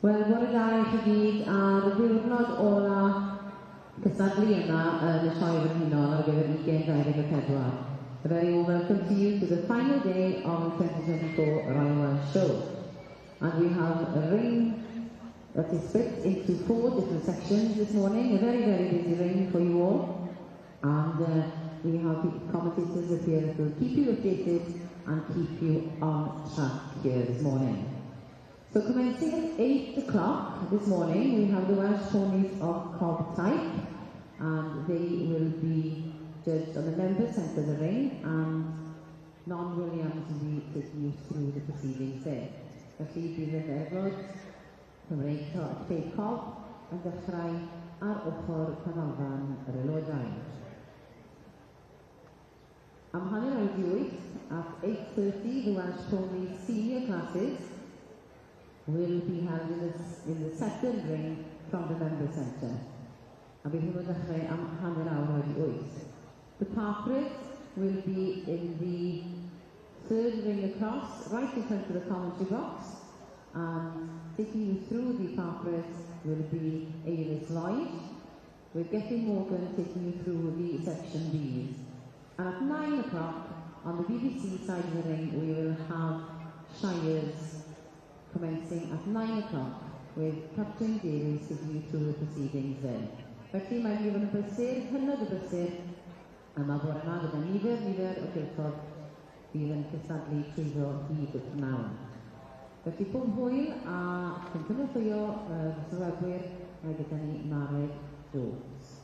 Wel, bore da I chi gyd ar ddiwrnod ola cystadlu yma yn y sioe frenhinol ar gyfer 2024. A very warm welcome to you to the final day of the 2024 Royal Welsh Show. And we have a ring that is split into 4 different sections this morning. A very, very busy ring for you all. And we have the commentators up here that will keep you updated and keep you on track here this morning. So commencing at 8 o'clock this morning, we have the Welsh ponies of Cobb type, and they will be judged on the member centre of the ring, and Non Williams will be taking you through the proceedings there. Felly bydd yn erfod Cymreig Dave Cobb yn dechrau ar ochr canolfan yr aelodau. Am hanner awr 8 at 8:30, the Welsh pony senior classes will be held in the second ring from the member centre. A bydd hwnnw'n dechrau am hanner awr 8. The Parkrits will be in the third ring across, right in front of the commentary box, and taking you through the Parkrits will be Eilis Lloyd, with Gethin Morgan taking you through the section B's. And at 9 o'clock, on the BBC side of the ring, we will have Shires commencing at 9 o'clock, with Captain Davies taking you through the proceedings then. Felly mae'n mynd yn brysur, hynod y brysur, a mae bore yma gyda nifer o gylchod bydd yn cystadlu trwyddo hyd y prynawn. Felly pob hwyl a cyncynnwchio sylwebwyr, mae gyda ni Marek Jones.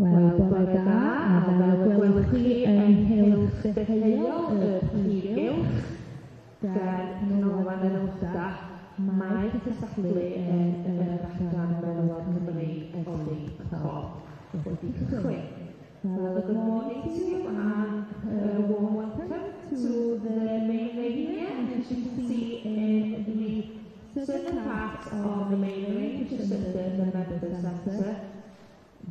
Wel, bore da, a fel gwelwch chi yn Hills Deheuol y Prifgylch, ger canolfan yr Wda, mae cysylltu yn yr adran menywod Cymreig Efydd Cob wedi cychwyn. Well, good morning to you and a warm welcome to the main area. As you can see in the southern part of the main range, which is at the Members Centre,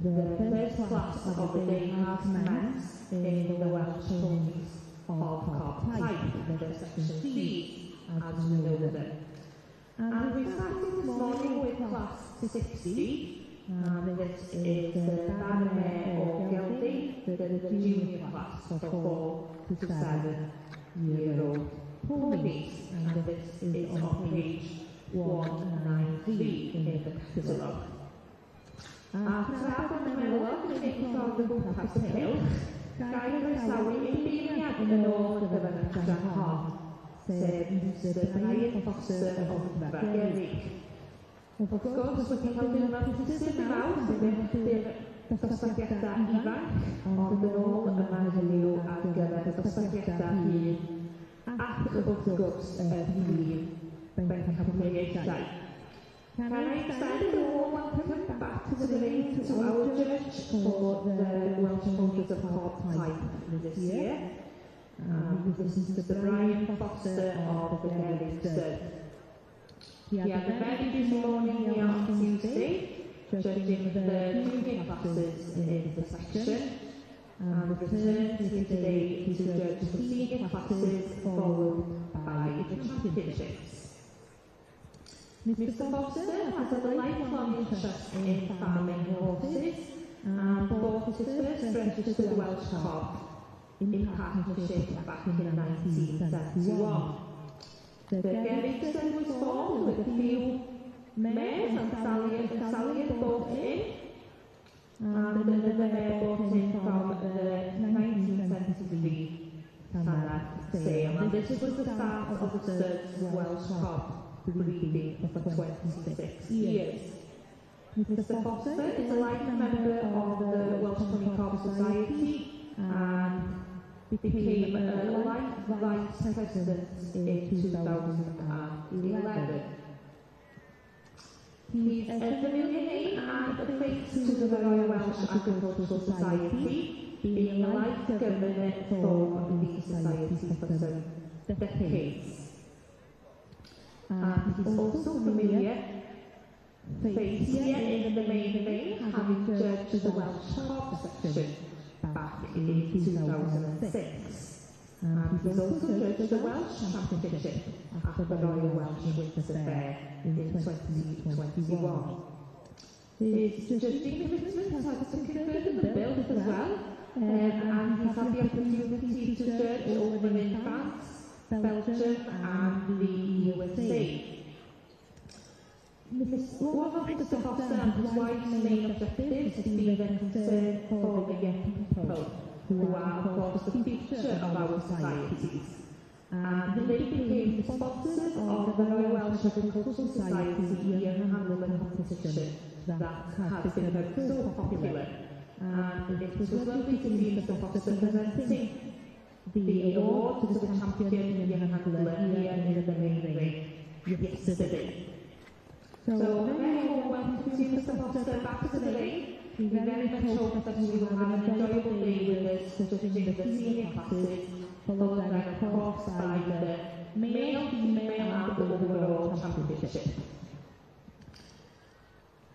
the first class of the day has commenced in the Welsh ponies of Cob type, the section C, as we know them. And we're starting this morning with class 60. This is the Banner or Gelding, the junior class for 4 to 7-year-old ponies. And this is on page 193 in the catalogue. A traf yn y melod yn eich ffordd o gwmpas y cylch, gael ei groesawu ein beirniad yn ôl y gyfyngiadran hon, sef Mr Brian Foster o Gerrig. Wrth gwrs, wedi cael diwrnod hysys i fawr sy'n mynd dosbarthiadau ifanc, ond yn ôl yma heddiw ar gyfer dosbarthiadau hyn, ac wrth gwrs y prif bencampwriaethau. Can I extend a warm welcome back to the ring to our judge for the Welsh Ponies of Cob type this year. This is Mr Brian Foster of the Gerrig Stud. He had a very busy morning here on Tuesday, judging the junior classes in the section, and returned here today to judge the senior classes, followed by the championships. Mr Foster has a lifelong interest in farming horses and bought his first registered Welsh cob in partnership back in 1971. The Gerrig Stud was formed with a few mares and stallions bought in, and another mare bought in from the 1973 Canada sale. And this was the start of the Stud's Welsh cob breeding for 26 years. Mr Foster is a life member of the Welsh Pony Cob Society and became a life vice president in 2011. He's a familiar name and a face to the Royal Welsh Agricultural Society, being a life governor for the society for some decades. And he's also familiar face here in the main ring, having judged the Welsh Cob section back in 2006. And he's also judged the Welsh Championship at the Royal Welsh Winter Fair in 2021. His judging commitment has had some confirmed and built as well, and he's had the opportunity to judge over in France, Belgium and the USA. One of Mr Foster and his wife's main objectives has been the concern for the young people, who are of course the future of our societies. And they became the sponsors of the Royal Welsh Agricultural Society's Young Handler competition that has become so popular. And it was lovely to see Mr Foster presenting the award to the champion young handler here in the main ring yesterday. So a very warm welcome to Mr Foster back to the ring. We very much hope that you will have an enjoyable day with us judging the senior classes, followed then of course by the male, female and overall championship.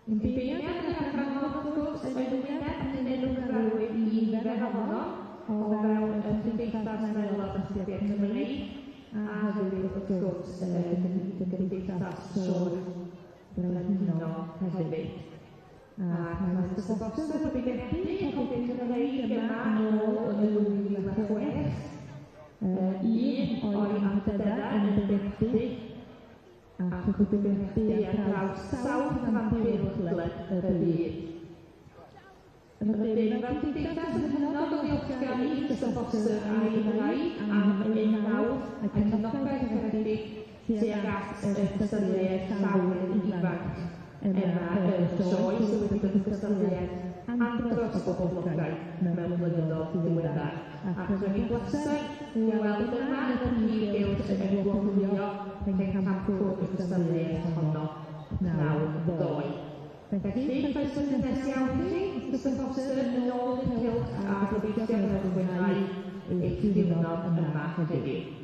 Yn beirniad yn adran hon wrth gwrs yn ymwyneb yn enw grawyd I nifer ohono o fewn y Gymdeithas Melod Astudiaeth Cymreig a hefyd wrth gwrs y Gymdeithas Sion Brenhino hefyd. Ac mae Mr Foster wedi methu y Copa Cymreig yma yn ôl yn 2006. Un o'i amdera yn y Bethdy ac yn gwybodethu ar draws sawl cyfandirwchleb y byd. Rydym fel Gymdeithas yn hynod o ddiolchgar I Mr Foster a'i wraig am unawd a'i cefnogaeth caredig tuag at y cystadleuaeth llawer ifanc yma y sioe sydd wedi bod yn cystadleuaeth dros boblogaeth mewn blynyddoedd diweddar. Ac yn ei bleser i weld yna y prif gylch yn gwblhio pencampwr y cystadleuaeth honno pnawn ddoe. Felly, croeso cynnes iawn i chi, Mr Foster, yn ôl i'r cylch a gobeithio byddwch yn mwynhau eich diwrnod yma heddiw.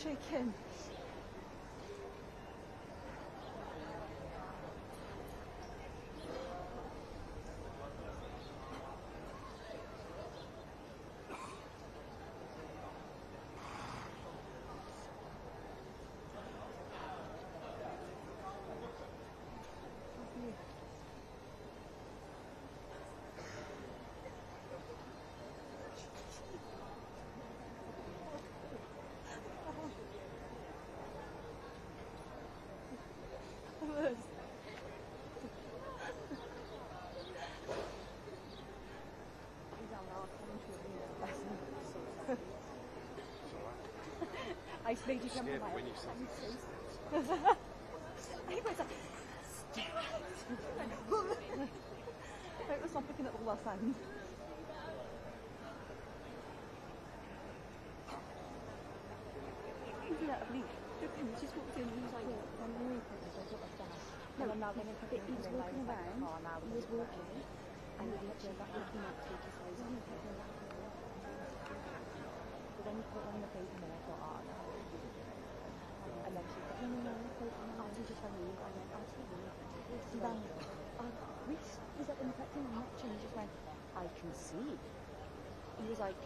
shaking. I made you jump on my when you said He was like, Stuart! It was not picking up all our sound. Isn't that a bleak? She just walked in and he was like, I'm really quickly, so I took my staff. No, I'm now going to put it. He was walking around, he was walking, and he literally that looking up to his face. But when you put it on the paper, then I thought, oh no. And then she said, no, I'll just tell you. I went, absolutely. He rang me. Reese, is that infecting the neck? And he just went, I can see. He was like,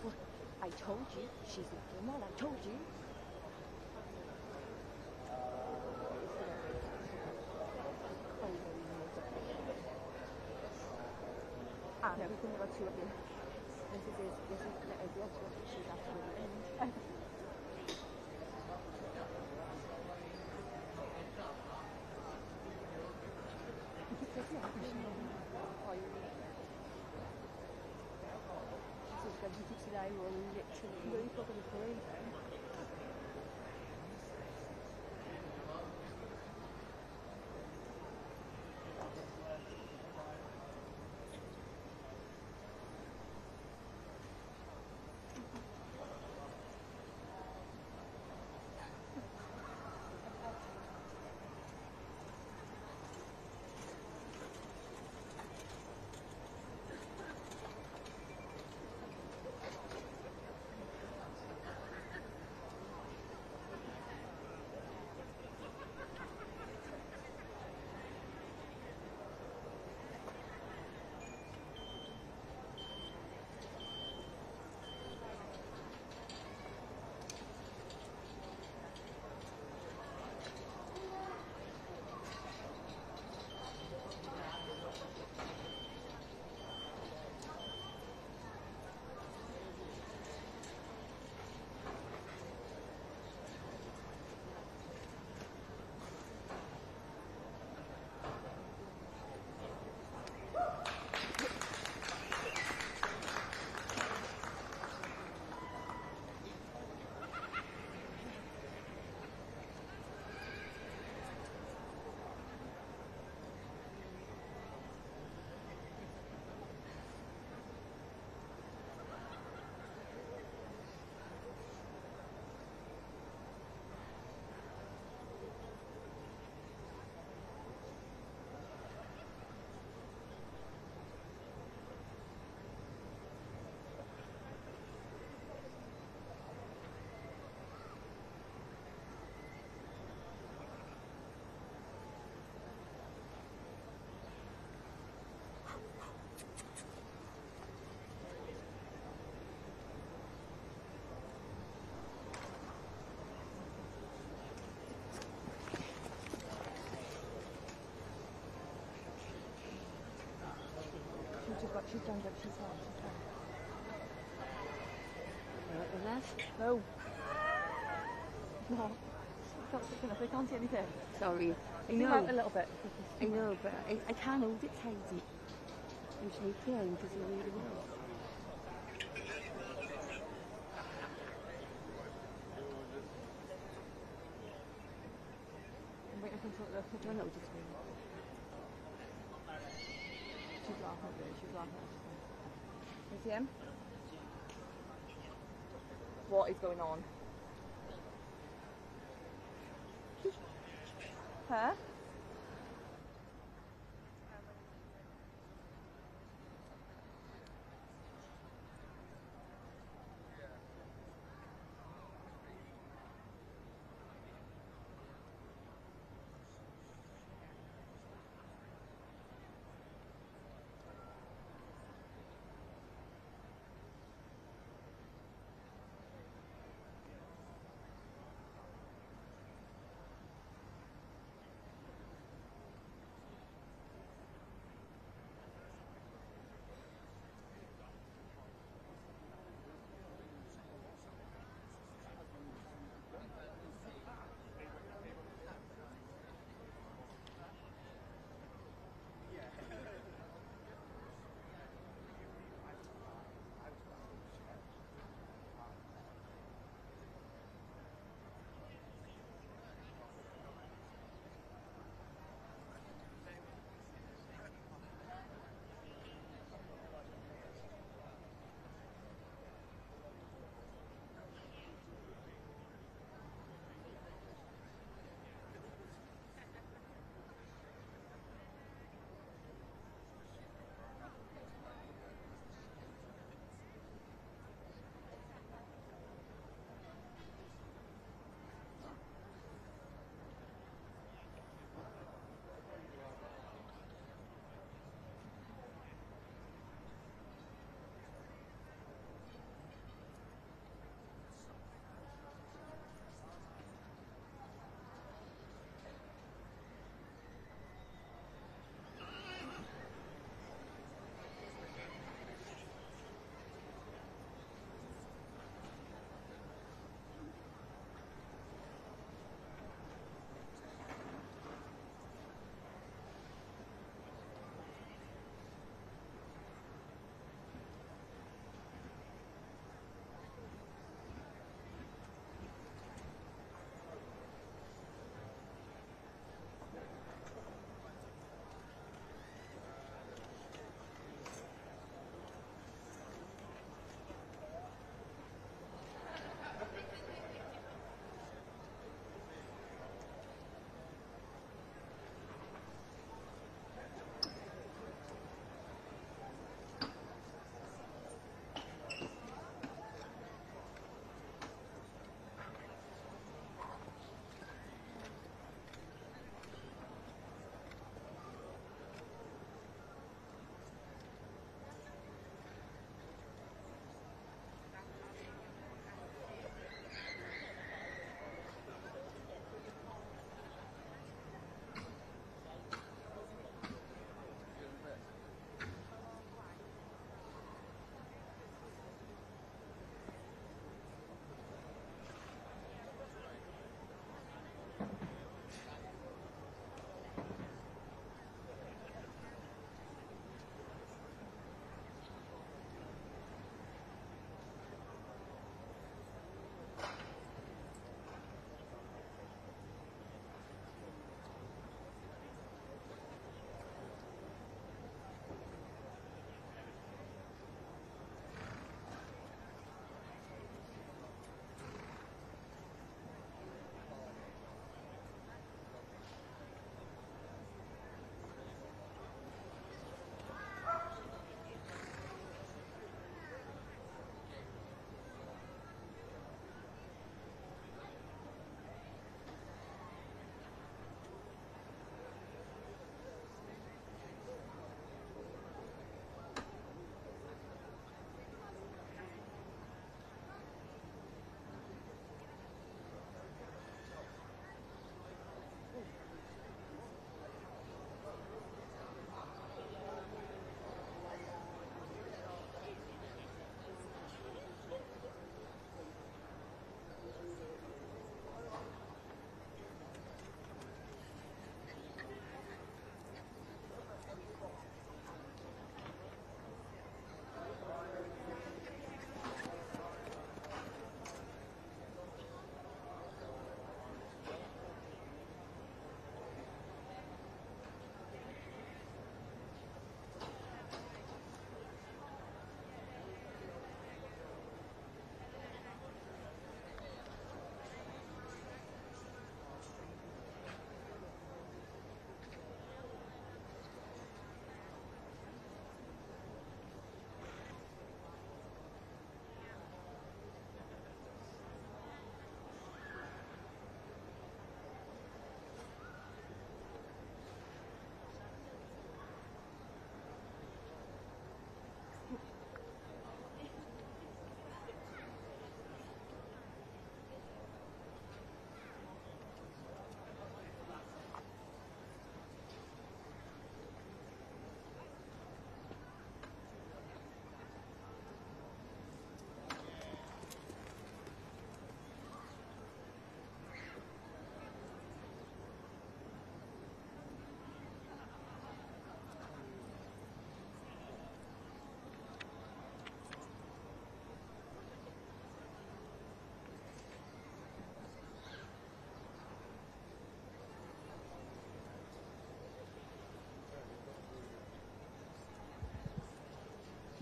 well, I told you, she's not doing well, I told you. And everything about two of you. This is the actual she's actually today were literally really fucking crazy. She's done what she's done. No. No. It's not thick enough. I can't see anything. Sorry. I Zoom know. out a little bit. I know, but I can't hold it tight. I'm shaking because I really will. I'm waiting for the No, no, just wait. She's laughing at me. She's laughing at me. You see him? What is going on? Huh?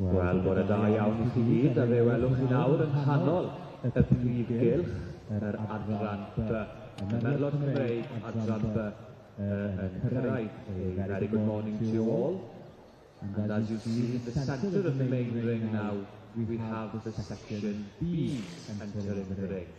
Wel, bore da iawn i chi gyd, a fe welwch chi nawr yn nghanol y prif gylch, yr adran B. Y Merlod Cymreig, adran B, yn cyrraedd. A very good morning to you all. And as you see, in the centre of the main ring now, we have the section B entering the ring.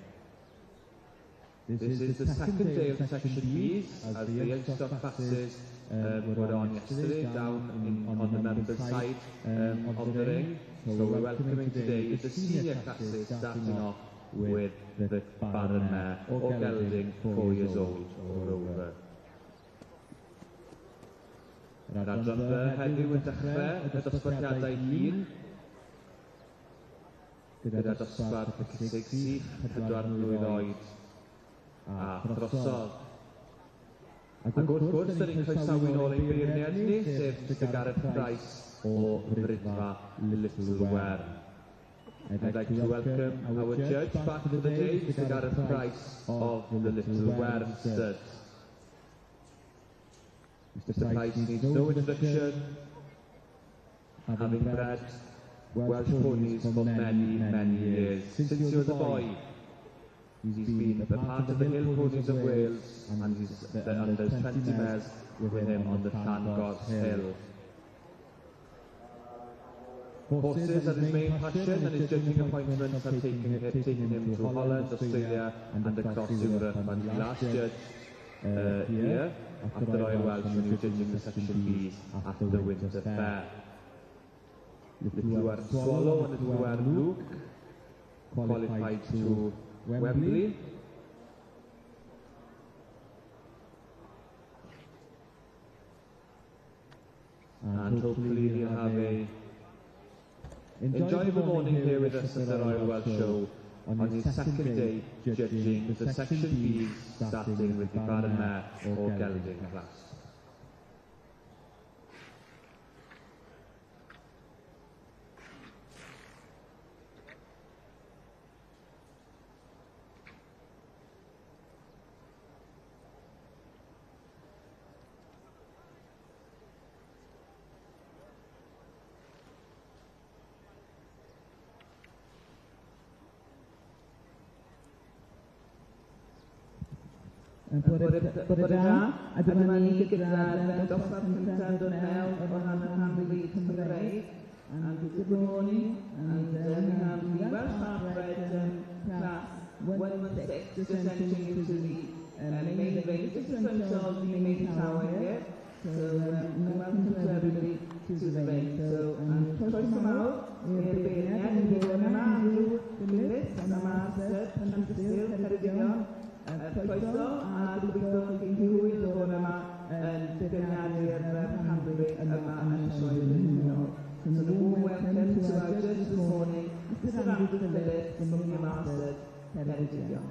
This is the second day of section B's, as the youngster classes were on yesterday down on the members' side of the ring. So we're welcoming today the senior classes, starting off with the Baron Mare or gelding 4 years old or over. Yr adran B heddiw yn dechrau y dosbarthiadau hun, gyda dosbarth y cysig sych, 4 blwydd oed a throsodd. Ac wrth gwrs, dyn ni'n croesawu nôl ein beirniad ni, sef Mr Gareth Price o Frydfa Little Wern. I'd like to welcome our judge back for the day, Mr Gareth Price of the Little Wern stud. Mr Price needs no introduction, having bred Welsh ponies for many, many years. Since he was a boy, he's been a part of the Hill Ponies of Wales, and there's 20 mares with him on the Llangors Hill. Horses are his main passion, and his judging appointments have taken him through Holland, Australia, and across Europe. And he last judged here after Royal Welsh when he was judging the section B's after the Winter Fair. Little Wern Swallow and Little Wern Luke qualified to Wembley. And hopefully he'll have a enjoyable morning here with us at the Royal Welsh Show on his second day judging the section B's, starting with the Baron Mare or gelding class. Bore da, a dyma ni gyda'r dosbarth cyntaf dod mewn o ran y rhan Cymreig. And good morning, and we have the Welsh half-bred class 116 just entering into the main ring, just in front of the main tower here. So welcome to everybody to the ring. So, croeso mawr i'r beirniad yn bod yma yw Gwynlys, a ma'r stud, Penrhystil, Ceredigion. Croeso, a gobeithio chi'n hwyl o bod yma yn beirniadu'r Cymru yma yn y sioe frenhinol. So a warm welcome to our judge this morning, Mr Andrew Phillips from the Mastered Ceredigion.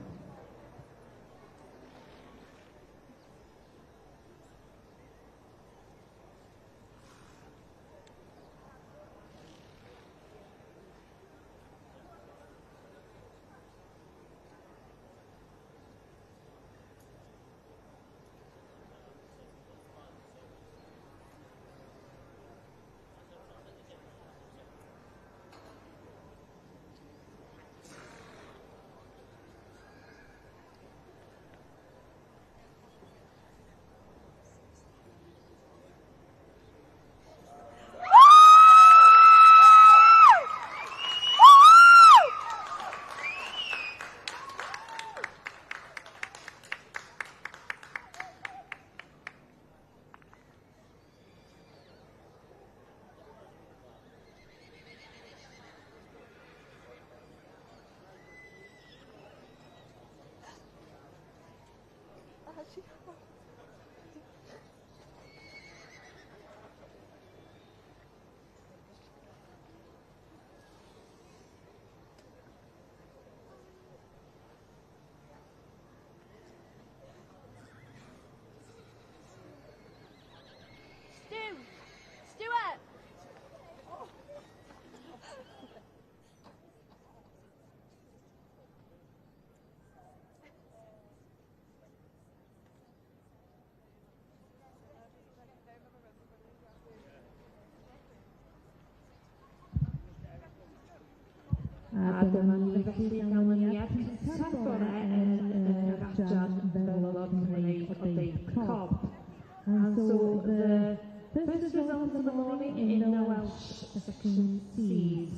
felly ganlyniad cyntaf bore yn yr adran Felog Cymreig o Deip Cob. And so the first result of the morning in the Welsh Section C's.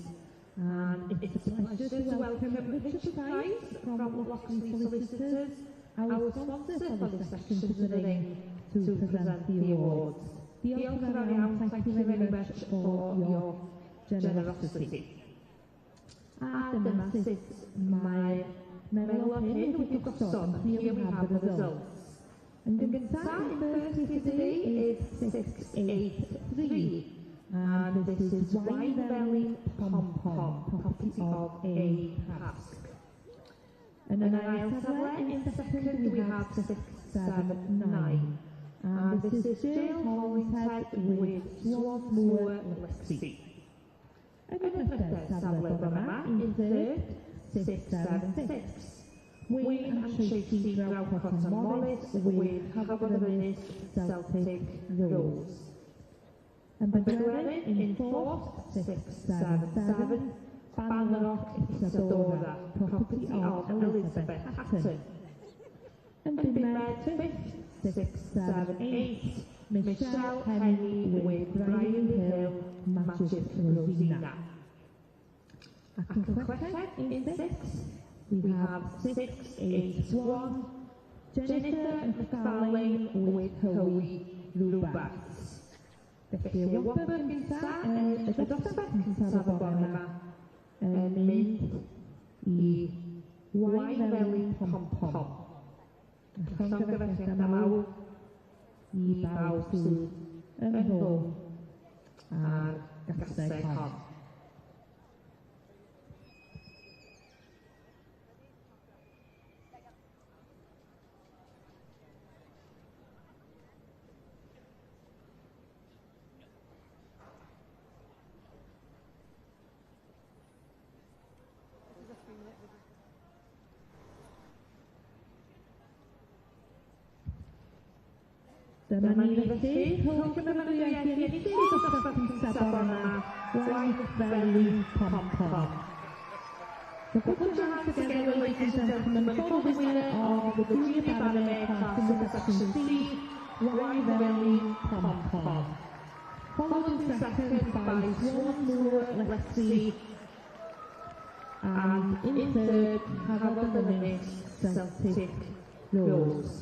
And it's a pleasure to welcome Richard Price from Locksley Solicitors, our sponsor for this section to the ring to present the awards. Diolch yn fawr iawn, thank you very much for your generosity. A dyma sut mae'r melod hyn wedi gosod, and here we have the results. Yn gyntaf, in first here today is 683. And this is Wine Pom Pom, property of A. Hask. And in aisle safle, in second, we have 679. And this is Jill Hollingshead with Swansmoor Lexi. And in the third safle yma, in third, 676. Wayne and Tracy Graucott and Morris with Cabernet Celtic Rose. And Bedwellyn in fourth, 677, Banrock Isadora, property of Elizabeth Hatton. And Bimed fifth, 678, Michelle Henry with Brian Hill, Magic Rosina. Ac yn chweched in sixth, we have 681, Jennifer McFarlane with Howie Rubats. Felly, y wobr gyntaf, y dosbarth cyntaf y bore yma, yn mynd i Wine Pom Pom. Llongyfarchiadau mawr i bawb sydd yn hwn a'r gasau hon. Dyma ni felly, rhwng gymryddiaeth iechyd i dosbarth cyntaf bore yma, Wine Pom Pom. So put your hands together, ladies and gentlemen, for the winner of the Junior Ballet class in the Section C, Wine Pom Pom. Followed in second by Swansmoor Lexi, and in third, Cabernet Celtic Rose.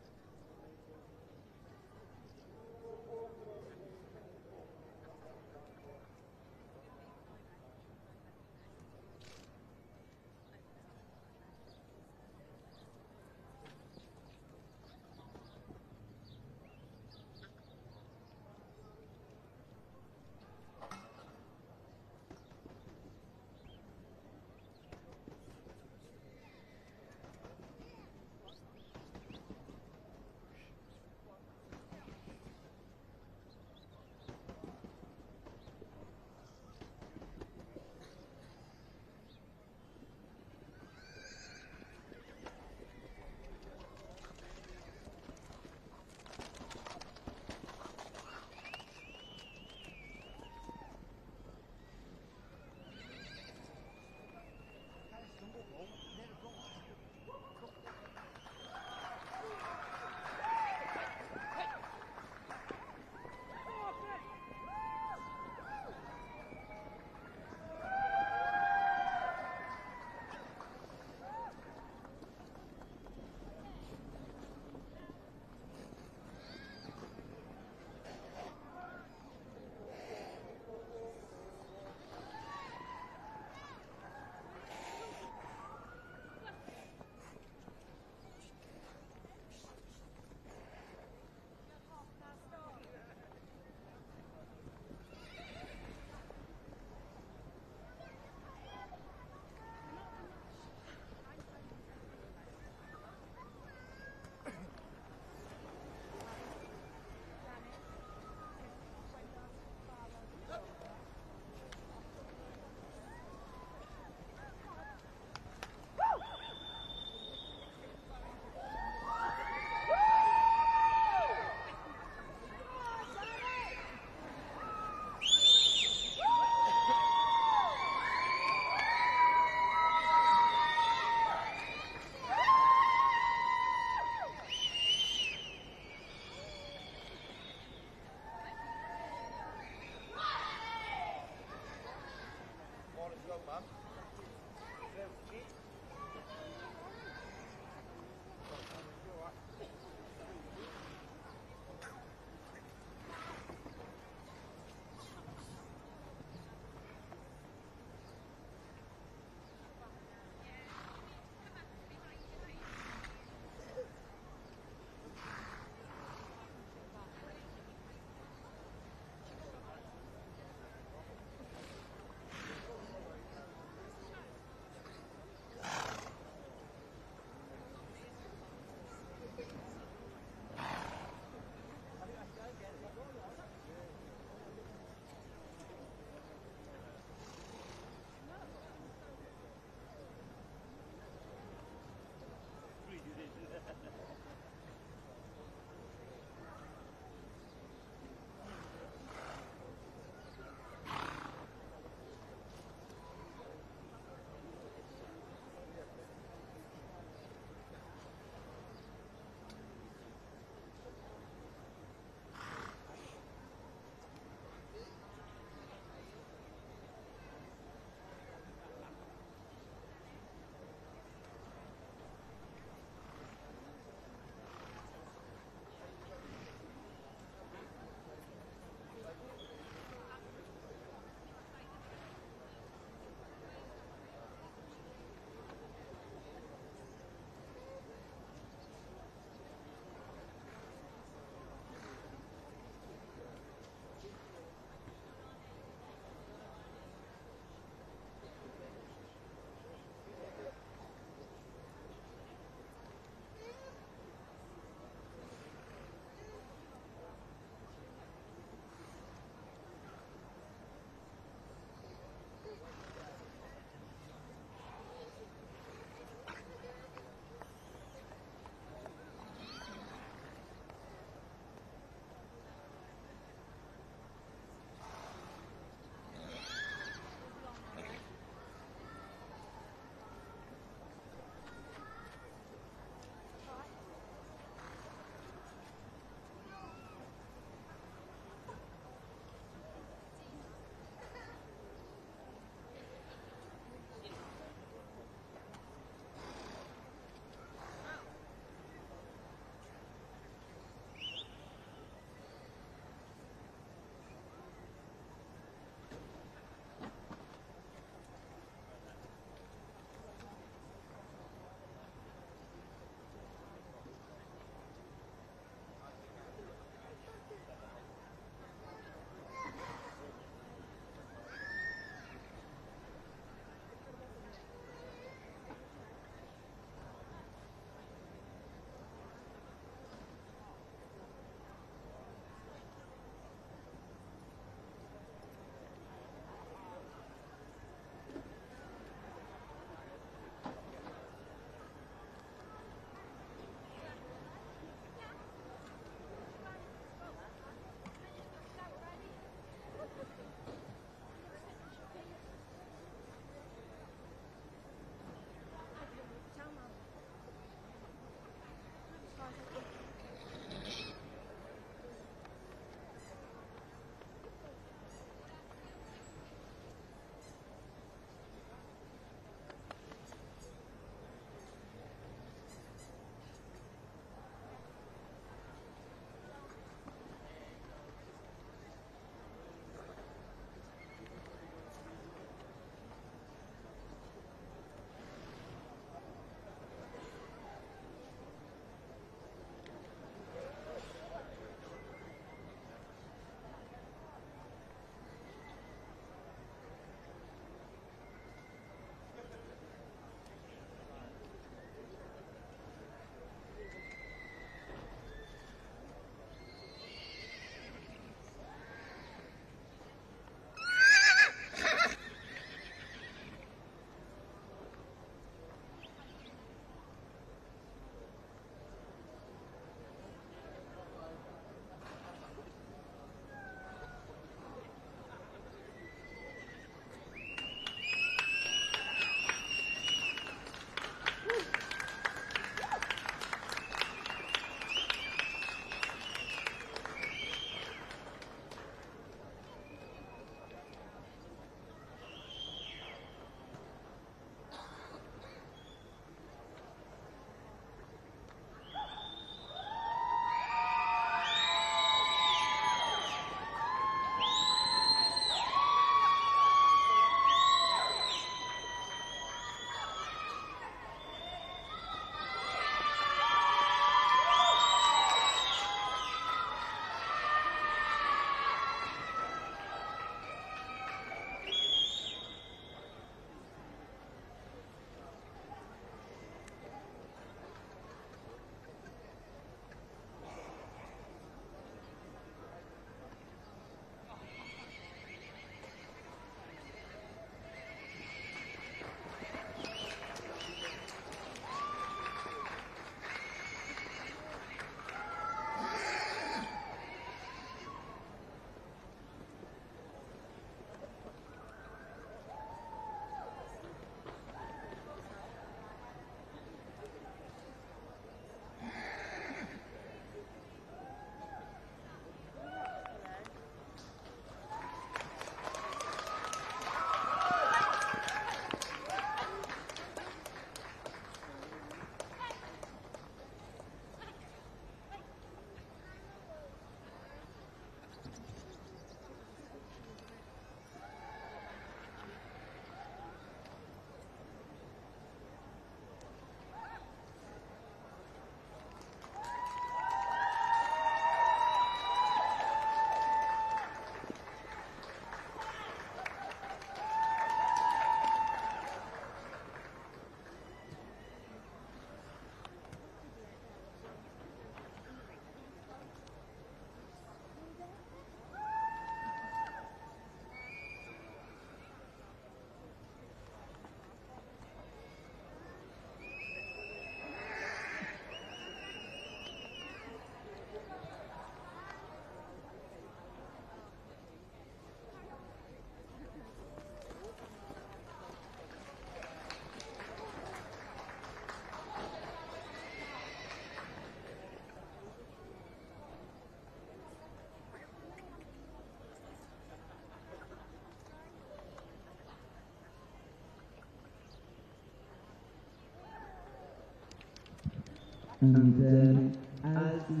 And as the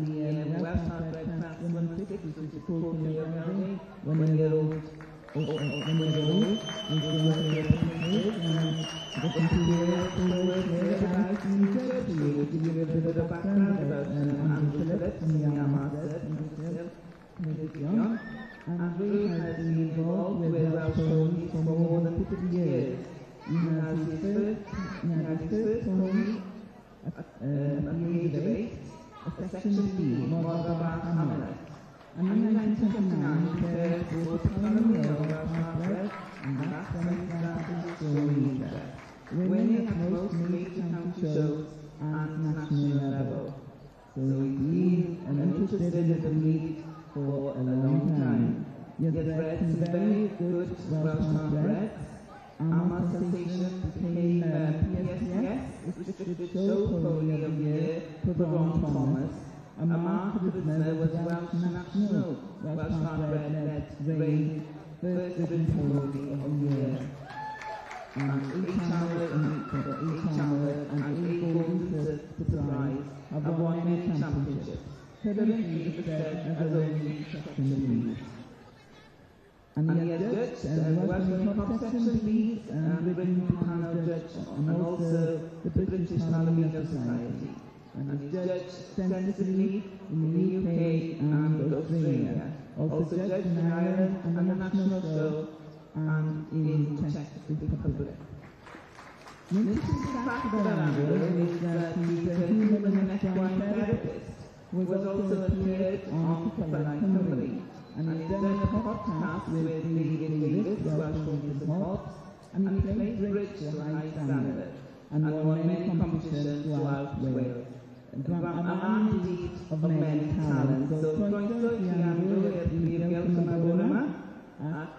Welsh Hardbred Class 116, which is called for your gallery, when you're old, is the work you're and looking to hear full work here about New Jersey, to give you a bit of background about Andrew Phillips and the Masters and John. Andrew has been involved with Welsh ponies for more than 50 years. He has his first pony at the age of 8, a Section B, Morgabach Hamlet. And in 1929, he cared for the Palomar Welsh Hardbred, and that's when he started his growing interest, winning at most major county shows and national level. So he's been interested in the breed for a long time. He has bred some very good Welsh Hardbreds. Our sensation became PSPS, Restricted Show Pony of the Year, for Ron Thomas. A Mark Whitmer was Welsh National Welsh Hardbred reign first written pony of the year. And 8 hours and 8 golden surprise have won many championships. Currently the spread as only section leads. And he has judged Welsh Top Section leads and written panel judge and also the British Palomino Society. And he's judged extensively in the UK and Australia. Also judged in Ireland and the National Show and in Czech Republic. An interesting fact about Andrew is that he's a human and equine therapist who has also appeared on Polite Company. And he's done a podcast with David Davis, Welsh Horses and Hops, and he played bridge to a high standard and won many competitions throughout Wales. A man indeed of many talents. So croeso I chi Andrew i'r gylch yma bore yma, ac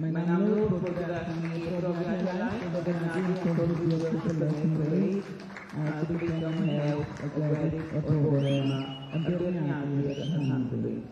mae'n amlwg bod gyda chi brofiad eraill o ddefnyddio cwrdd i'r cyflwyno'n gwneud, a gobeithio mwynhewch y gweddill o'r bore yma yn beirniadu'r ynghanrwydd.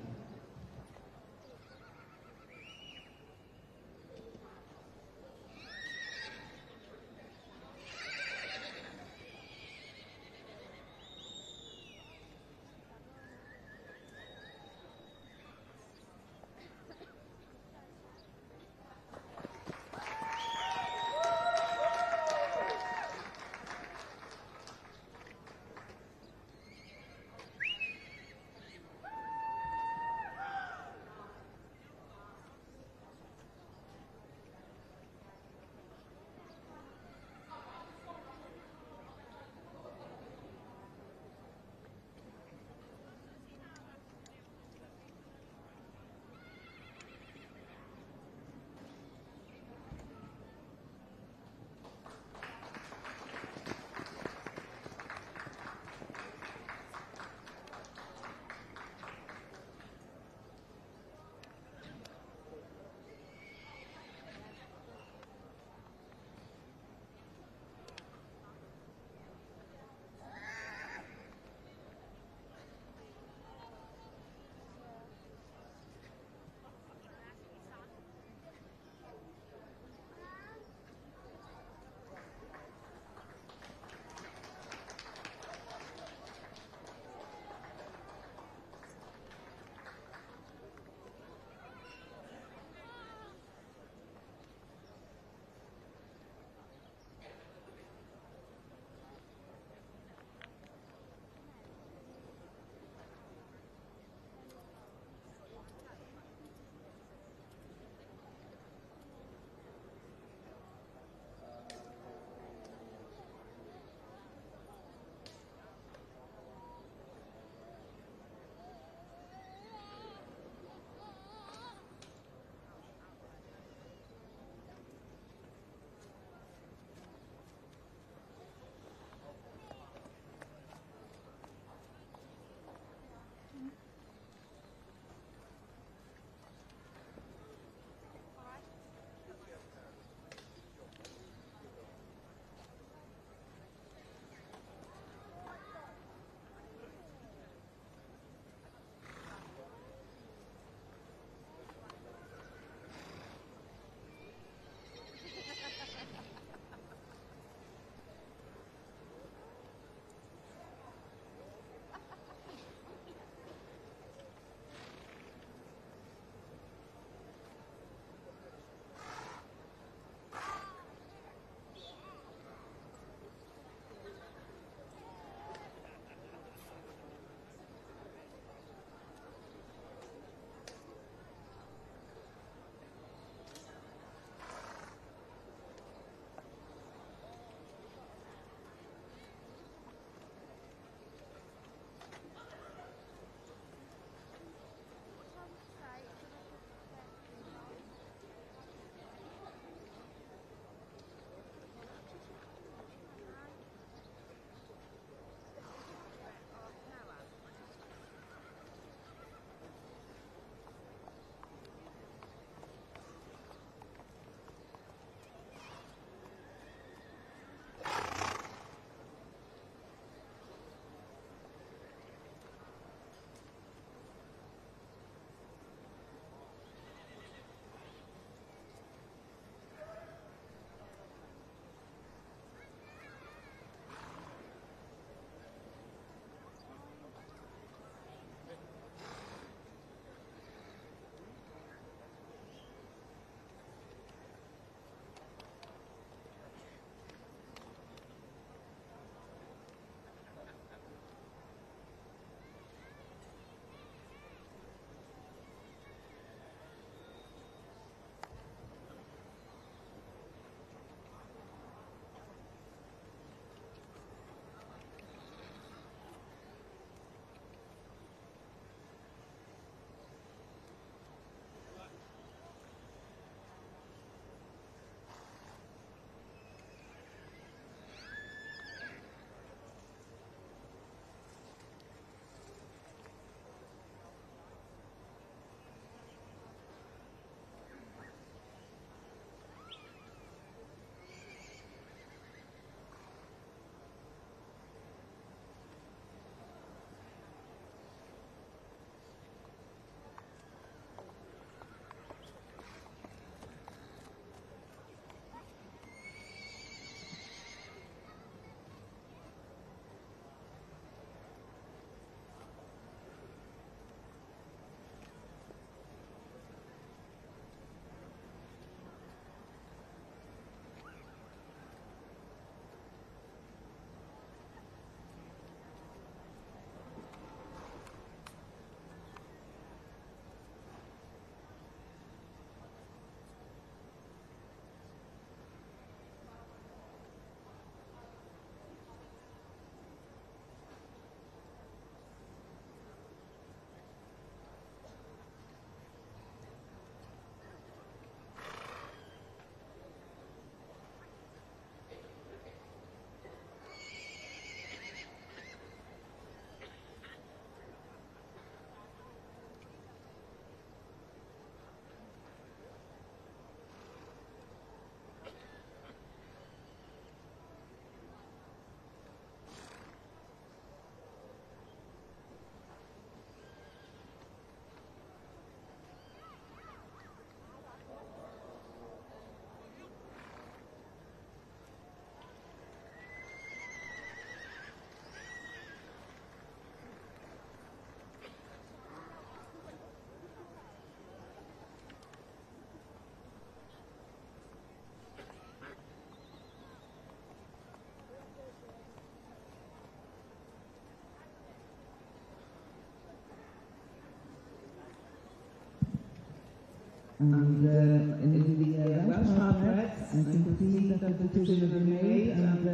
And in the Welsh Heartbreads, I can see that the decision has been made, and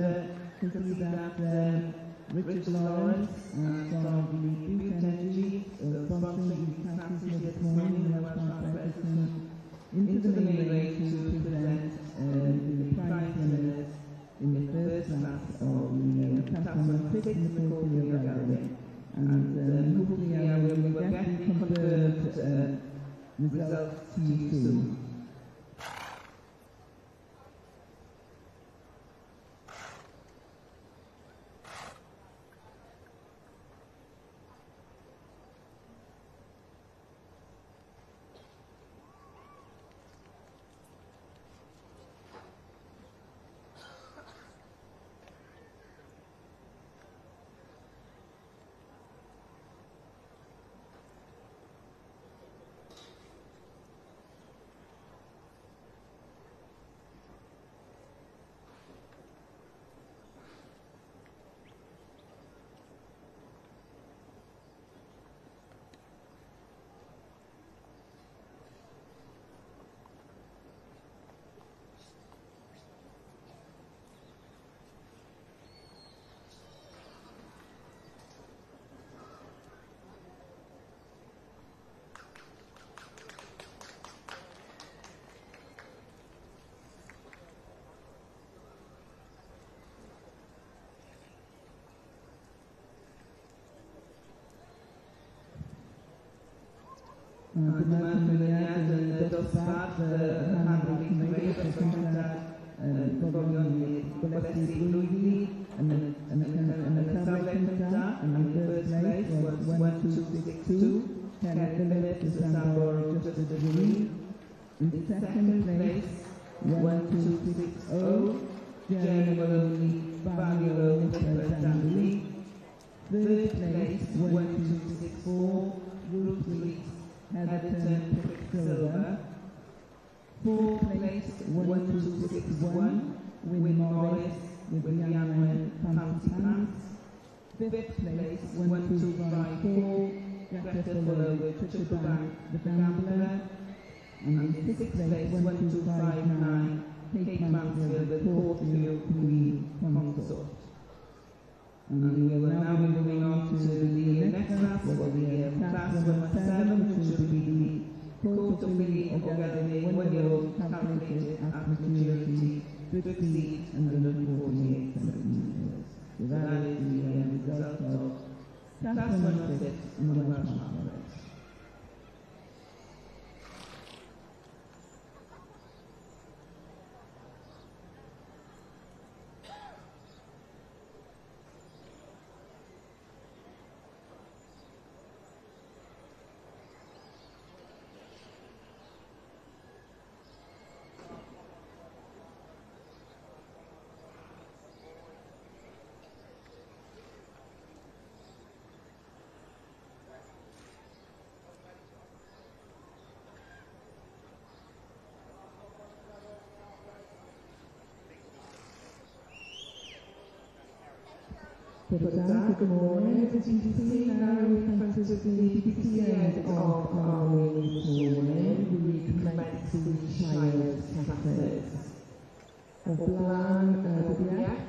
can see that Richard Lawrence from the Bute Energy sponsoring the classes this morning in the Welsh Heartbreads into the main race to present the prize winners in the first class of the class 1/6 in the Courtier Gallery. And hopefully we will get the confirmed results to you soon. Dyma'r cymeriad yn dosbarth rhan o'r Cymreig yn cyntaf gofyn i'r gwlesu blwydi yn y safle cyntaf, and in first place was 1262, Kenneth Phillips of Sambor just as the jury. In second place, 1260, Jerry Maloney, Barrio Nicholas Stanley. Third place, 1264, Ruth Weeks, Heatherton Quicksilver. Fourth place, 1261, Win Morris with Rhiannon Fancy Pants. Fifth place, 1254, Greta Fuller with Chittlebank the Gambler. And in sixth place, 1259, Kate Mansfield with Portfield Queen Consort. And we will now be moving on to the next class, or the class 117, which will be the quarterly organic 1-year-old calculated at maturity to exceed 148 centimetres. So that is the result of class 106 in the Welsh Heartbreads. Good morning. As you can see now, in front of the BBC end of our meeting this morning, we commence the Shire's classes. O blaen Dybiac,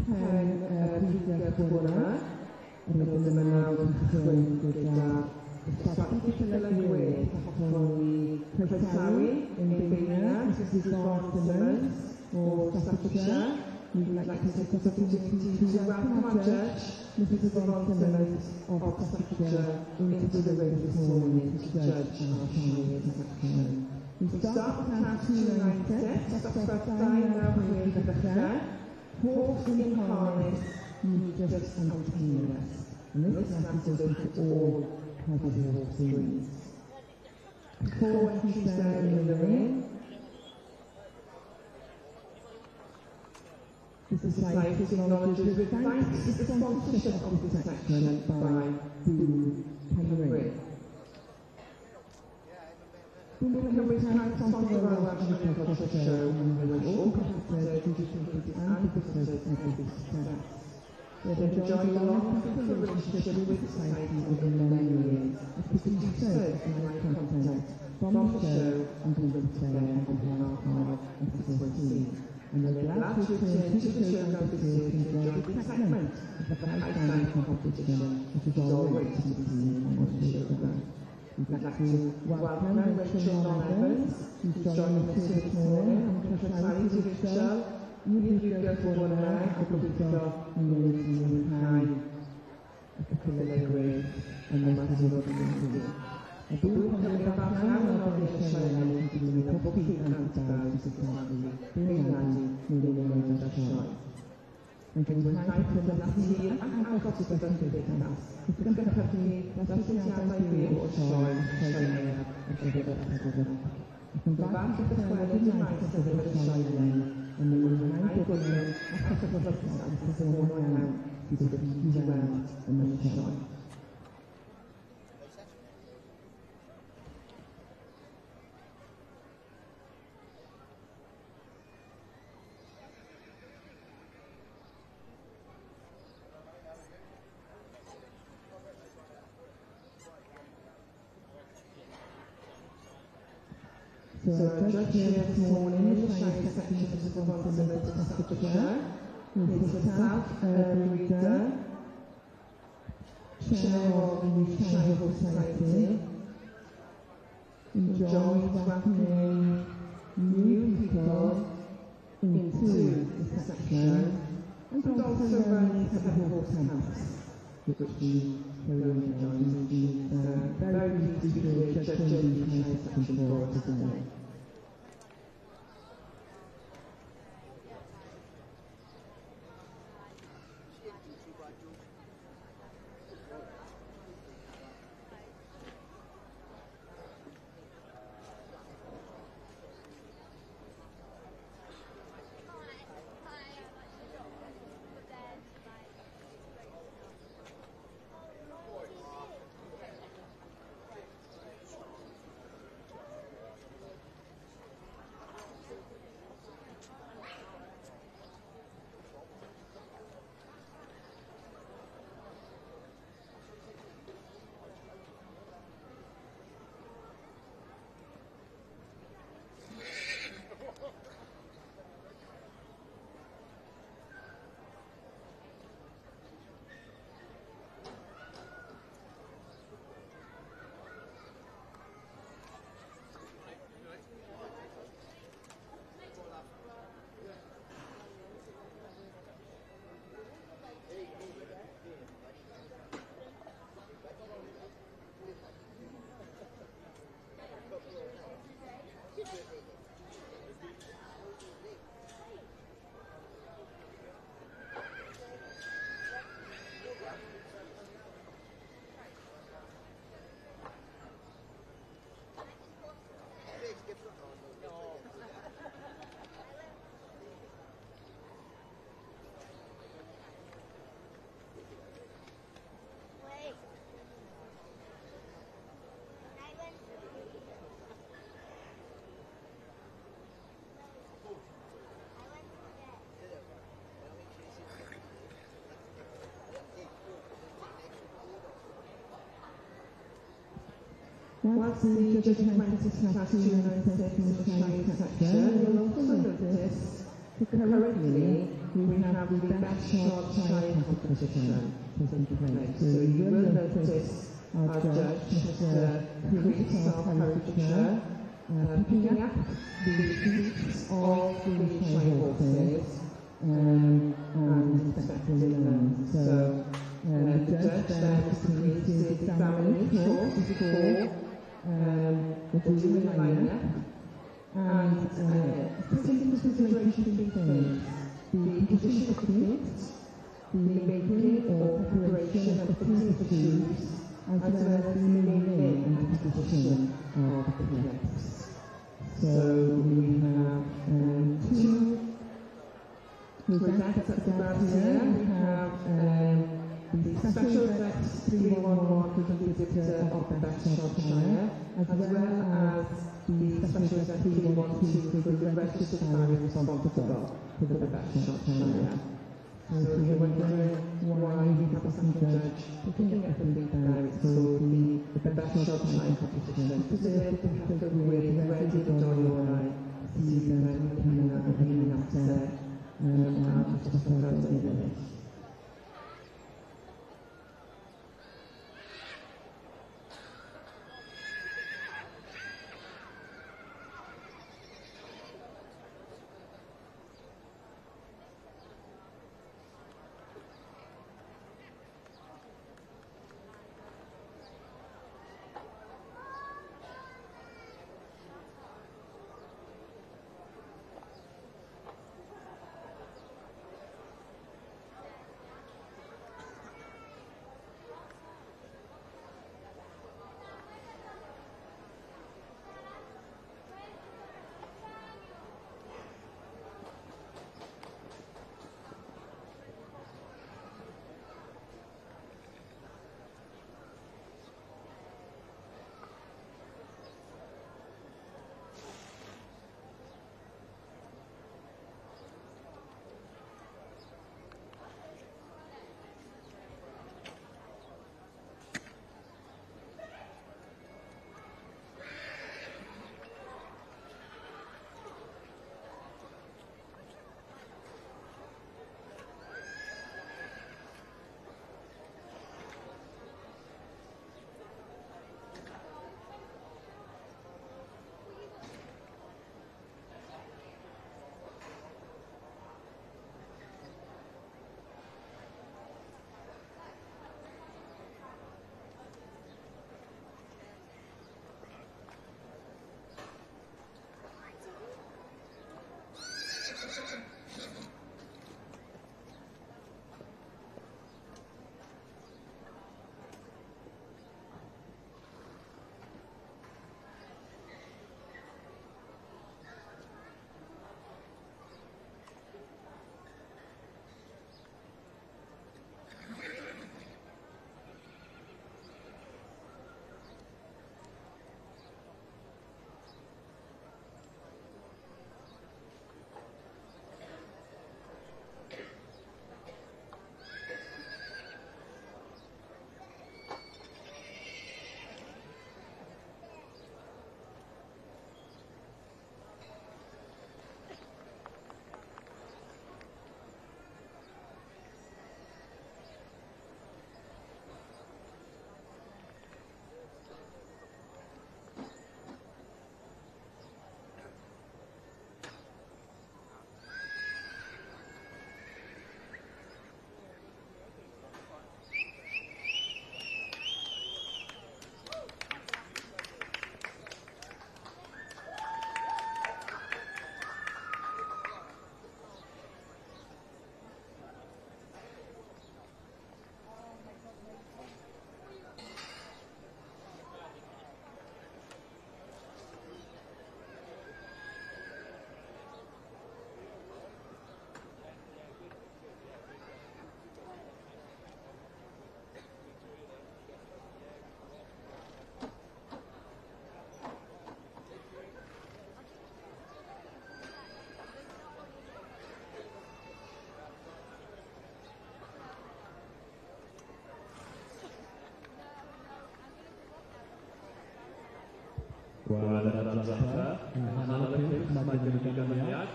Pen Peter Cwrna, yn y ddim yn awr cychwyn gyda ystafell gwyth rhwng croesawu yn beirniad Mrs Lawrence Simmons o Staffordshire. We'd like to take this opportunity to welcome our judge, Mrs Yvonne Simmons of Staffordshire, into the ring this morning to judge our Chinese section. We start with class 296, dosbarth 29 ddechrau, horse in harness, just and continuous. And this class is open to all types of horse breeds. 4 entries there in the ring. The Society acknowledges with thanks the sponsorship of this section by Boom Penry. Boom Penry is proud sponsor of our Welsh Agriculture Show, and we will all competitors, duty and visitors every success. They have enjoyed a long relationship with the Society over many years, as producers of nice content from the show until the display on behalf of SSYC. And we're glad to return to the showground this year to enjoy the excitement of the high-standing competition, which is always to be seen on the showground. We'd like to welcome Rachel Evans, who's joining us here this morning, and Charity Rachel. You go forward now, a picture in the meeting high, a capillary, and the massive opportunity. A book coming about now, and all the showing to be a book and stars to society, being ready, moving on the show. And from the height of the last year, I've got to go to the house. It's going to have to be, that's just how I feel, or showing, from the back of the square, the night of the showing, and then when I go in, I have to look at the one out to the huge round and the shot. So, judge here this morning, the Shire section of the responsibility of Staffordshire, is herself a reader, chair of the Shire Society, enjoys welcoming new people into the section, and also runs several camps, which we very enjoy. She's very pleased to be here judging the Shire section for us today. Once the judgment is tattooed and set in the Shire section, you will also notice that currently we have the best short Shire competition taking place. So you will notice our judge, Mr. Chris of Herefordshire, picking up the feet of the Shire horses and inspecting them. So the judge then, Mr. Chris, is examining each horse before the doing lineup and taking into consideration three things: the position of the feet, the making or preparation of the fitting of the shoes, as well as the naming and position of the clips. So we have two presenters at the ground here. We have the special effects 311 predictor of the best shot Shire, as well as the special effects 312 for the registered farmer responsible for the best shot Shire. So if you're wondering why he's the second judge, looking at everything there, it's called the Best Shot Time competition. Preserved the category with Ready Donny or I, season coming up after, and just a photo of it. Wel, yr adroddiadau yn hanner y cylch mae gen i ganlyniad,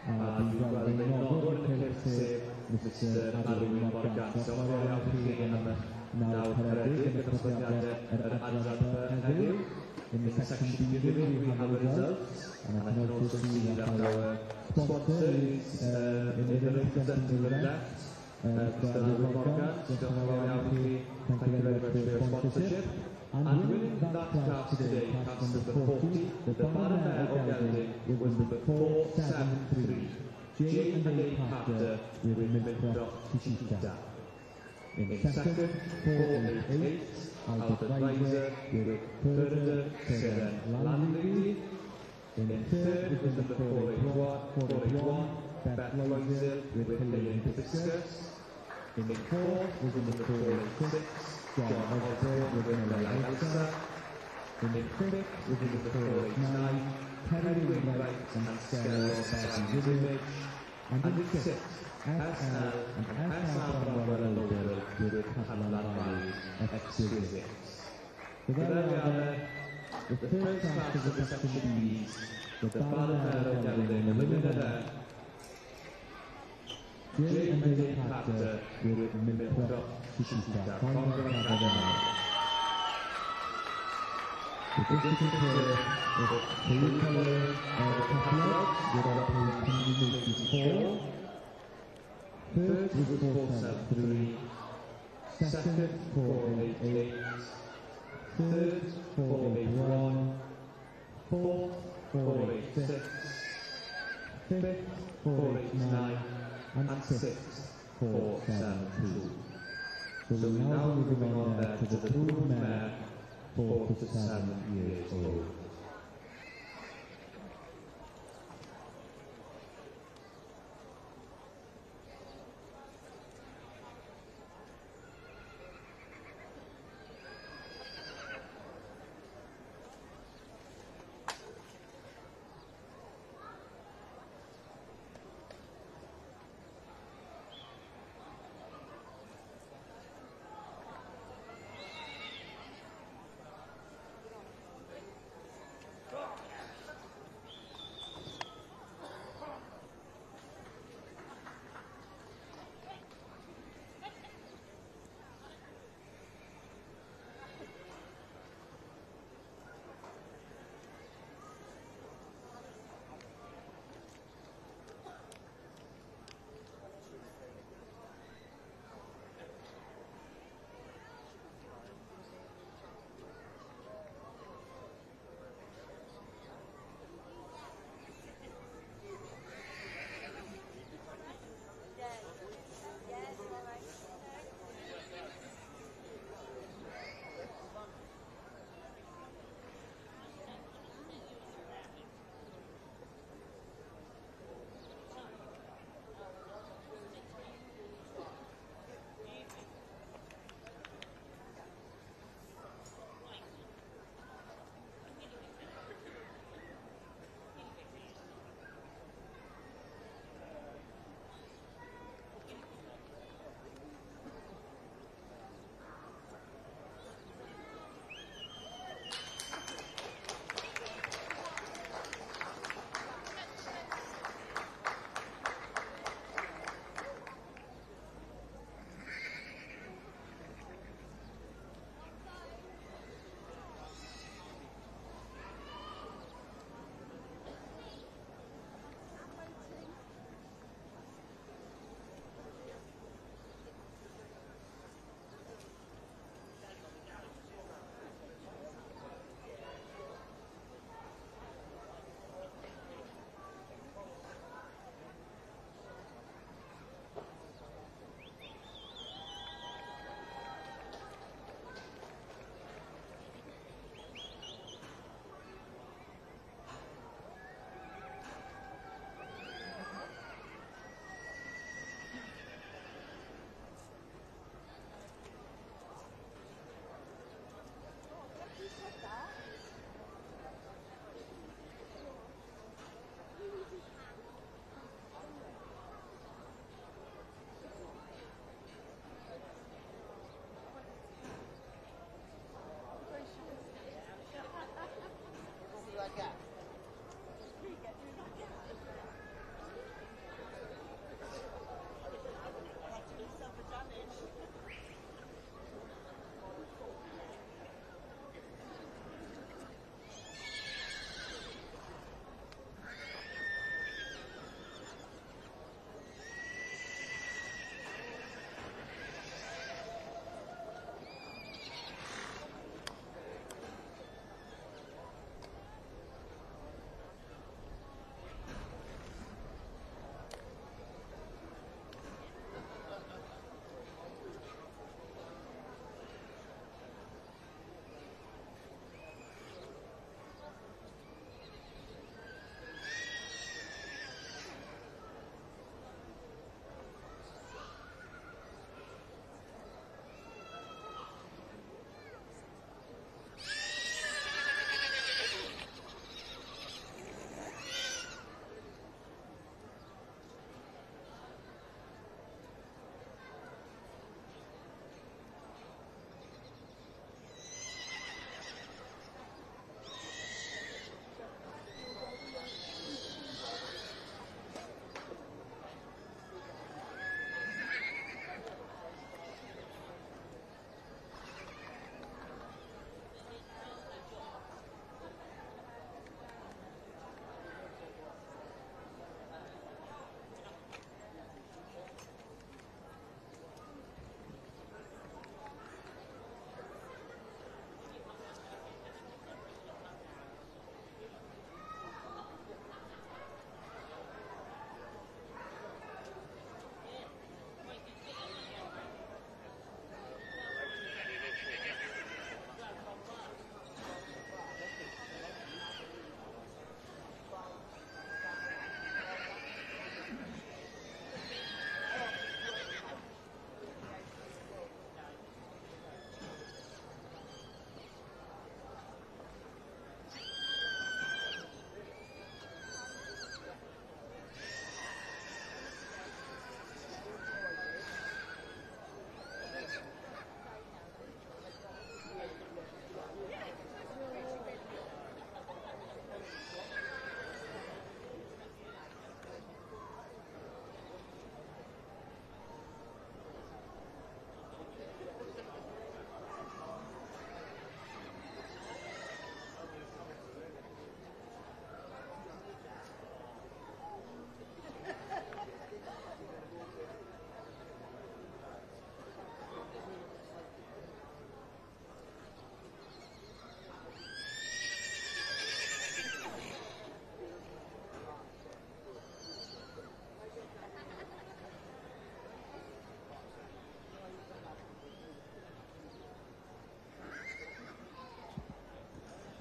a dwi'n gweld ei nodwr yn y cylch sef Mr Arwyn Morgan. So, roi awr chi am y nawr caredig yn y dosbarthiadau yr adroddiadau heddiw. In the section B, we have the results, and I can also see that our sponsor is in the representative left, Mr Arwyn Morgan. So, roi awr chi, thank you very much for your sponsorship. And winning that class today comes number 40, the Barnabé O'Gelding was number 473, J&A Carter with Midrock Chichita. In second, 488, Albert Weiser with Further Seren Landlady. In third was number 481, Beth Weiser with Helene Piscus. In the fourth was number 486, John Osborne with Melissa. In the fifth was number 489, Terry Wainwright and Sarah Bessie Image. and in sixth, SL and SL Bromwell Local with Canlan Exquisites. So there we are then, the first class of the section B's, the Ballamero Gelding, the winner there. Jay and Jay Carter with Milprop Shishita, Congress. The district player of Paycolor Catalog with our page 4. First was 473, second 488, third 481, fourth 486, fifth 489, and sixth 472. So we're now moving on there to the Broom Mare, 4 to 7 years old.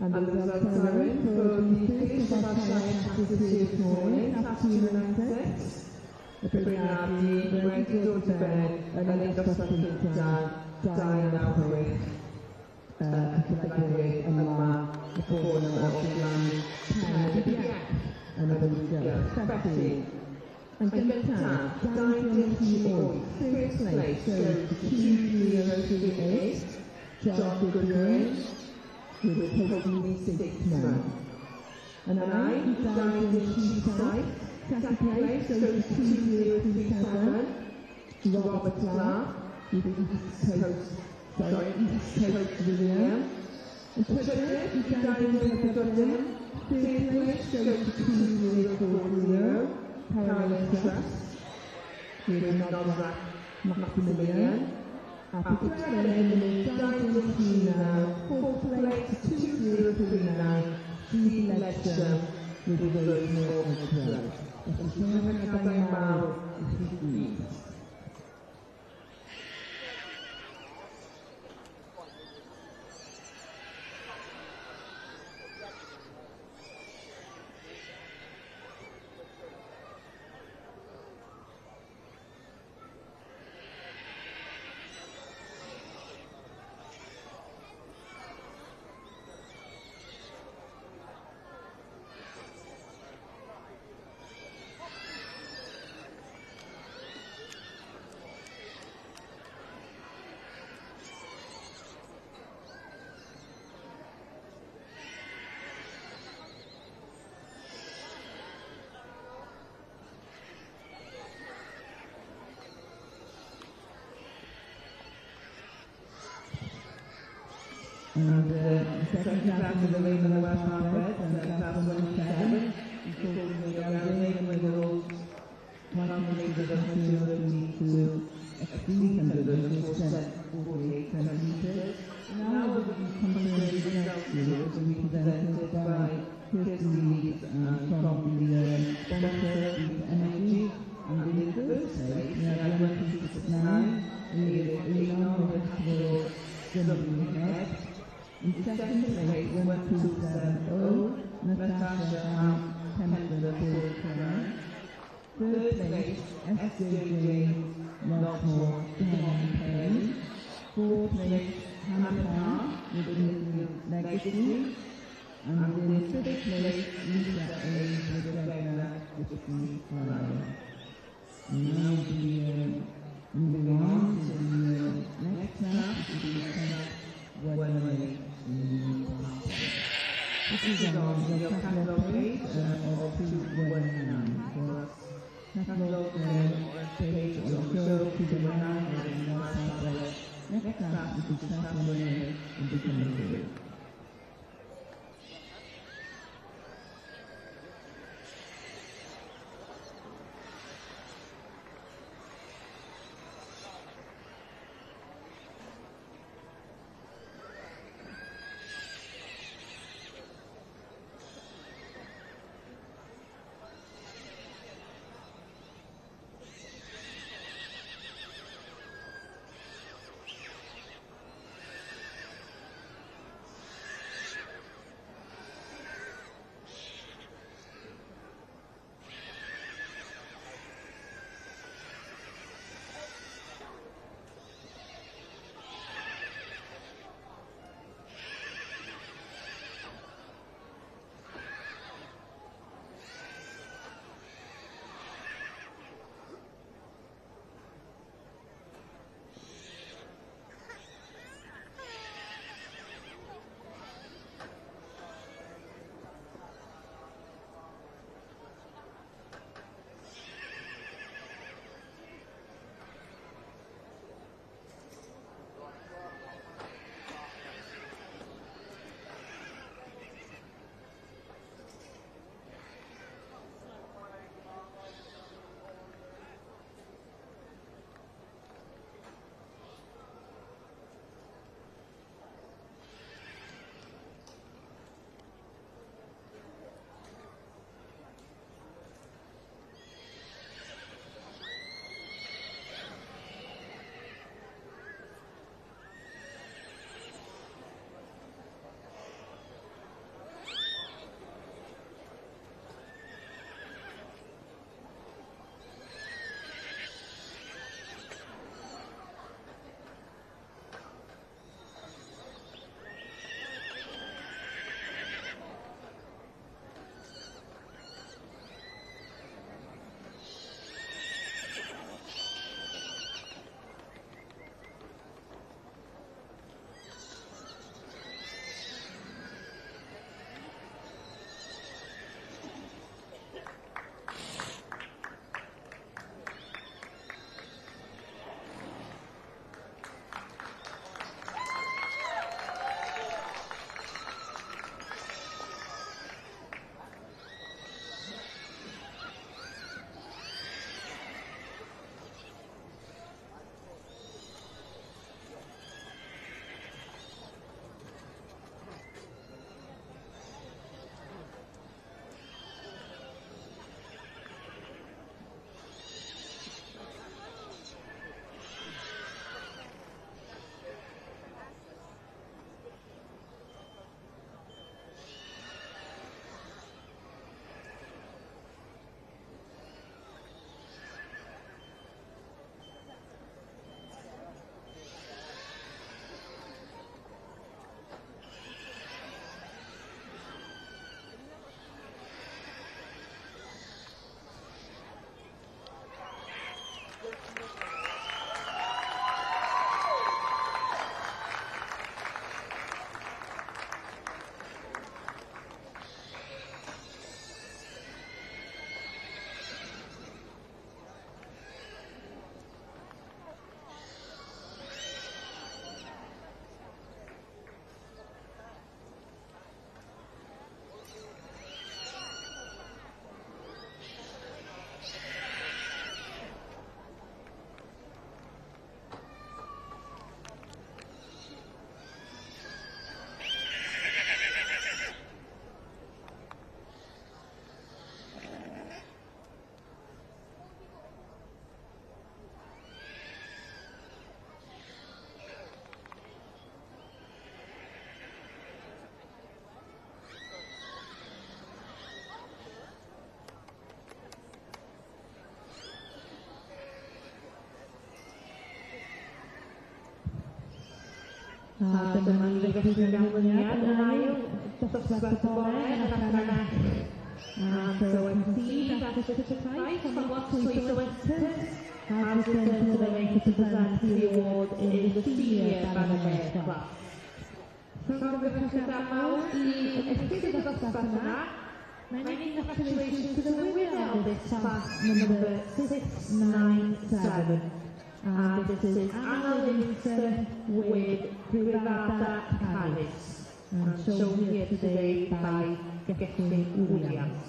And the results are in for the first of our client classes here this morning, class 296. Y Bryniadu wedi dod i ben yn ein dosbarth cyntaf, 298. Cyfleoedd yma y bod yma o flan Pen yn y bwysau. Felly, yn gyntaf, 298, first place goes to 2038, John Goodwin, with hopefully 6 men. And I, 227, second place goes to 2037, Robert Clark, with East Coast William. And Twitter, 2011, third place goes to 2040, Caroline Trust, with Nodrak Maximilian. Emily Diamond, fourth place, 2039, Steve Ledger, with Rose Morgan Club. Felly, cynnyddau mawr I chi gyd. And second class in the lane of the West Harvard, and class 107, including the Galloway and the Rolls, calculated the material that we need to exceed 148 centimeters. Now we'll be comparing the results here, which will be presented by Kirsten Reed from the sponsor, Deep Energy. And in the first place, we have 169, Leon with Jimmy Head. In second place, 1270, Natasha Templeton. Third place, SJJ Lockmore Payne. Fourth place, Hannah with Indian Legacy. And in fifth place, Lisa A. with Rebecca 55. Now moving on to the next class, which is class 118. This is on the catalog page of 219. Catalog page of show 219 next class, which is class 118 in the community. Dyma ni felly ganlyniad yn ail dosbarth y bore yn y ffranach. So I can see that the type from what Swiss Western has returned to the ring to present the award in the senior banner class. Rhwng y cyfrifiad mawr i ymwneud y dosbarth yma. Many congratulations to the winner of this class, number 697. And this is Anna Livingston with Privata Canis, and shown here today by Gethin Williams.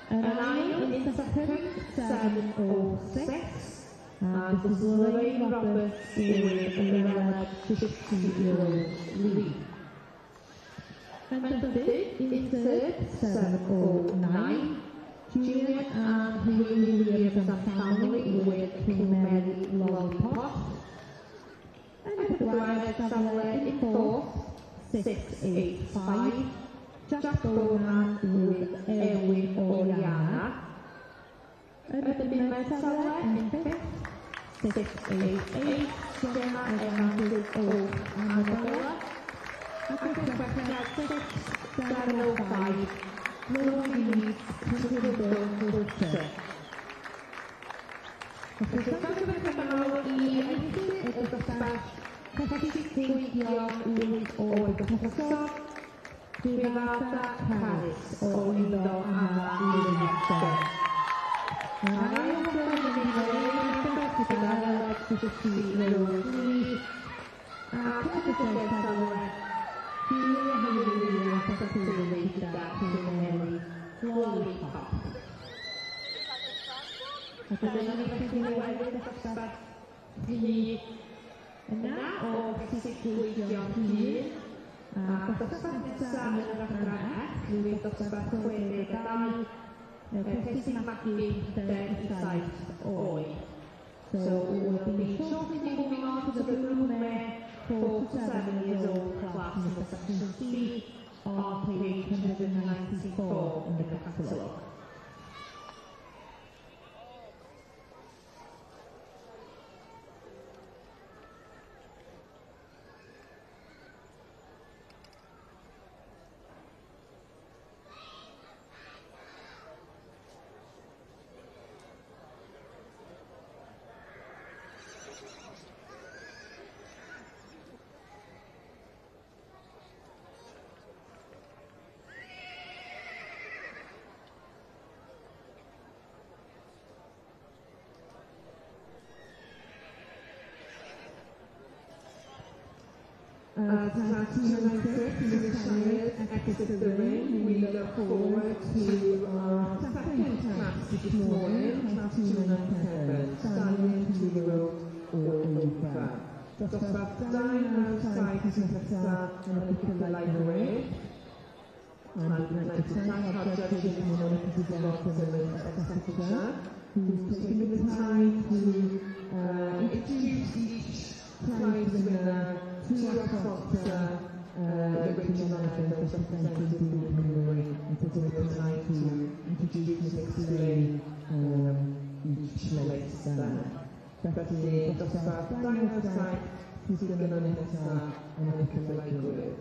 An aisle in second, 706, and this is Lorraine Roberts with Mirella 60-year-old Lee. And third, in third, 709, Julian and Haley Williams and family with King Mary Lollipop. And the Gwyred family in fourth, 685, Jack Bonan with Erwin Oriana. And the Midnight family in fifth, 688, Gemma Evangelis of Annabella. And the Gwyred 705, Louise Wilson. So something about the dosbarth cyfeithiol oedd y profesor Privata Canis o Uno Anna Livingston. Mae'n ail yn mynd i ddweud gyda Alex Lee a cyfeithiol safle Julia Haley Williams a Haley gyda King Mary Lollipop. A dyna ni felly wedi dosbarth hyd yna o pwysicwyllio'n hyn. A dosbarth nesaf yn yr adran F, rwy'n dosbarth 62, Pesig Magu 37 oed. So we'll be shortly moving on to the Blume 4 to 7 years old class in the section C on page 194 in the catalogue. As our team exit in the chariot exit the ring, we look forward to our second class this morning, class 297, stallion 2-year-old or over. Dosbarth dain outside Cysyllta yn y Picolai Grid. And we'd like to thank our judges and monitors and Cysyllta, who's taken the time to introduce each prize winner to our sponsor, Rachel Management, representing the Community, and taking the time to introduce and explain each place there. Felly, dosbarth dain outside, sydd gyda nesaf yn y Picolai Grid.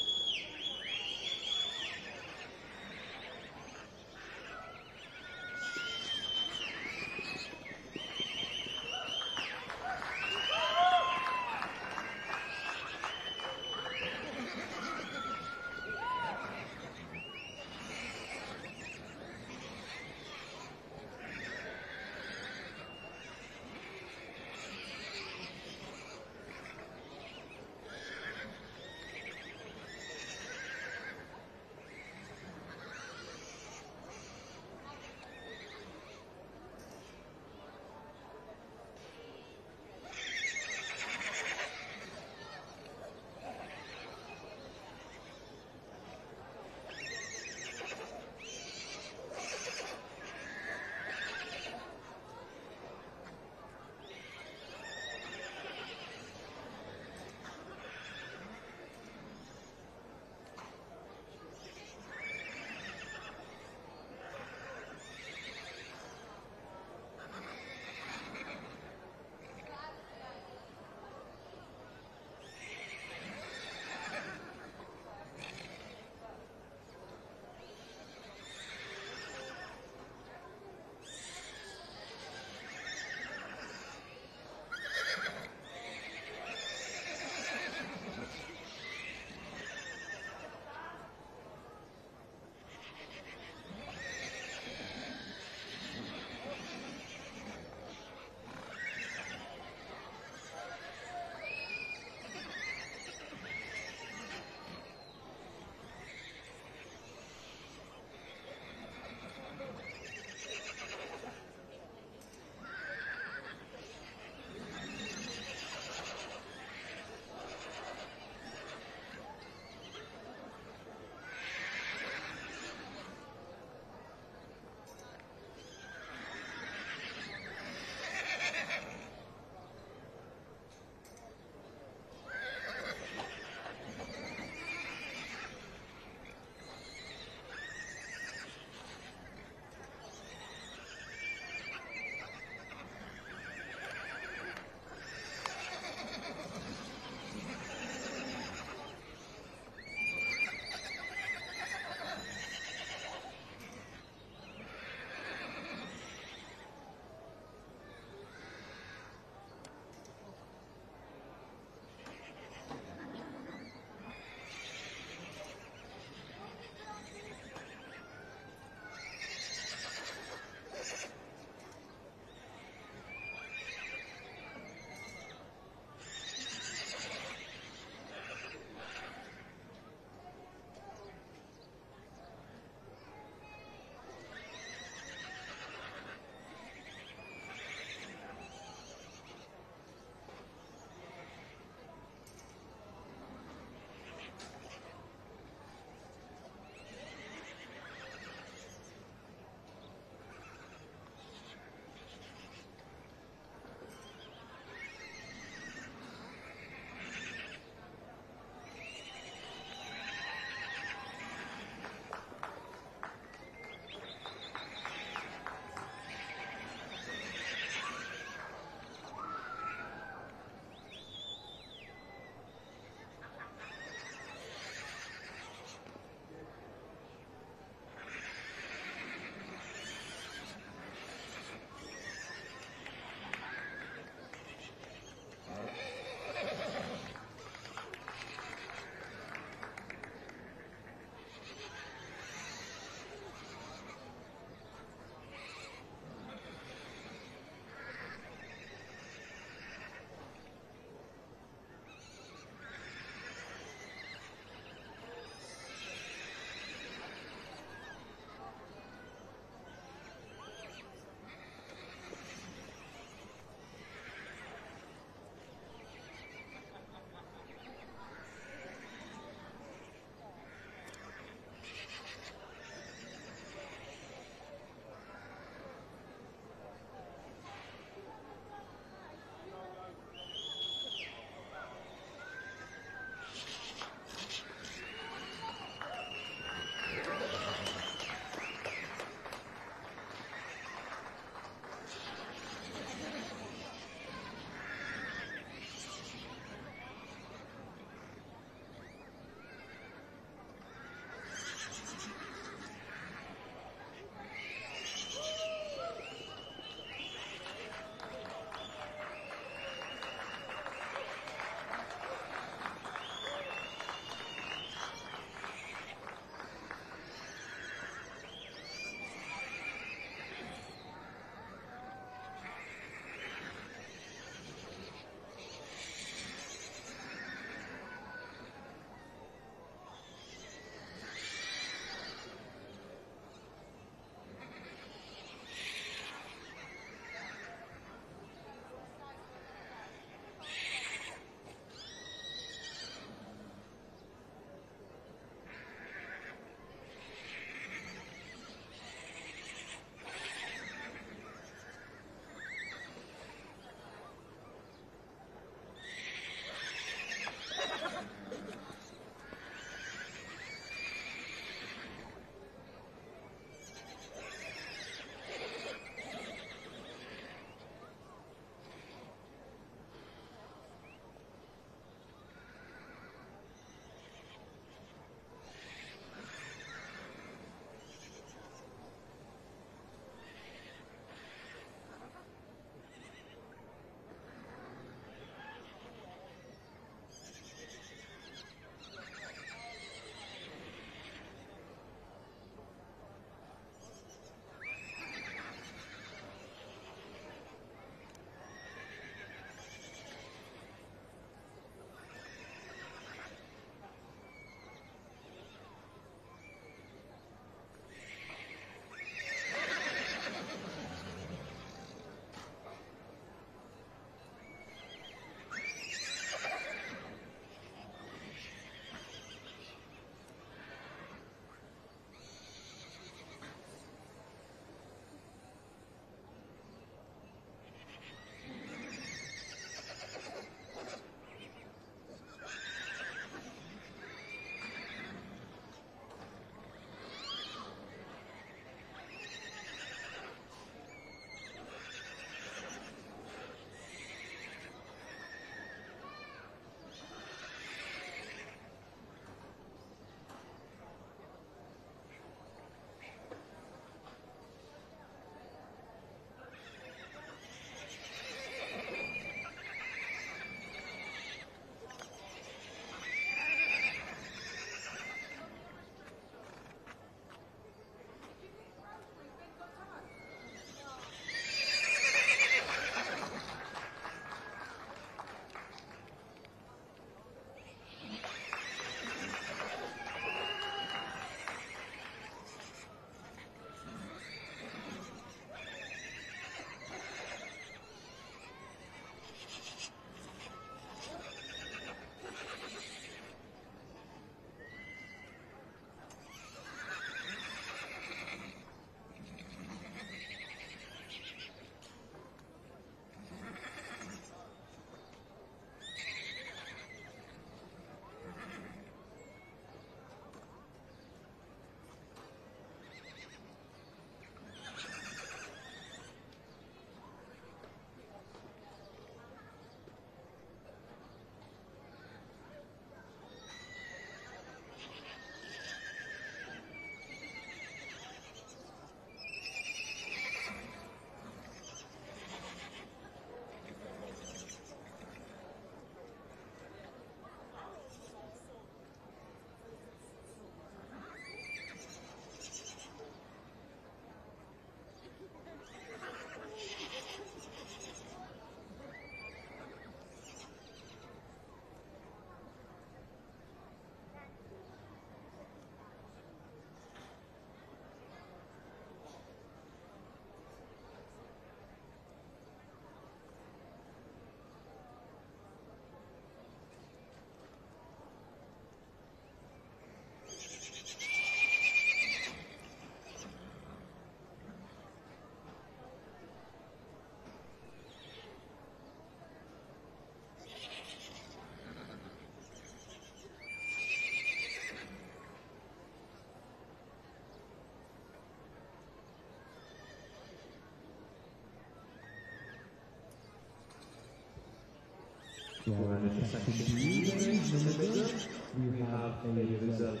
And in section B, then, in the middle, we have a result.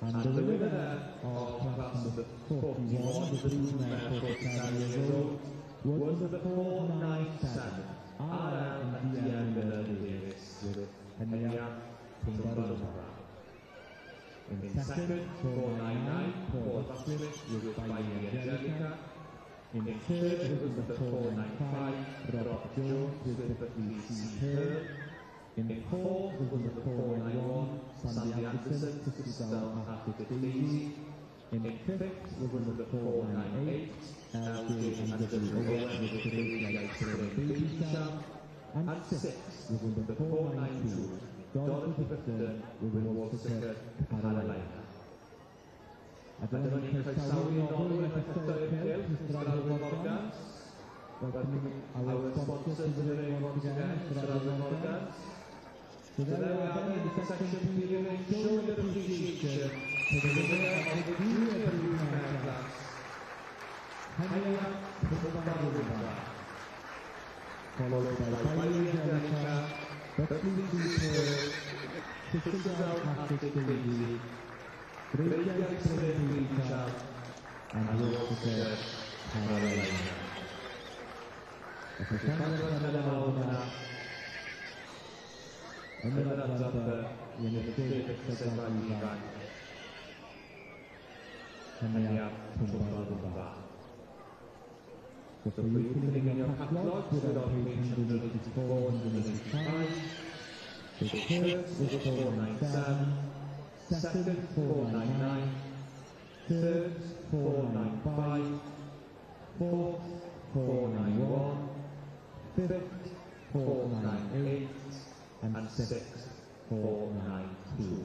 And the winner of class number 41, the blue mare, 47 years old, was the 497 R&DM Davis with Kenya Tumbarumba. In second, 499, Paul Buckley with Bailey Angelica. In third was the 495, Robert Jones with Buckley C. Pearl. In fourth was the 491, Sandy Anderson, Sister Patrick Daisy. In fifth was the 498, LJ and W. Owen with the Great Lights Baby Sham. And sixth was the 492, Dorothy Clifton with Walter Carolina. A dyma ni'n croesawu nôl yn ystod i'r cylch, Mr. Alwyn Morgans. Welcoming our sponsors today once again, Mr. Alwyn Morgans. So there we are then in the section period showing appreciation to the winner of the junior blue mare class, Kenya Tumbarumba, followed by Bailey Angelica, Buckley C. Pearl, Sister Patrick Daisy, Great Lights Baby Sham, and Walter Carolina. Yn yr adrodd i'n ystod sefyll ifanc, Kenya Tumbarumba. So for you filling in your catalogues, we're on page 184 and 185. The first was 497, second 499, third 495, fourth 491, fifth 498, and sixth 492.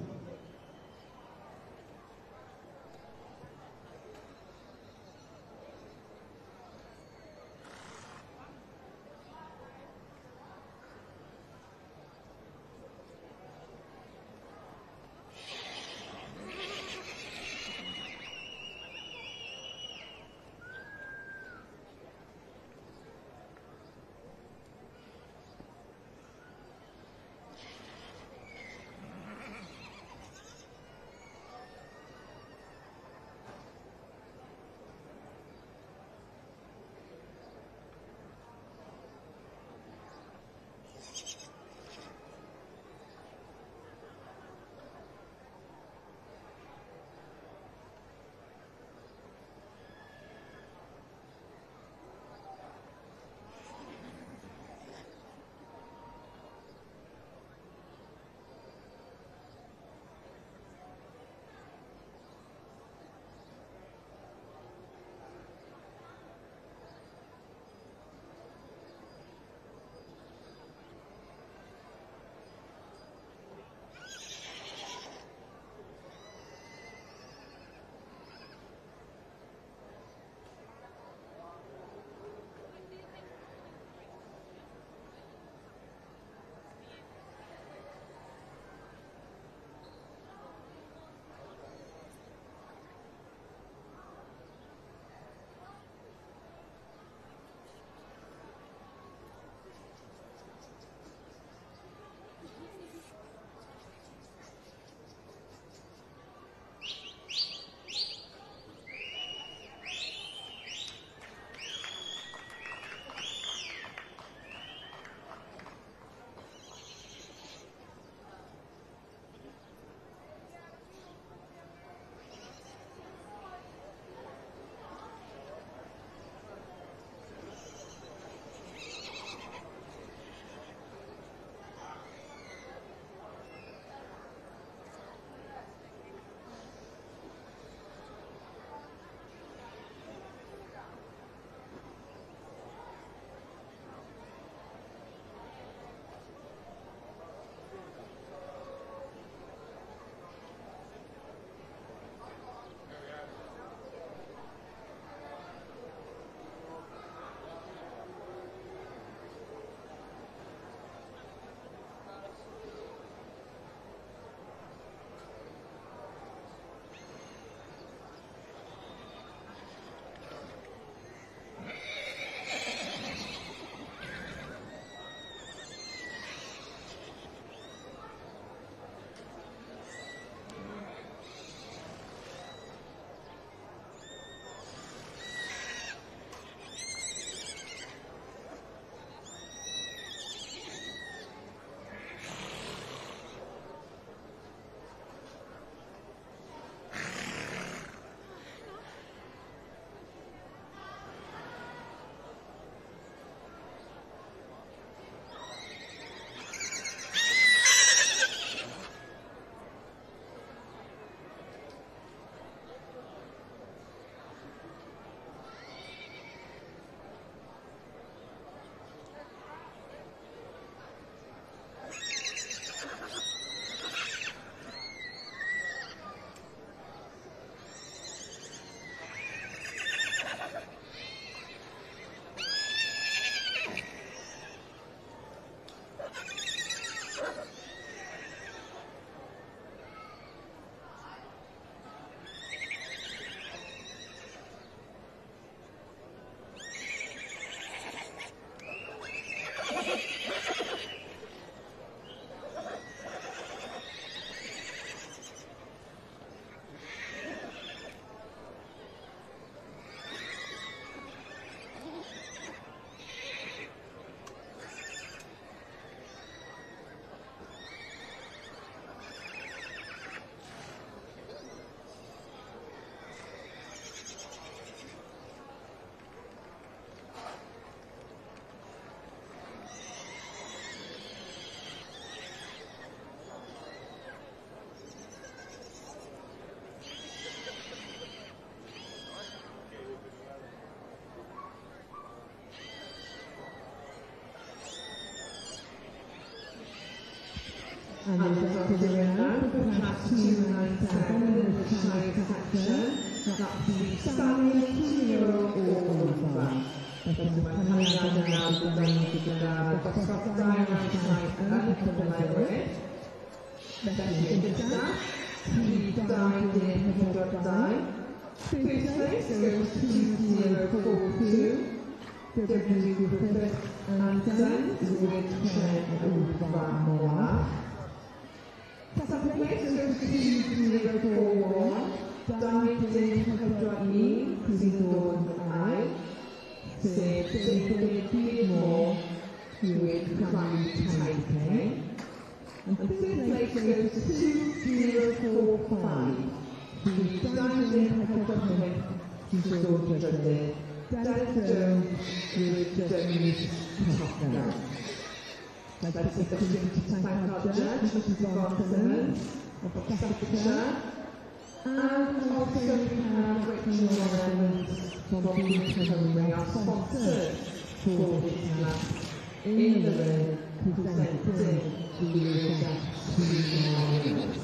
And there's Dr. Renaud for class 297 in the child section. That's the Spanish 2-year-old all qualified. Felly mae caniad yn awr gyda'n dosbarth dau rhaid saith yn y cyfle gwed. Felly yn gyntaf, prif 2-4-2. Fifth place goes to 2042. W. Griffith Anderson with Trent Ulfa Mola. Second place goes to 2041. David Pedro Crisindon I. Sef David Beardmore with Clyde Taipei. And fifth place goes to 2045. David Pedro Crisindon Derek Jones with Denise Tucker. Let's take the opportunity to thank our judge, Mrs. Yvonne Simmons of Staffordshire. And also we have Rachel Evans from Beacon, our sponsors for this match in the ring, presenting the Eurojack 2 Lions.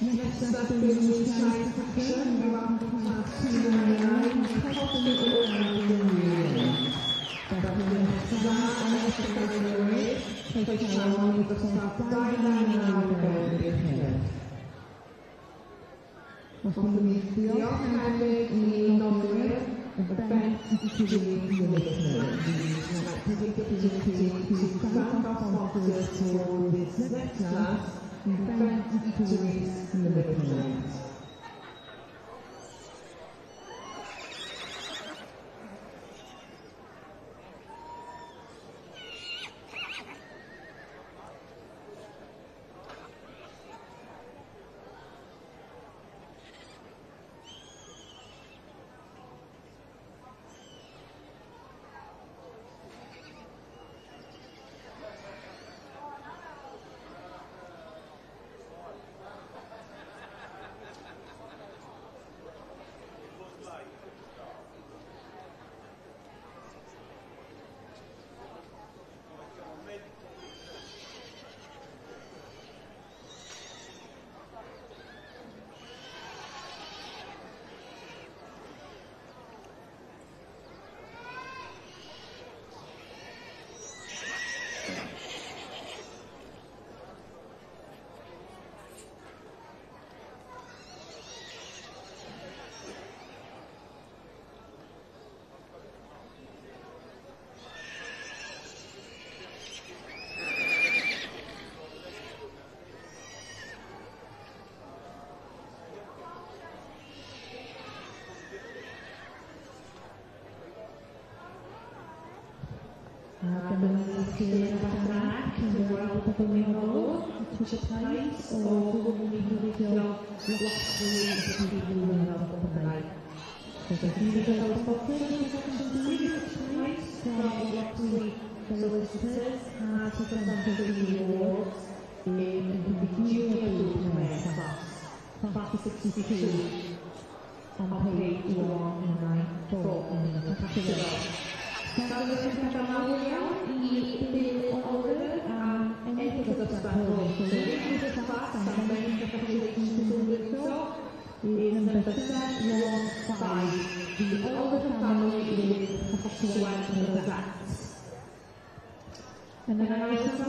Next up is Child Protection, welcome to class 299, Costing Organizing. Dr. Zara and Mr. Category, take along with the self-guideline and the the automatic inaugural event to the listeners. To thank our sponsors for this next class, event to the listeners. On page 194 in the catalogue. And then I was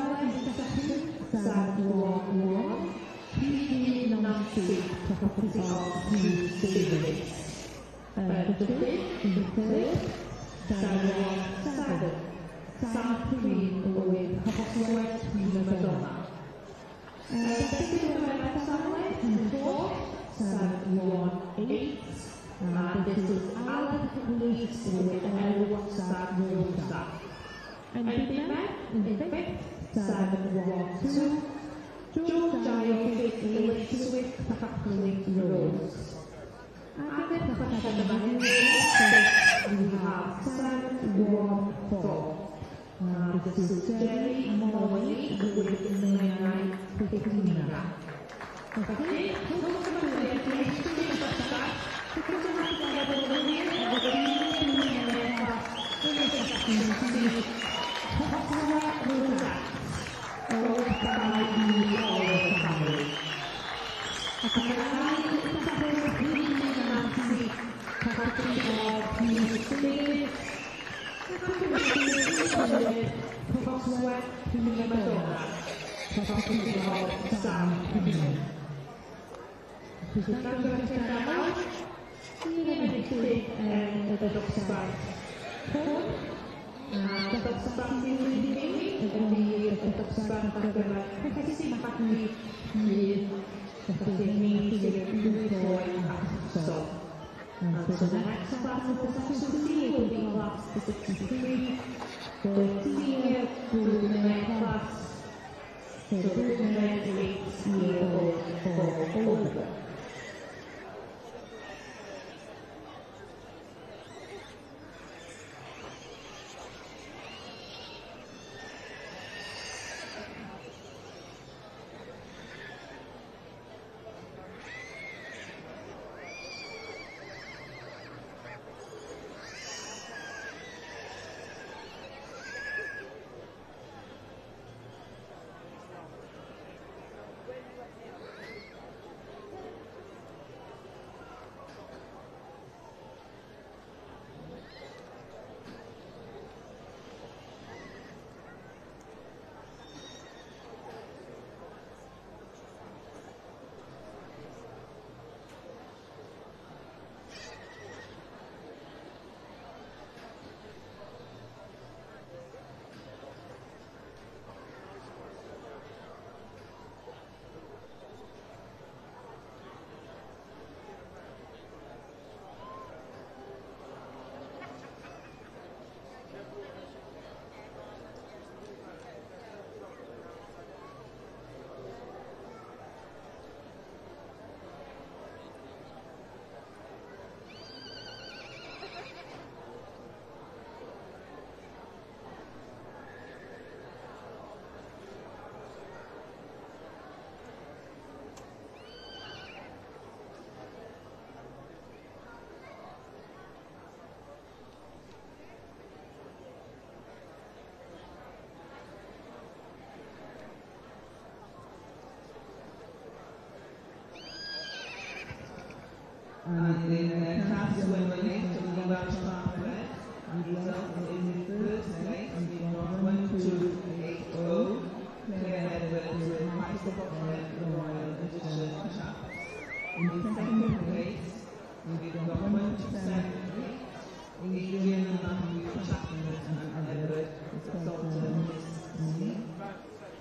And in class 118 of the Welsh Park Red, we result in third place. We've got 1280, Claire Edwards with Michael Royal Edition Chap. In second place, we've got 170, Adrian and Matthew Chapman and Edward Salton.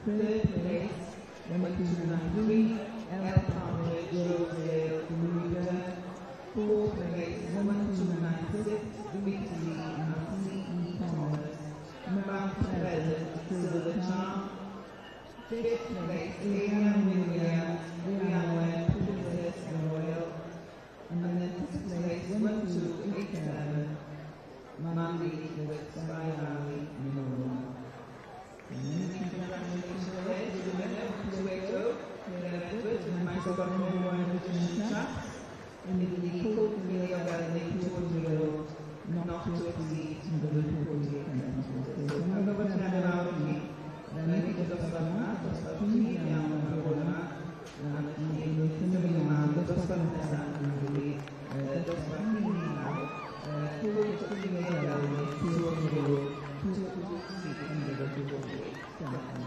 Third place, 1293, El Partridge, Rosedale, Bermuda. Fourth place, 1296, Dimitri and C.E. Thomas, Mount Pleasant, Silver Charm. Fifth place, Adrian Williams, Rihanna, Princess and Royal. And then sixth place, 1287, Mandy with Sky Valley, Mineral. And then congratulations to the winner, 280, Claire Edwards and Michael Royal Edition Chap. In the Court Committee of Elderly 200, not to exceed the 48 sentences. So, I'm going to have it out of me. Then I think it's just about that, just about 2 down on the corner. And it's in the man, just about that, usually. Just about now. 48 Elderly 200, 2 exceed the 48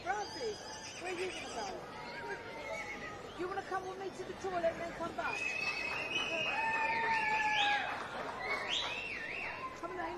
Francis, where are you going to go? You want to come with me to the toilet and then come back? Come on then.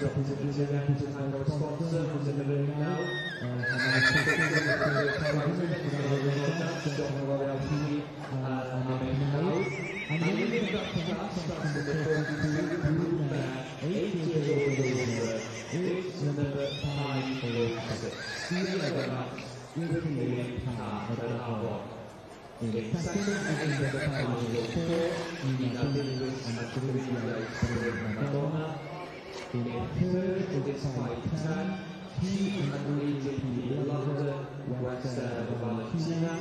to thank our sponsor who's in the room now. John Royal TV and the main house. And the introduction class starts in the 42 group there, 8 years old and over. It's number 546. With the car at our in second and the final 4, Nina Davis and Trivia Madonna. In third, it's 510. He and AJP London, West Valentina.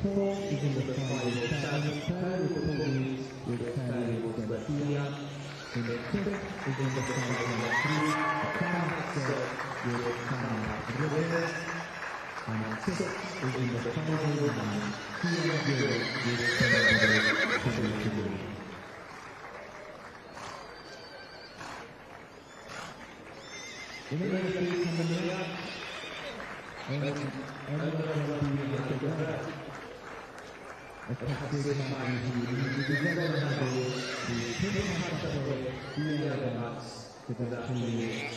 Fourth is in the 507. Ferry Police with Ferry Garcia. In the fifth is in the 503. Kansas with Sam Rivers. And sixth is in the 509. Kia Gill with Senator. In the race coming up, everyone will be together. A practice time the together the people have to play the other nuts because actually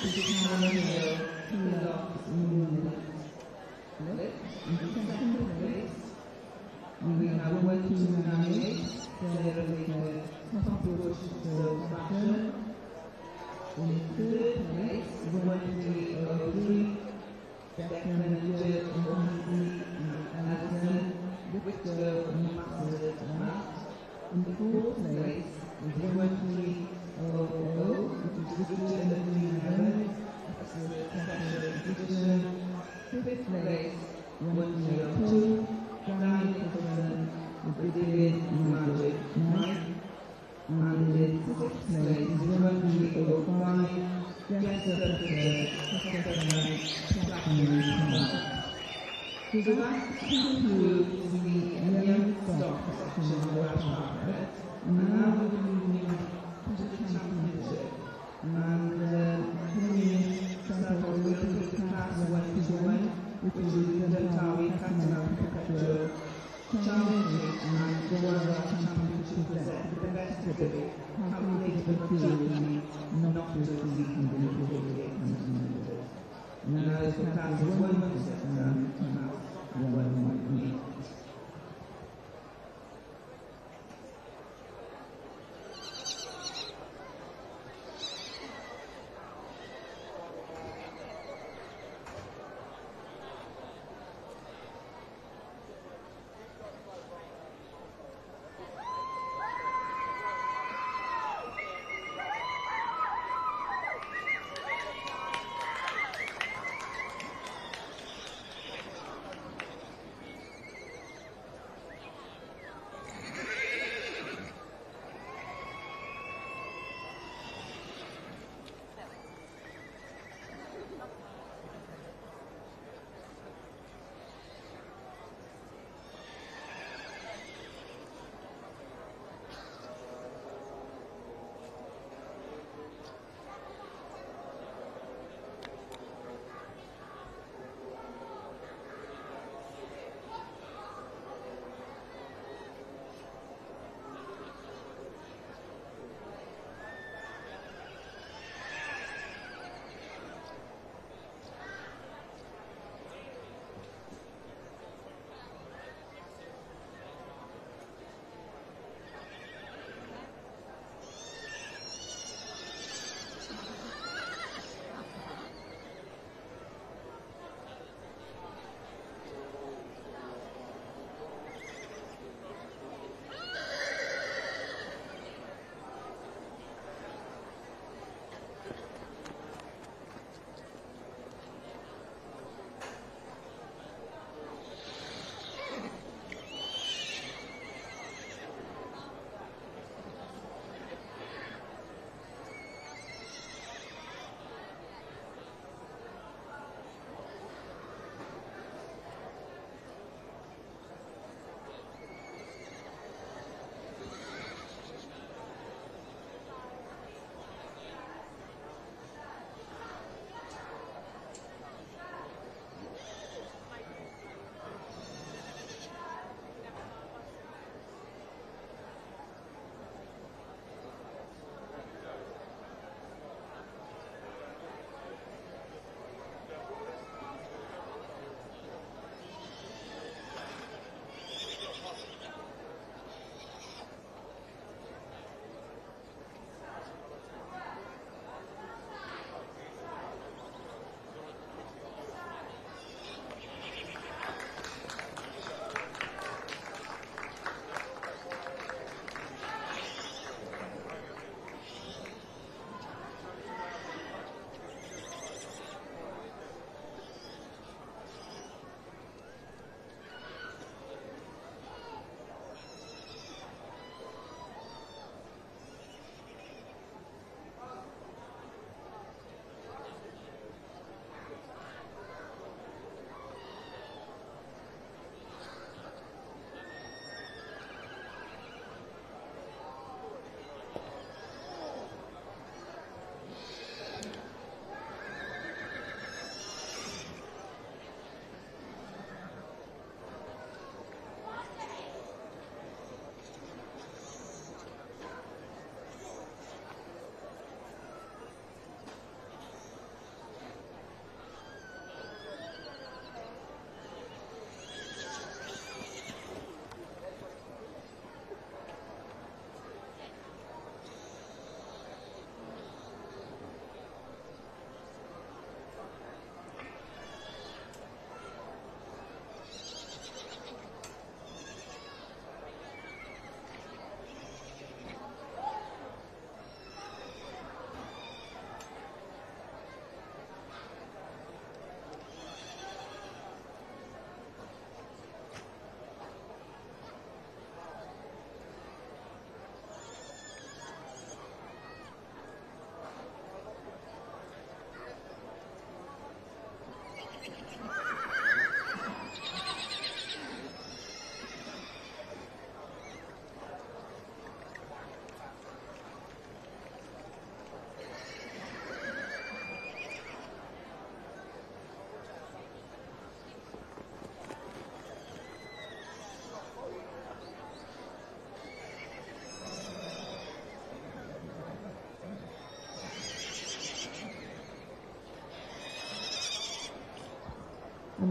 We have 1298, Sarah Baker, top Bush, fashion. In third place, 1303, Declan Richard, Oakley, and Alison, Victor, Master, in the fourth place is 1300, which is Richard and Green Heaven, that's the special edition. Fifth place, 102, Danny Nicholson, with David Magic Mike. And in sixth place is 1305, Jessica Pitcher, Platinum. So that concludes the young stock section of our target. Now we're moving to the championship. And coming in, Santos will take the class 121, which is the Deltawi Catalan Prefectural Championship and the World Championship present the best ability, calculated materially, not to exceed 148 meters. Now this class is 116 and class 118.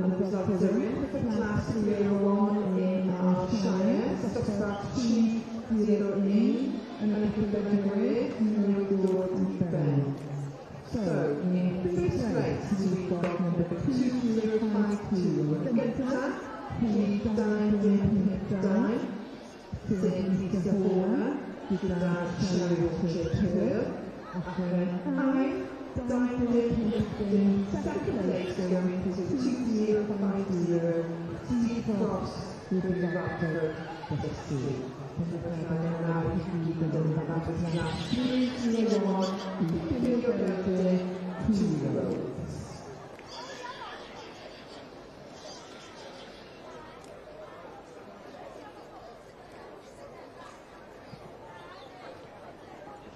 And the results are in for class 301 in our Shire, stop 208, and Little February, Miracle and Ben. So, in fifth place, we've got number 2052, Victor, he died in Died, St. Sahora, he died Shire, I died in second place, going to 2050, C Cross, with the Raptor, the C.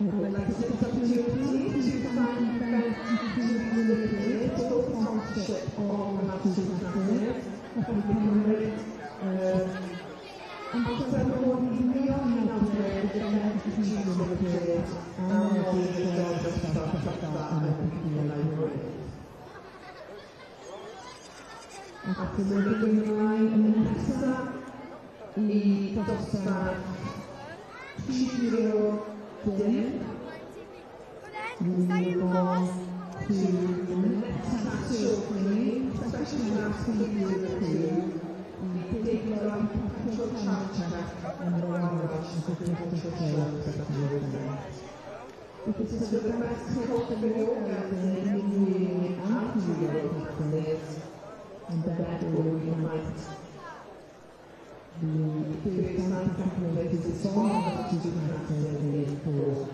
I'd like to take this opportunity to thank the full sponsorship of the two classes, and also everyone beyond out there with the institutions limited, and all the jobs of stuff and the library. After moving the line and next up, the Dostat 2-0 Dim. We move on to the next actual play, especially last week with the crew. We take a lot of control check and the rush to the control. If it is the best hope of the world, then we and this, and that will unite the first time calculated to solve the two classes for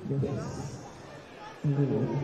this award.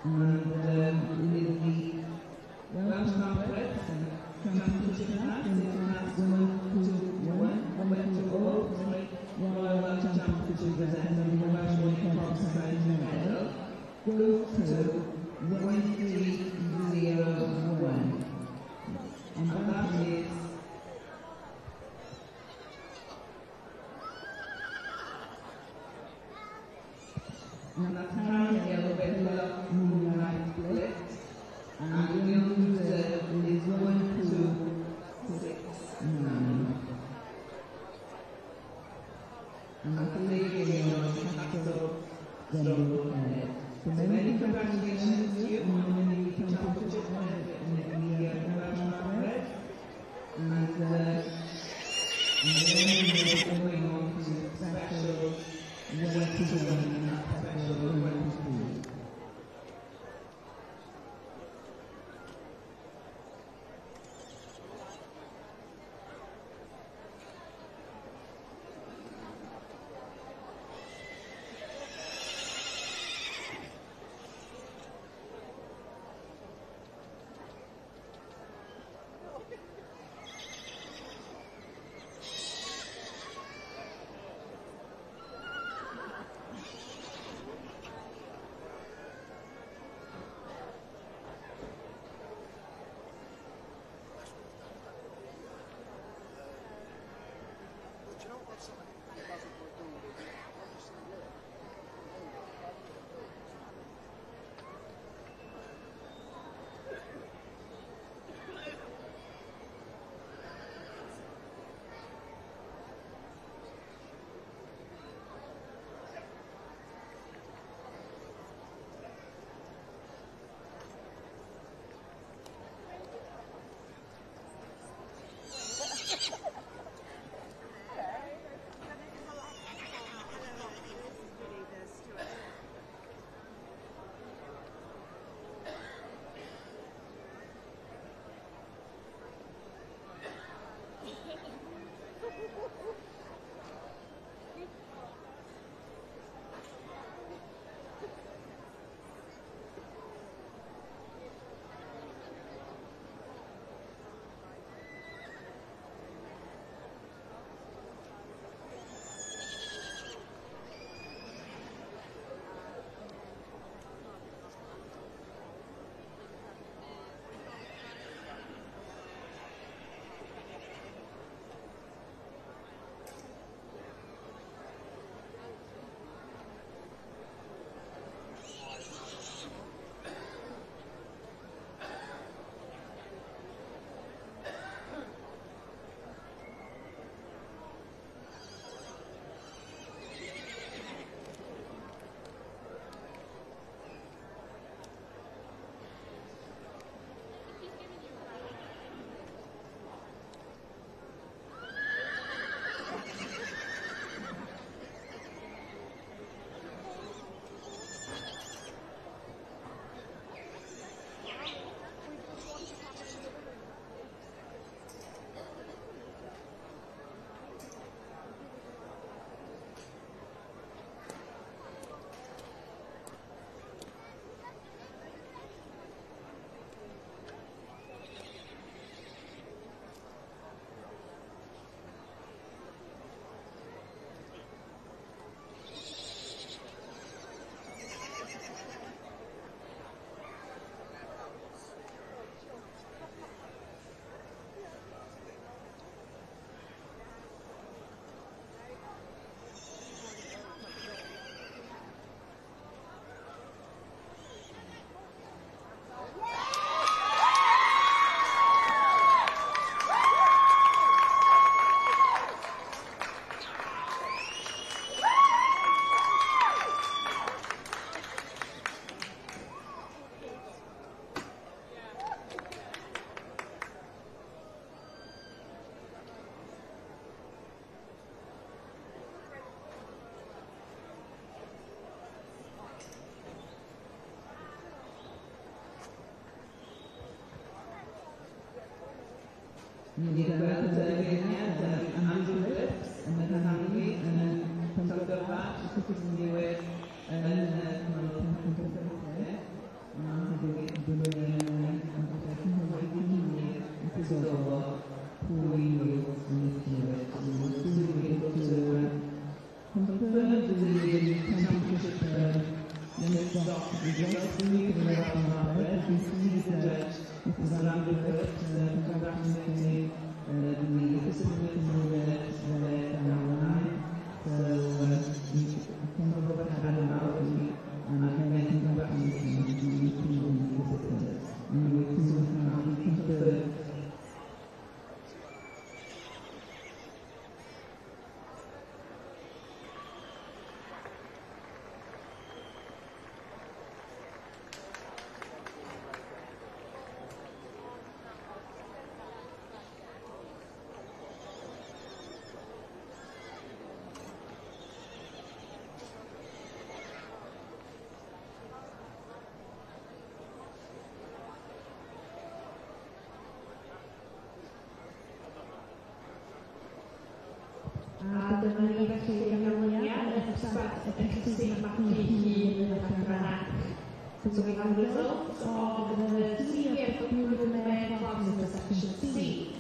And in the Welsh Conference Championship match in the class 1-2-1, Royal Welsh Championship representing the Welsh Women Cross Society medal goes to 1301. And that is Natalia Bella Moonlight Split, and the young user is 1269. And the lady on the capital, so many congratulations to you on the championship in the Welsh Conference, and then we're going on to special one-to-one and special one-to-three. Ni'n gweld beirniad Andrew Phillips yn yr Hungary yn Tymgyrfach, sydd yn diwedd yn A dyma ni felly ymweliad y ystod y pestyn magu hun yn Adranach. So we have results of the senior football men class in section C.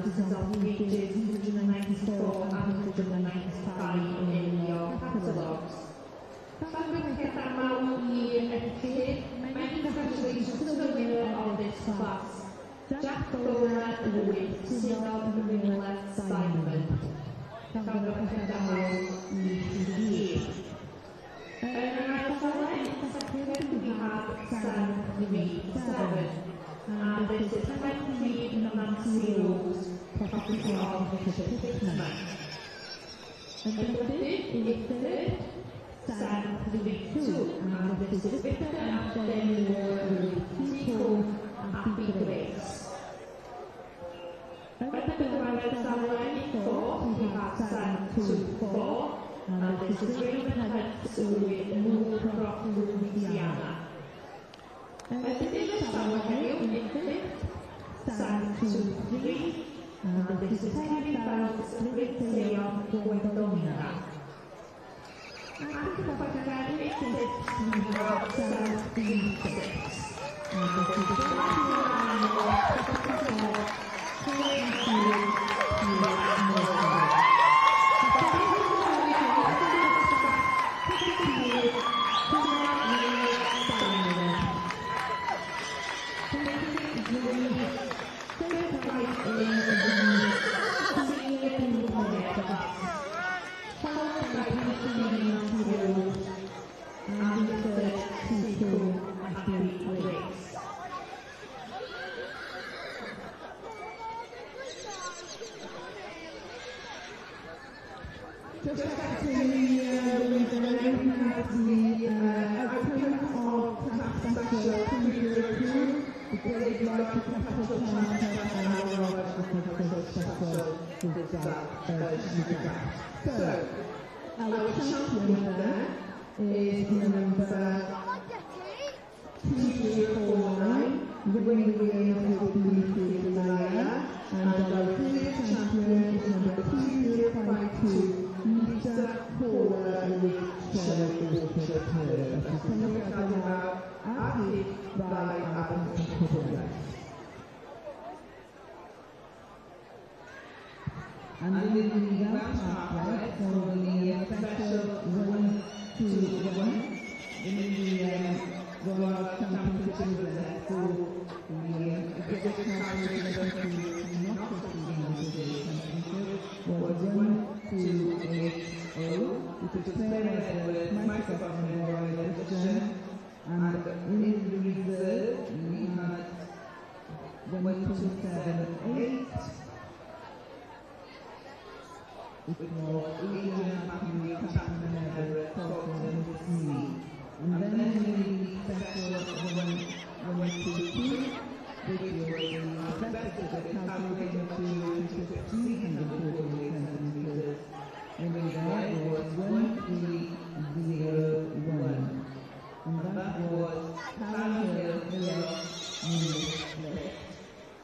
This is on pages 194 and 195 in your catalogues. Fabric Ketamaw i Echid, many congratulations to the winner of this class. Jack Thorne with Sinod Miller Simon. Fabric Ketamaw i Echid. And our second we have Sam 7. And this is 20 Nancy Rose, property of Bishop Hickman. And the fifth is third, Sam 2. And this is Victor and Jenny Moore with Tico Happy Grace. And the right side 4, we have Sam 4. And this is Raymond Hunt with Moore Croft Louisiana. And the fifth Samuel in fifth, Sam 3. And this is Henry Fowles with Leon Guendonga. And the Pagani 6, we have Sam 6. And this is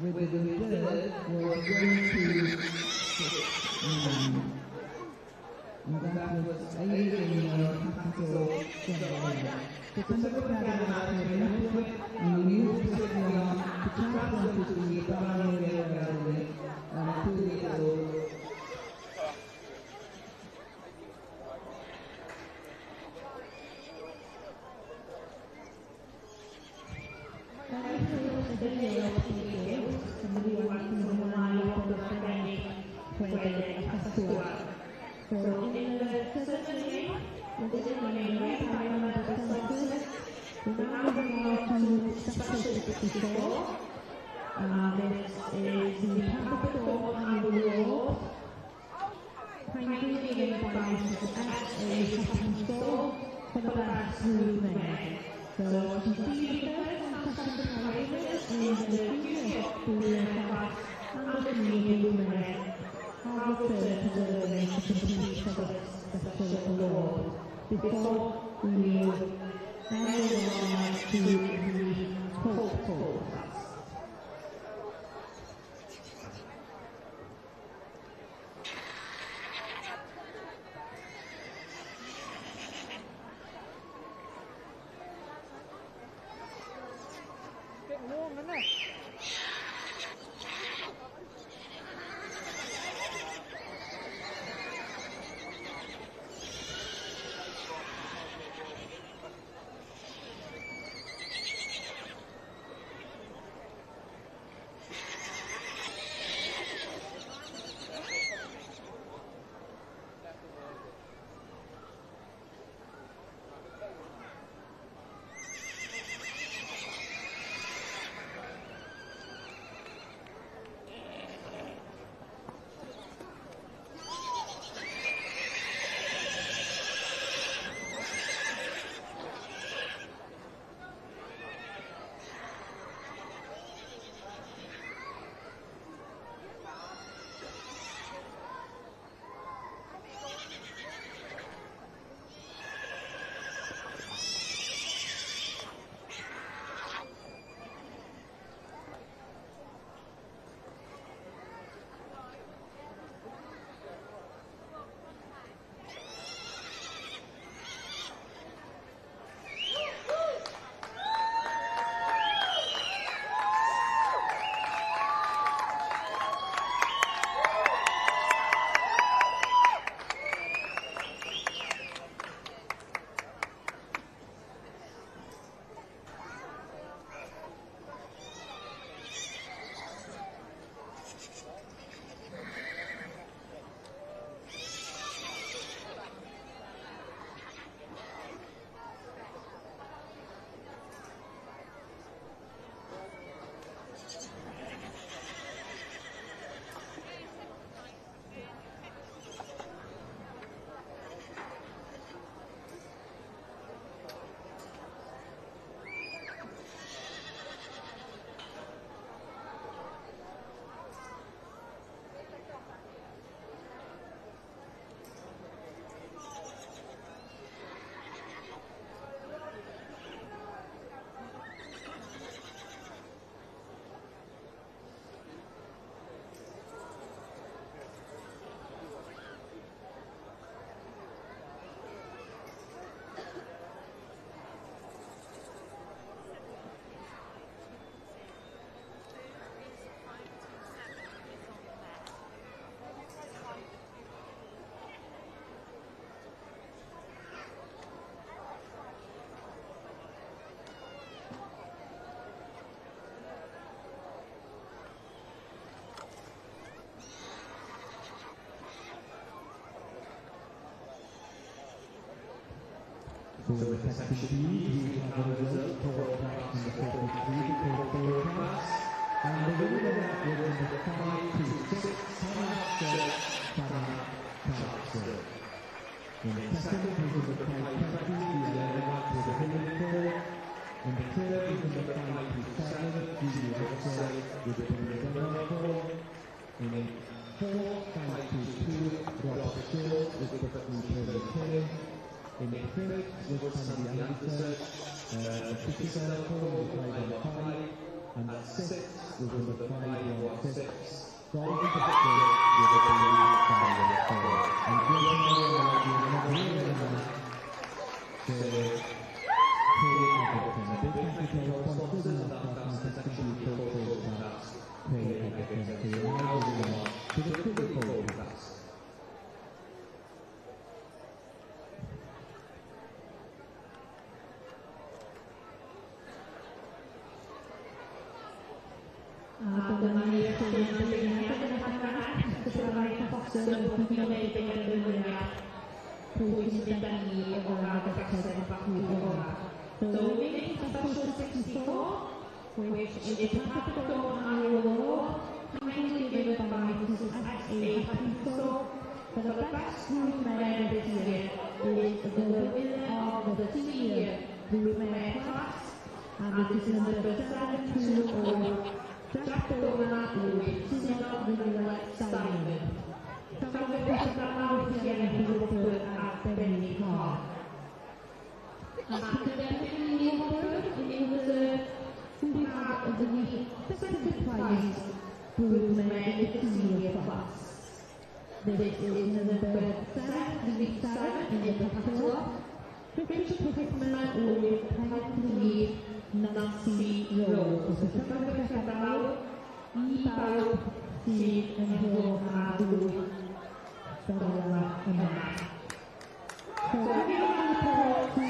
with with the reserve was 1-2-6-9. And that was 18 capital 7. So Pacific had an outcome and we moved quickly on to transplant it to the Barrio Railway and to the Getting warm, isn't it? So section B, we have the result for tracks in the 43 for class. And the winner of that was in the 5-6, In the second was in the 5-20, the 11 was a Hillingford. In the third was in the 5-7, Julie Oxford with the Dunlop. In the fourth, 5-2, Rob Still with the Turner. In the fifth was Sandy Anderson, the 57 was 5-5. and 6 was number 516. Solid to the field with a belief and Gillian Big thank you to our sponsors and our partners, especially Coach Pass, Pay Everton. So we're now moving on to the Philly Pass. So we make special 64, which is a capital annual award, kindly given by Mrs. S.A. Hutchinson for the best group mayor this year is the winner of the senior group mayor class, and it is number 720, just over with Sinner Ringlet Simon. Some of the personalities again who look at Benny Clark. Academically awarded, it was who had the second prize group mayor in the senior class. This is number 7 in the catalogue. Richard Hickman with Penny Nancy Rose. So some of the Cabal, Ebal, Steve and Hill Abdul, Sarah and Matt. So everyone report to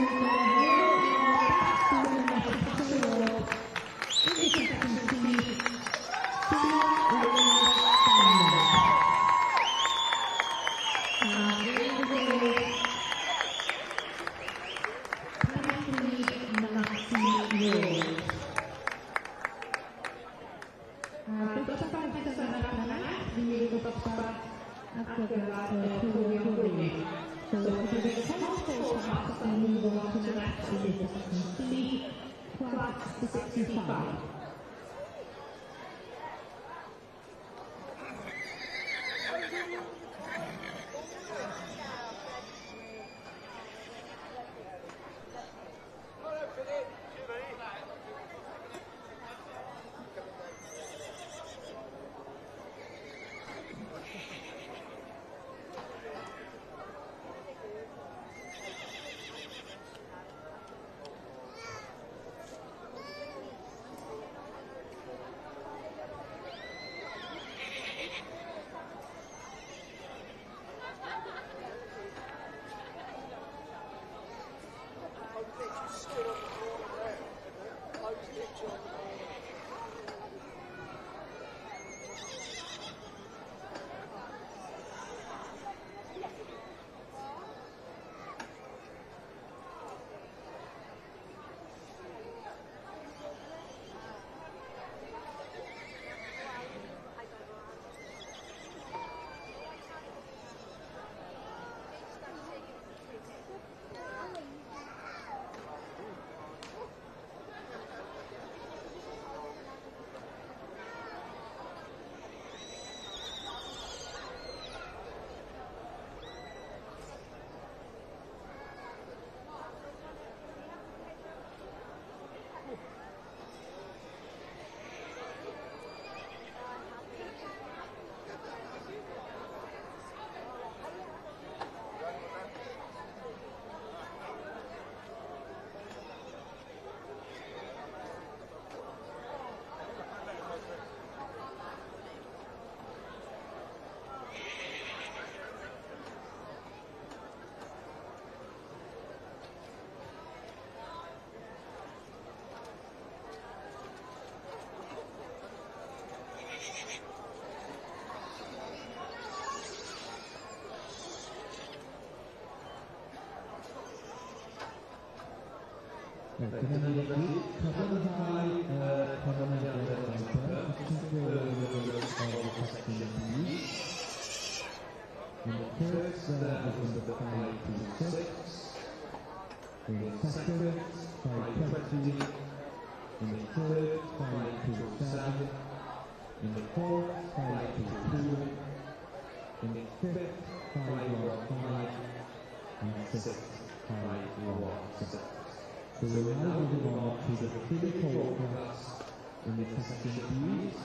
In the section B's,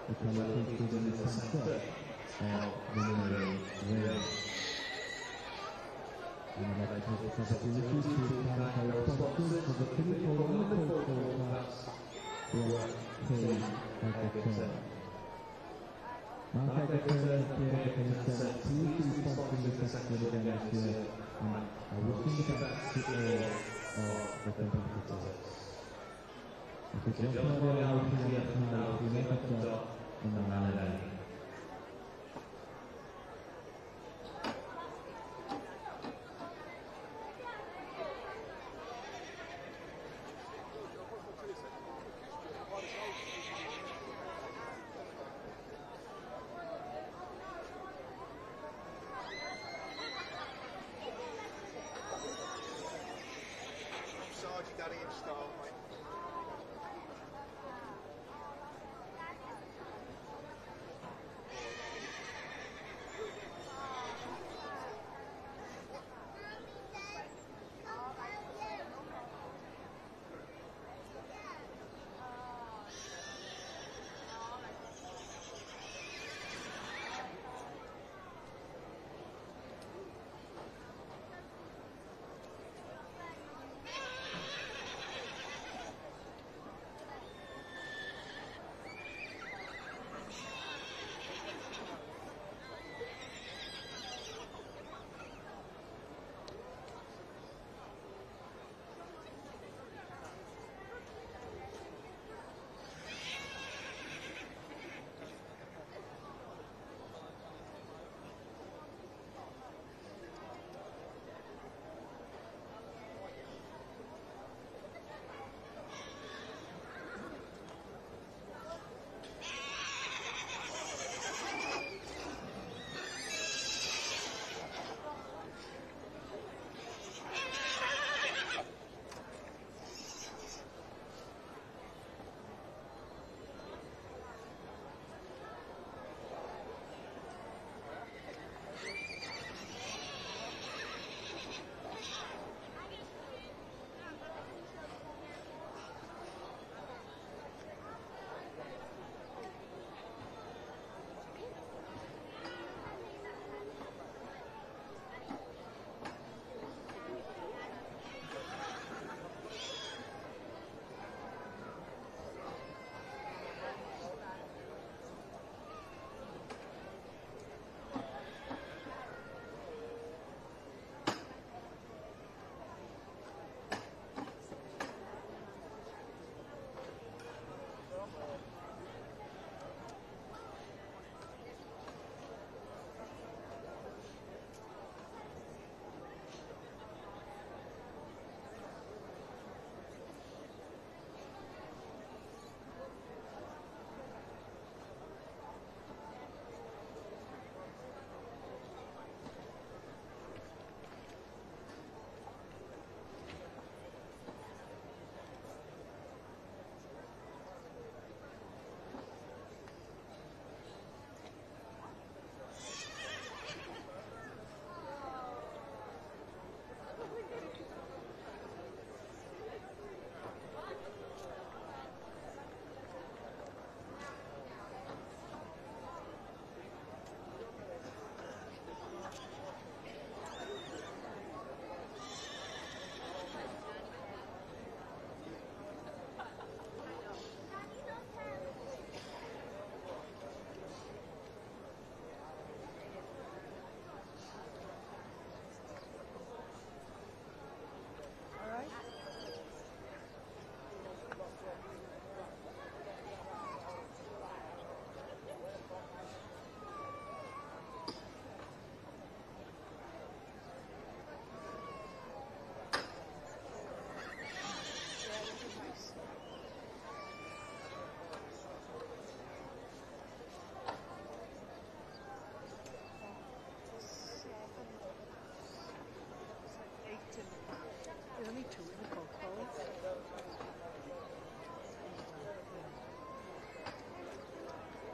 the colour featured in the centre of the winning ring. And I'd like to take this opportunity to thank our sponsors for the clinical and the cultural class who are paid Egerton. Mark Egerton and Pierre Consent, please be sponsoring the section again this year, and I wish you the best to all of the competitors. Attenzione all'autoria finale, prima fatto una male.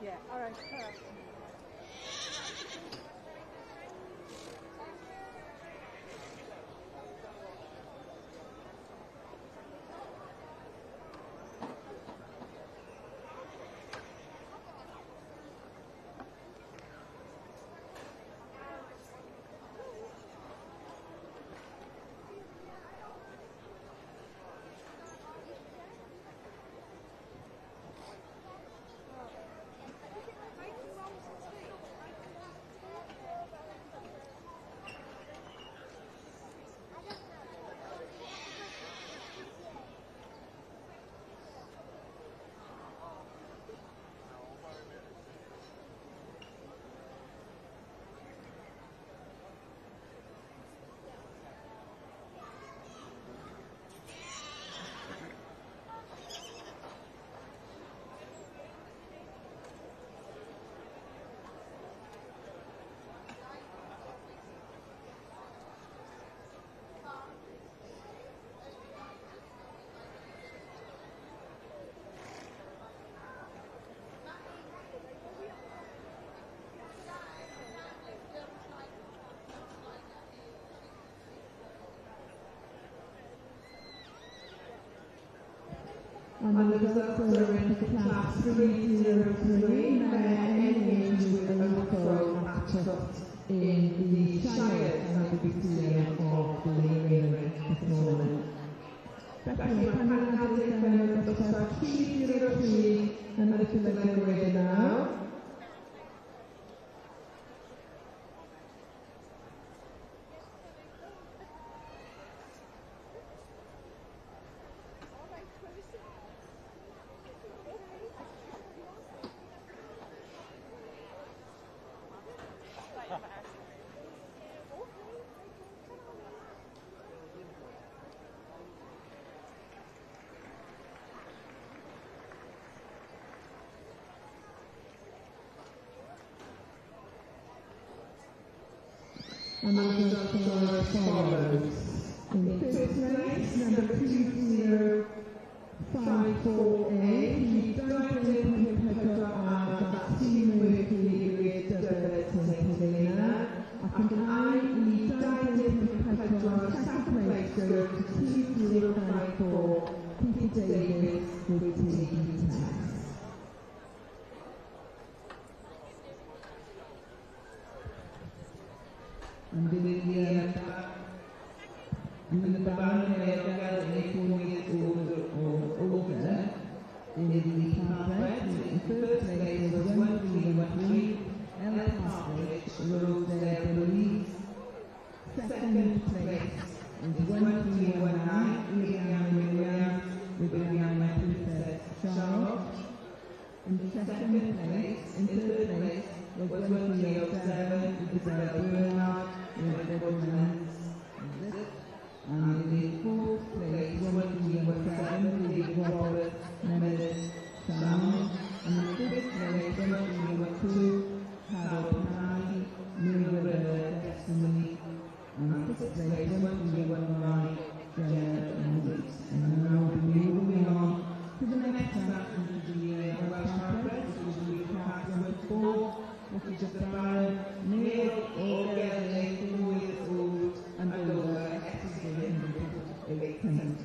Yeah, all right, all right. And the results are in class 303, NH with overthrow at Tufts in the Shire and the BCM of the Raven tournament. Becky McCann has defended the first 303 and the Philip Raven now. And the results are as follows. In fifth place, number 2054A, he dived in Pedro and vaccine with St. Helena. After he dived in Pedro, second place goes to 2054, Peter Davis with TD Tech. And in the band area, they 4 years old or older, in the pathway, in first place was 1313, Ella Pathway, Rose Belize. Second place is 1319, Lilian Williams, with Liliana Princess Charlotte. In second place, in third place, was 1307, Isabel Bernard, with Edmonds. And in the fourth place, 1317, Lily Robert, Mehmet Sam. And in the fifth place, 1312, Carol Pye, Mira Destiny. And sixth place, 1319, Jenna Woods. And now we'll be moving on to the next faction of the Welsh Conference, which will be class number 4. Which is Brian, Neil, Olga, 4 years old, and over, XC 810.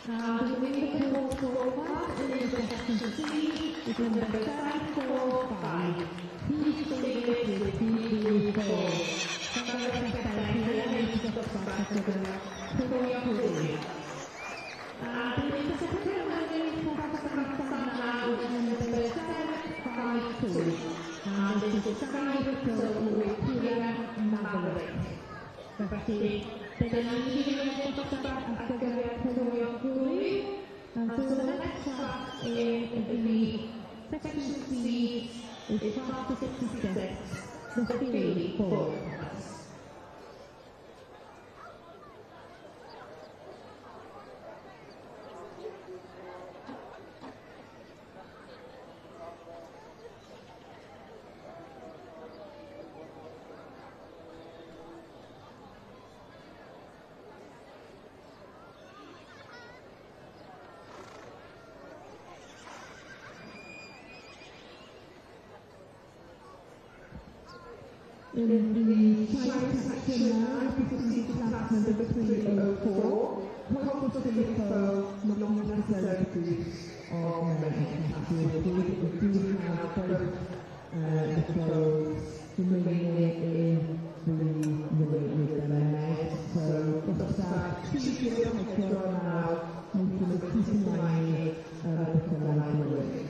The winning forward in the section C is number 745. He's favored with P34. And so the next class in the section C is class 66, the 3-4. In the China section now, we can see class number 304, Hope Filippo, not necessarily of American capacity. We do have both the flows familiar in the with them. So just that 2 kilos head now, making a decent line of the language.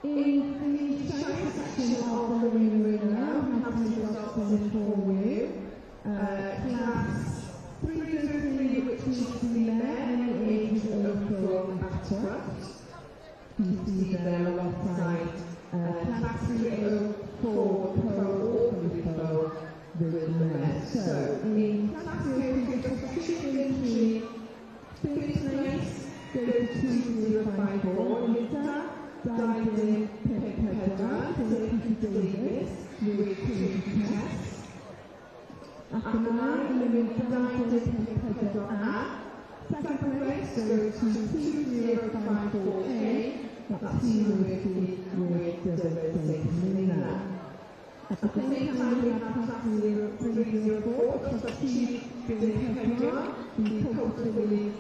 In the south section of the ring now, we have some results on for you. Class 303, which is the men age overall after. You see there alongside class 304, pro with the men. So, in class 303, fifth place goes to 2054. Lita, Diamond, Pedra, Peter Davis, with Katie Tess. After that, Diamond, Pedra, second place goes to 2054A. That's University with Devon. At the same time, we have class 304, which is achieved in Pedra, the culturally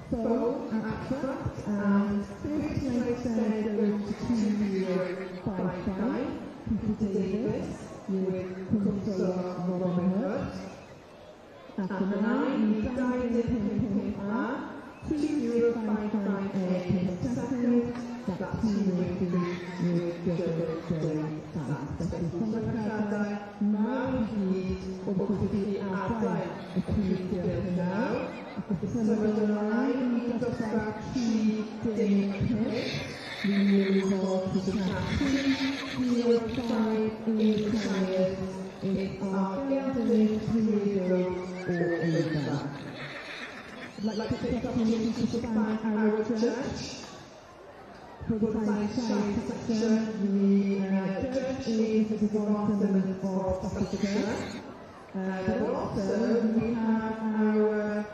so at first, fifth place there goes to 2055, Peter Davis with Kunstler Robin Hood. After that, we dive in 2055A in second, that's University with Devon. That's the Sonderkarte, Marie, obviously outside the two now. The Senator line, we just got key Dane we move on to the class 305 in science. It's our elderly 3 year or over. I'd like to take the opportunity to thank our church for the science section. The church is the department of Staffordshire. But also we have our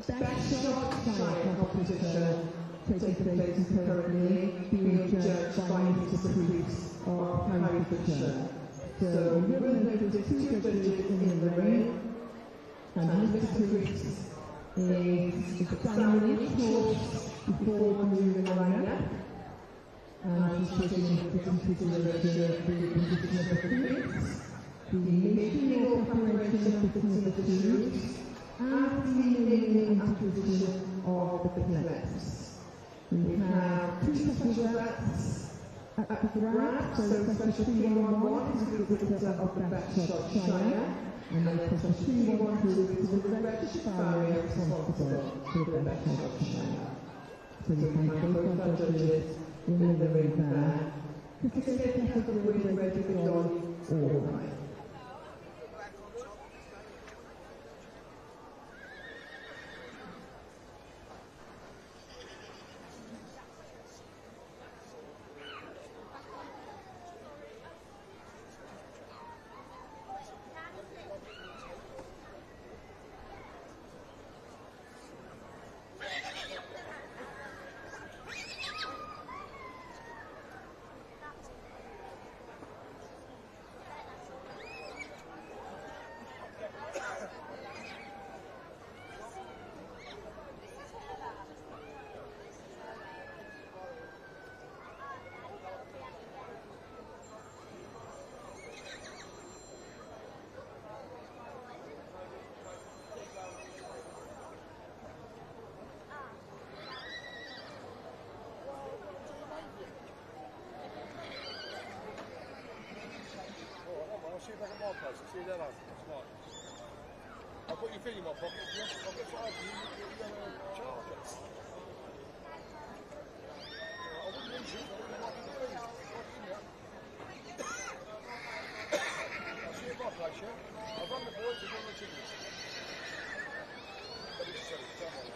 Best Shot Science competition taking place currently, being judged by Mr. Priest of Herefordshire. So we will notice 2 judges in the ring, and Mr. Priest is examining each horse before moving the lineup, and he's taking into consideration the condition of the feet, the material preparation between the tubes, and the leaning and position of the clips. We have 2 special bets at the grab, so special 311 is the victor of the Best Shot Shire, and then special 312 is the registered farrier responsible for the Best Shot Shire. So you find both our judges in the ring there. Participate as a great ready to go all right. See that out. Smart. I'll put your thing in my pocket. I'll get charged. You're going to charge us. I wouldn't want you. I wouldn't want you to do. I'll see you at my place, yeah? I'll run the boys and run the tickets. But it's silly. Come on.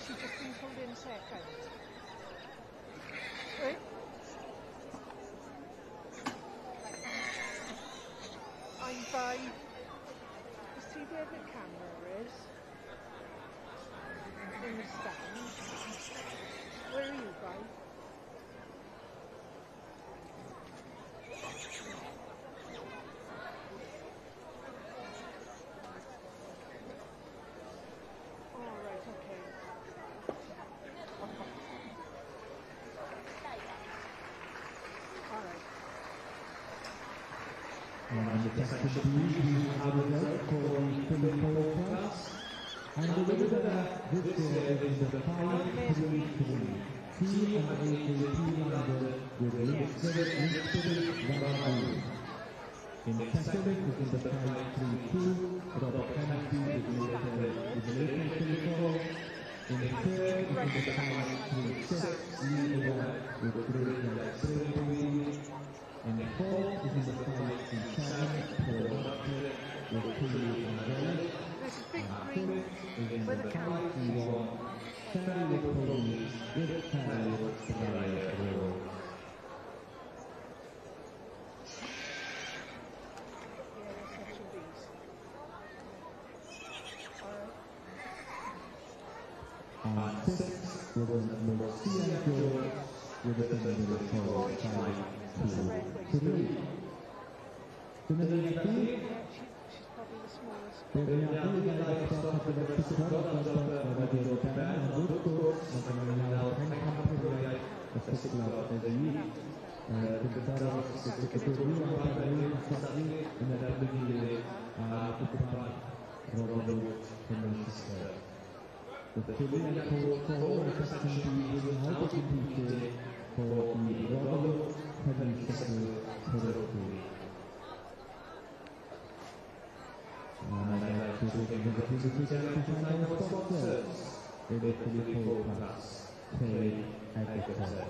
she just been pulled in second. Right? I'm by... See where the camera is? In the stand. Where are you by? And the second we have a result for the Philip class. And the winner this year is the 5-3-3 Team and AJP London with Elizabeth Van. In second is the 5-3-2 Robert Kennedy with Leighton Philip. In third is the 5-3-6 Lee Ewan with Great Spring. And the fourth is the 5-7 for Rocket with Tilly and Relic. And fifth is the 5-1 Charlie Pony with Charlie Road. And sixth was Lucia George with a number 5-2-3. Similarly, the Chilean coach for all the section B will help compete for the Robert Heavy Sector Territory. And I'd like to give the opportunity to thank our sponsors in the Filippo class, Terry Agriculture.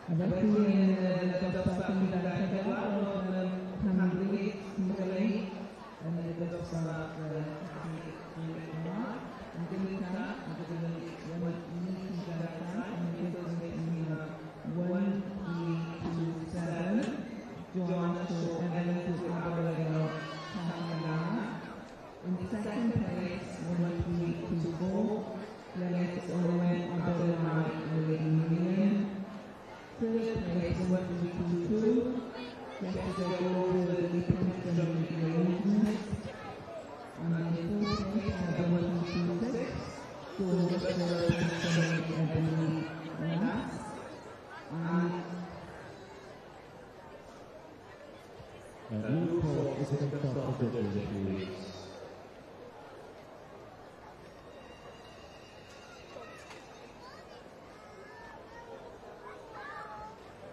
Adesso la dossa candidata che con Hamlet, Morley, e la dossa in second place, 1-3-2-4, Lennox Owen, Abdullah, Union. Third place, 1-3-2-2, yesterday over the Princeton Arrangements. And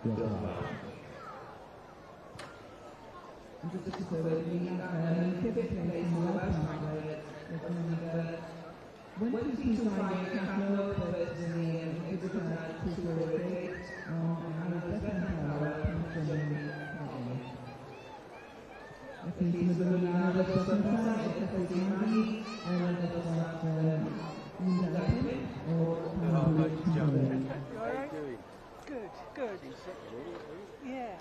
And just to say that we have fifth place in the Welsh pathway, when we see Friday, Cathal, but it was at 248, and the second power comes from I think it's a little another sometimes, it's a pretty money, and it's Good. Yeah.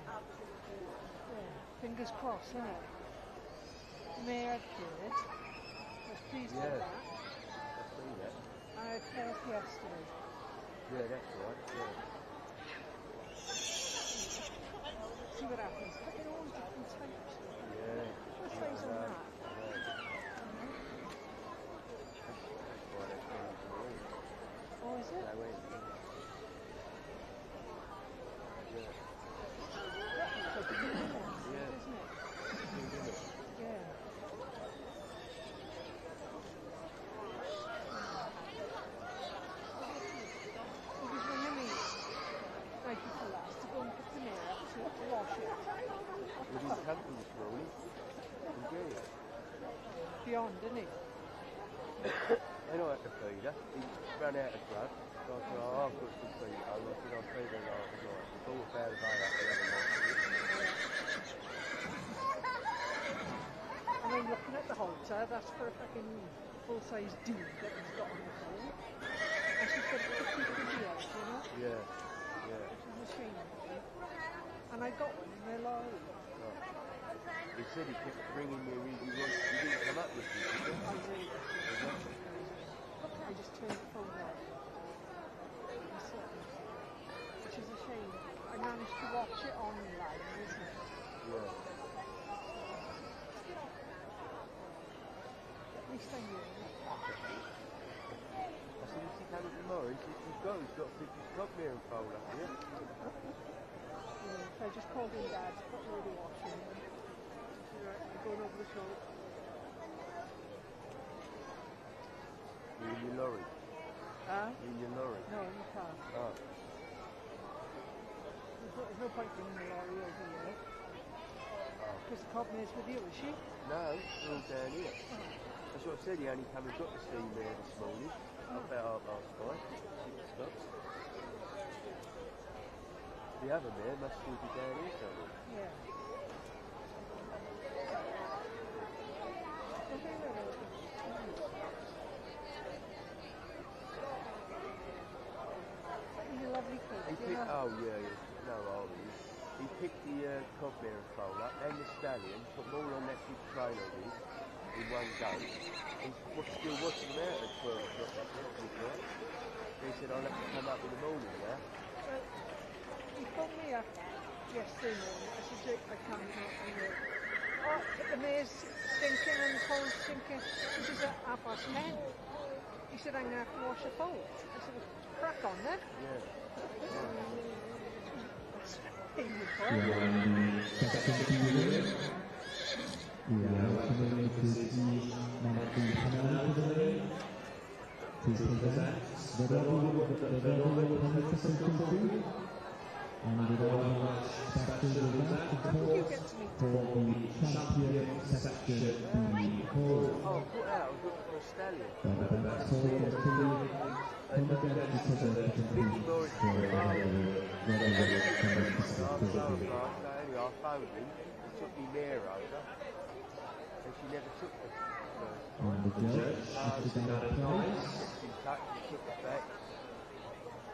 Fingers crossed, isn't it? Mayor good. I was pleased with that. I had Perth yesterday. Yeah, that's right. Yeah. See what happens. But they're all different types. Yeah. What's face on that? Oh, is it? Yeah. Beyond, didn't he? I don't have to feed her. He ran out of grub. So I said, oh, I've got some feed her. I said, I'll feed her overnight. It's all about as I have to have a I mean, looking at the halter, that's for a fucking full-size dude that he's got on the phone. And she's got 50 videos, you know? Yeah, yeah. Which is a shame. And I got one in their lorry. He said he kept ringing me. He didn't come up with you. I just turned the phone off. Which is a shame. I managed to watch it online, isn't it? Yeah. At least I knew. I said, is he coming tomorrow? He said, he's got to pick his cock mirror and fold up, yeah? So I just called in Dad to put load of washing in. Right, I'm going over the show. You in your lorry? Huh? You in your lorry? No, in the car. Oh. There's no point bringing the lorry over here. Because the cop is with you, is she? No, it's all down here. That's what I said, he only come and got to see me this morning. About 5:30, 6 o'clock. The other man must still be down here somewhere. Yeah. He's a lovely kid. He picked, oh yeah, no, he picked the cob mirror and fold up and the stallion, put them all on that big trailer with in one go. He's still washing them out at 12 o'clock. He said, I'll have to come up in the morning now. He phoned me up yesterday morning. I said, Jake, I can't help you. Oh, the mayor's stinking and the phone's stinking. This is at 10:30. He said, I'm going to have to wash the phone. I said, well, crack on then. Yeah.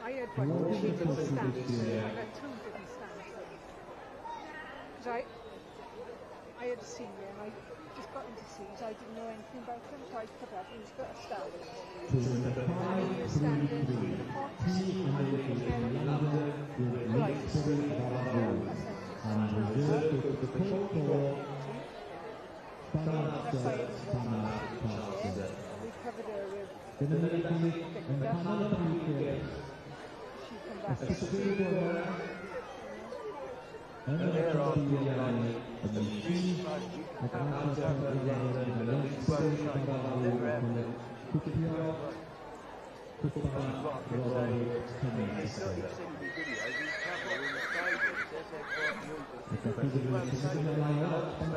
I had one that didn't stand. I had two didn't stand. Because I had a senior and I just got into C's. I didn't know anything about him, so I put up and he's got a stallion. And he was standing in the pot and we covered her with she come back. said quite young. It's a physical decision by lot, and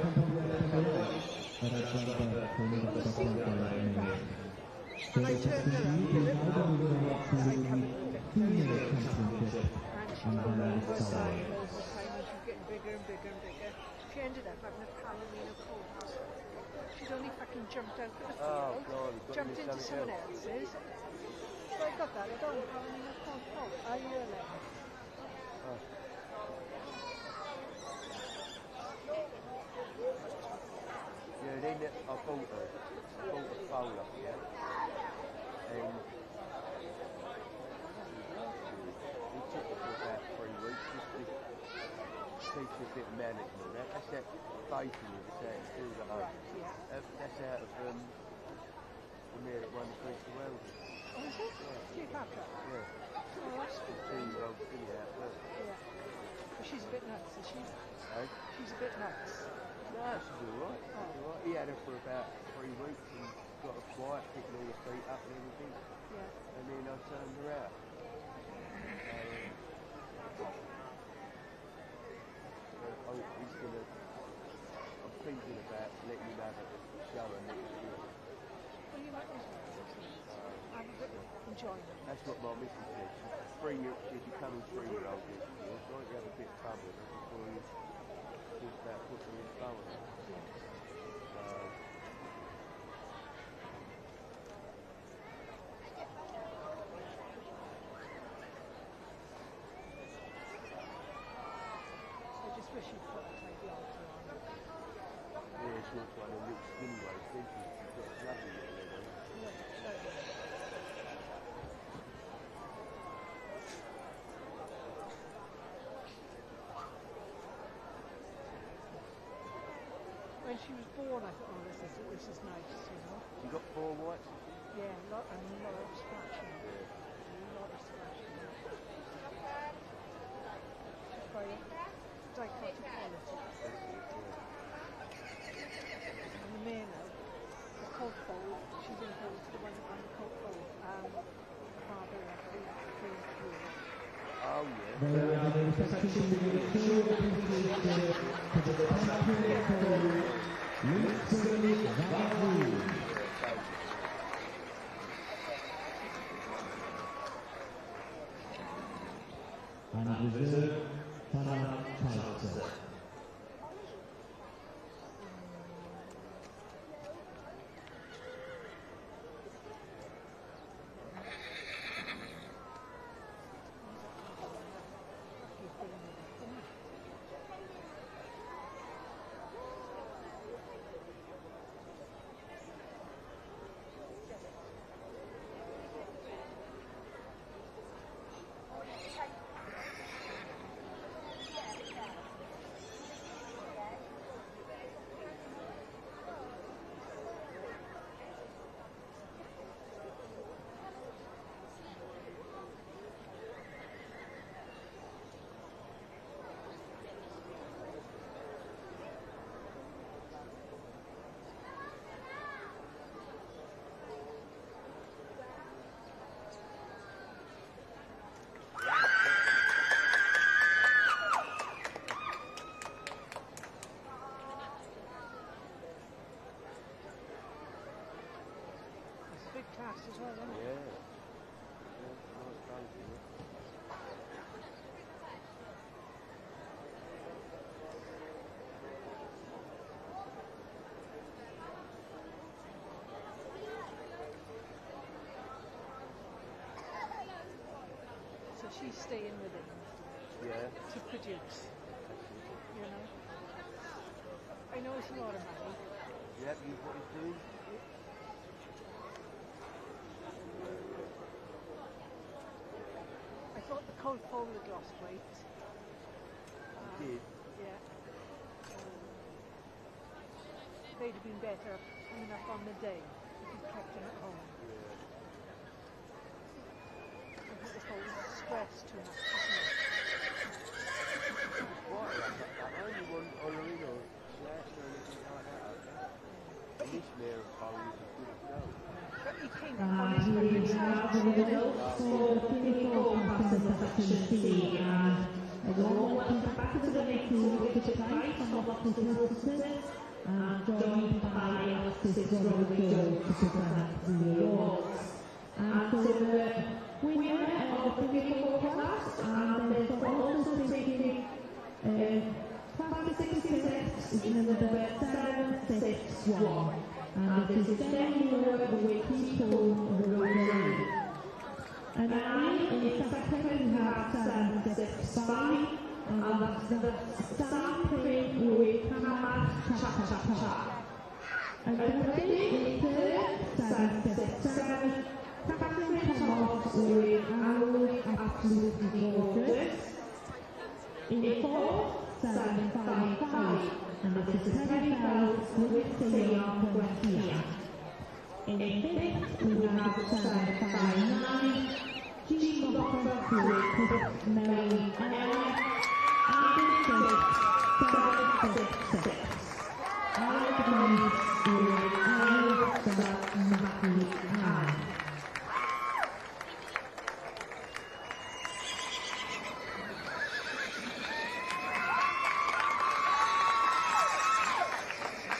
And I turned around a little bit, I come female championship and she and got then over it's time, and she was getting bigger and bigger and bigger. She ended up having a Palomino colt. She'd only fucking jumped out of the field, Oh, God, you've got jumped to do into something someone else. else's. So I got that, I don't Palomino colt. I hear that. Yeah, then I bought a foal up here, and it took me for about 3 weeks just to teach me a bit of management. That's that bacon with the out field at home. That's out of the mare that won the Prince of Wales. Oh, is it? Cleopatra? Yeah. Oh, that's good. 15-year-old filly out there. Yeah. But she's a bit nuts, is she? Eh? She's a bit nuts. No, she's alright. Alright. He had her for about 3 weeks and got her quiet, picking all the feet up and everything. Yeah. And then I turned her out. He's gonna. I'm thinking about letting him have a show and next year. Well, you might as well. Have a bit of enjoyment. That's what my missus said. She's becoming 3-year-old this year, so I have a bit of fun with her before you think about putting her in power. I just wish you'd put a tidy altar on. Yeah, she wants one of the little skinny ones, doesn't she? She's got a lovely little leg on. When she was born, I thought, oh, this is nice, you know. You got 4 whites? Yeah, a lot of scratching. Yeah. A lot of scratching. By dichotic quality. And the mare now, the colt foal, she's in hold to the one that won the colt foal. Father of the Queen of Europe. Oh, yeah. They are the reception with the show appreciation to the champion for Lindsay Valley. And reserve Tana Kaiser. Class as well, isn't it? Yeah. Nice place, isn't it? So she's staying with him Yeah. to produce, you know. I know it's a lot of money. You happy with what he's doing? I thought the cold foal had lost weight. Did? Yeah. They'd have been better coming up on the day if you'd kept him at home. I think the foal was stressed too much, isn't it? Quite like that. I only want Olorino or Slash or anything like that. And this mare of foal is as good as gold. But he came up on his He fucking is now side. the results for the clinical passes section C, and the one back to absolutely to play from Loftus Wilson, joined by Alexis Robert George to present the awards. And so the winner of the physical class, and they've also taken class 66 is number 761. And this is Daniel with people Rosalie. And in second we have 765, and that's the sampling with Kamat Cha-Cha-Cha. And then in third, 767, Catherine Thomas with Absolutely Absolutely Gorgeous. In fourth, 755, and this is Terry Bells with Sion Garcia. In fifth, we have 759, Jean Moffat with Mary Ella. And in sixth, 766, Alex Reeves with Elsa Matthew Anne.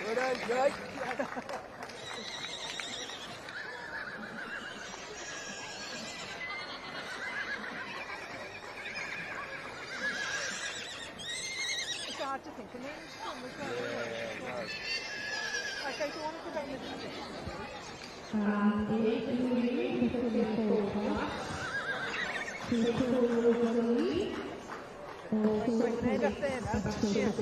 Well done, Jake. It's hard to think of names from as well. Okay, do you want to put on the In the class, people Rosalie. Also, Right, up there now. Cheers.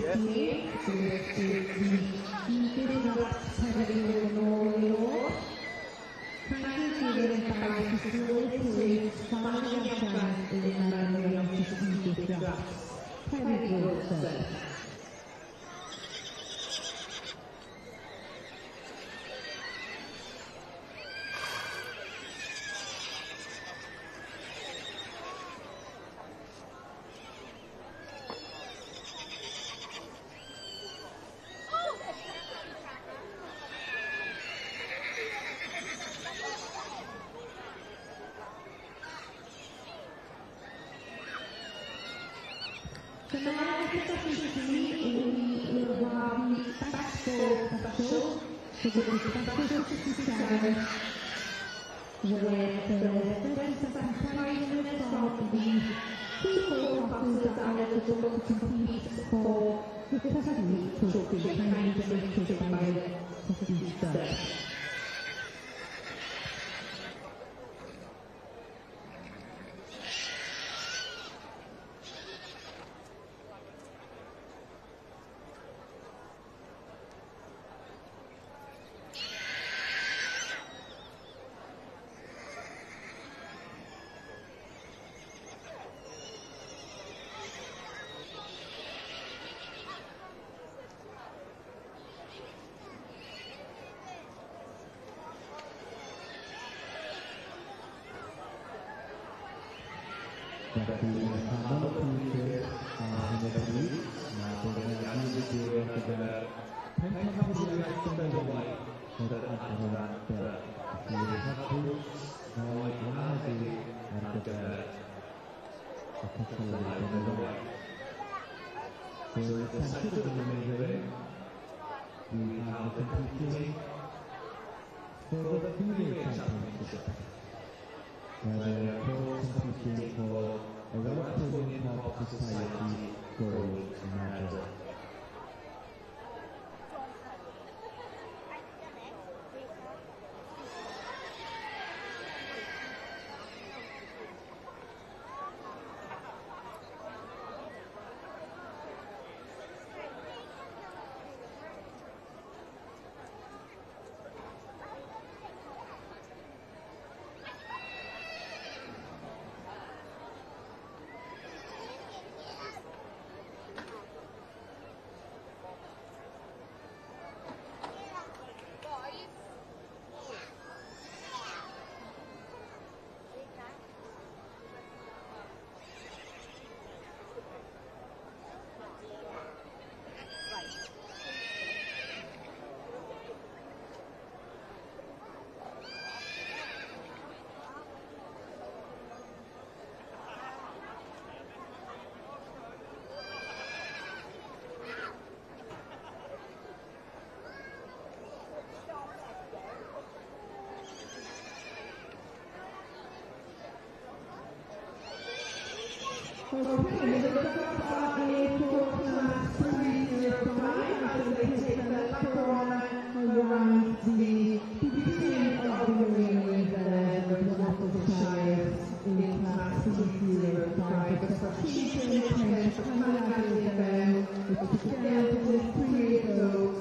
Okay, the results are in for class 305 as they take the lap around the beginning of the ring there with Watershire in class 305. The participants can highlight them with together 3 years or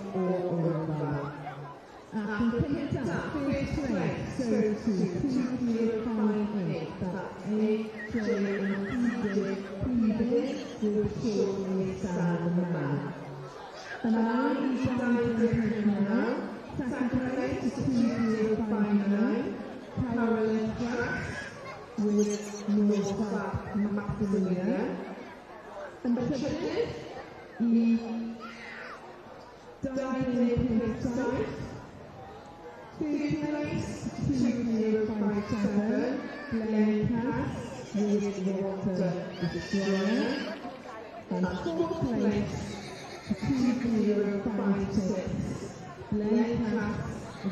over. After taking up first place goes to 2058. That's AJ and TJ Peebles with shortly stand the man. The man is down to now. Second place is 2059. Carolyn Trax with Norfolk Maximilian. And the judges, he died in his side. Third place, 2057, Glenn Cass with Water Destroyer. And fourth place, 2056, Glenn Cass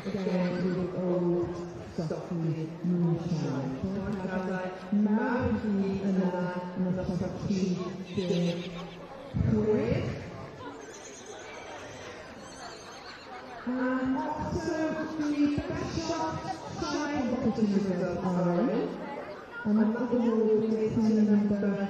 again with Old Stocky Moonshine. So I have like Marie and Nosaki de Quick. And also the best shot side competition of Ireland. And that award is to number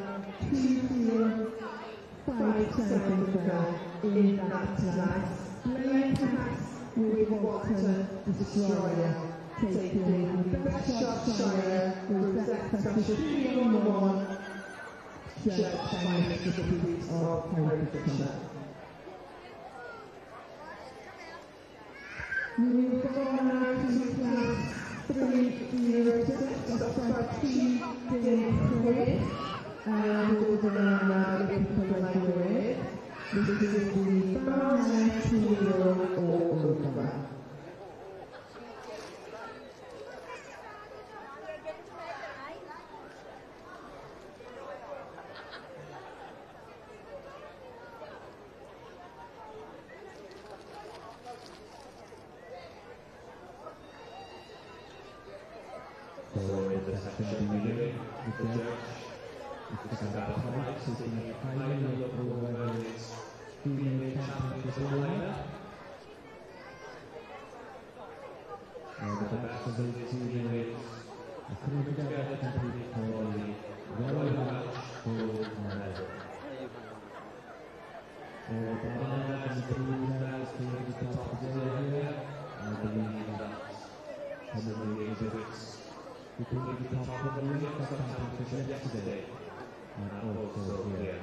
2057 in that class. Glenn Cass with Water Destroyer taking the best shot shire with that special 3-on-1 just by Mr. Peaks of Herefordshire. Moving on now to class 306 of class 2 Dave and over people like Red. This is the Baronet 2-year-old or over. So in the second division, the judge is Sarah White, sitting highly over his female championship lineup. The best of the teammates are coming together to compete for the Royal Match Gold Medal. The Barnet and the team guys being the top together here, I believe that some of the exhibits between the top of the league of championship yesterday and also here.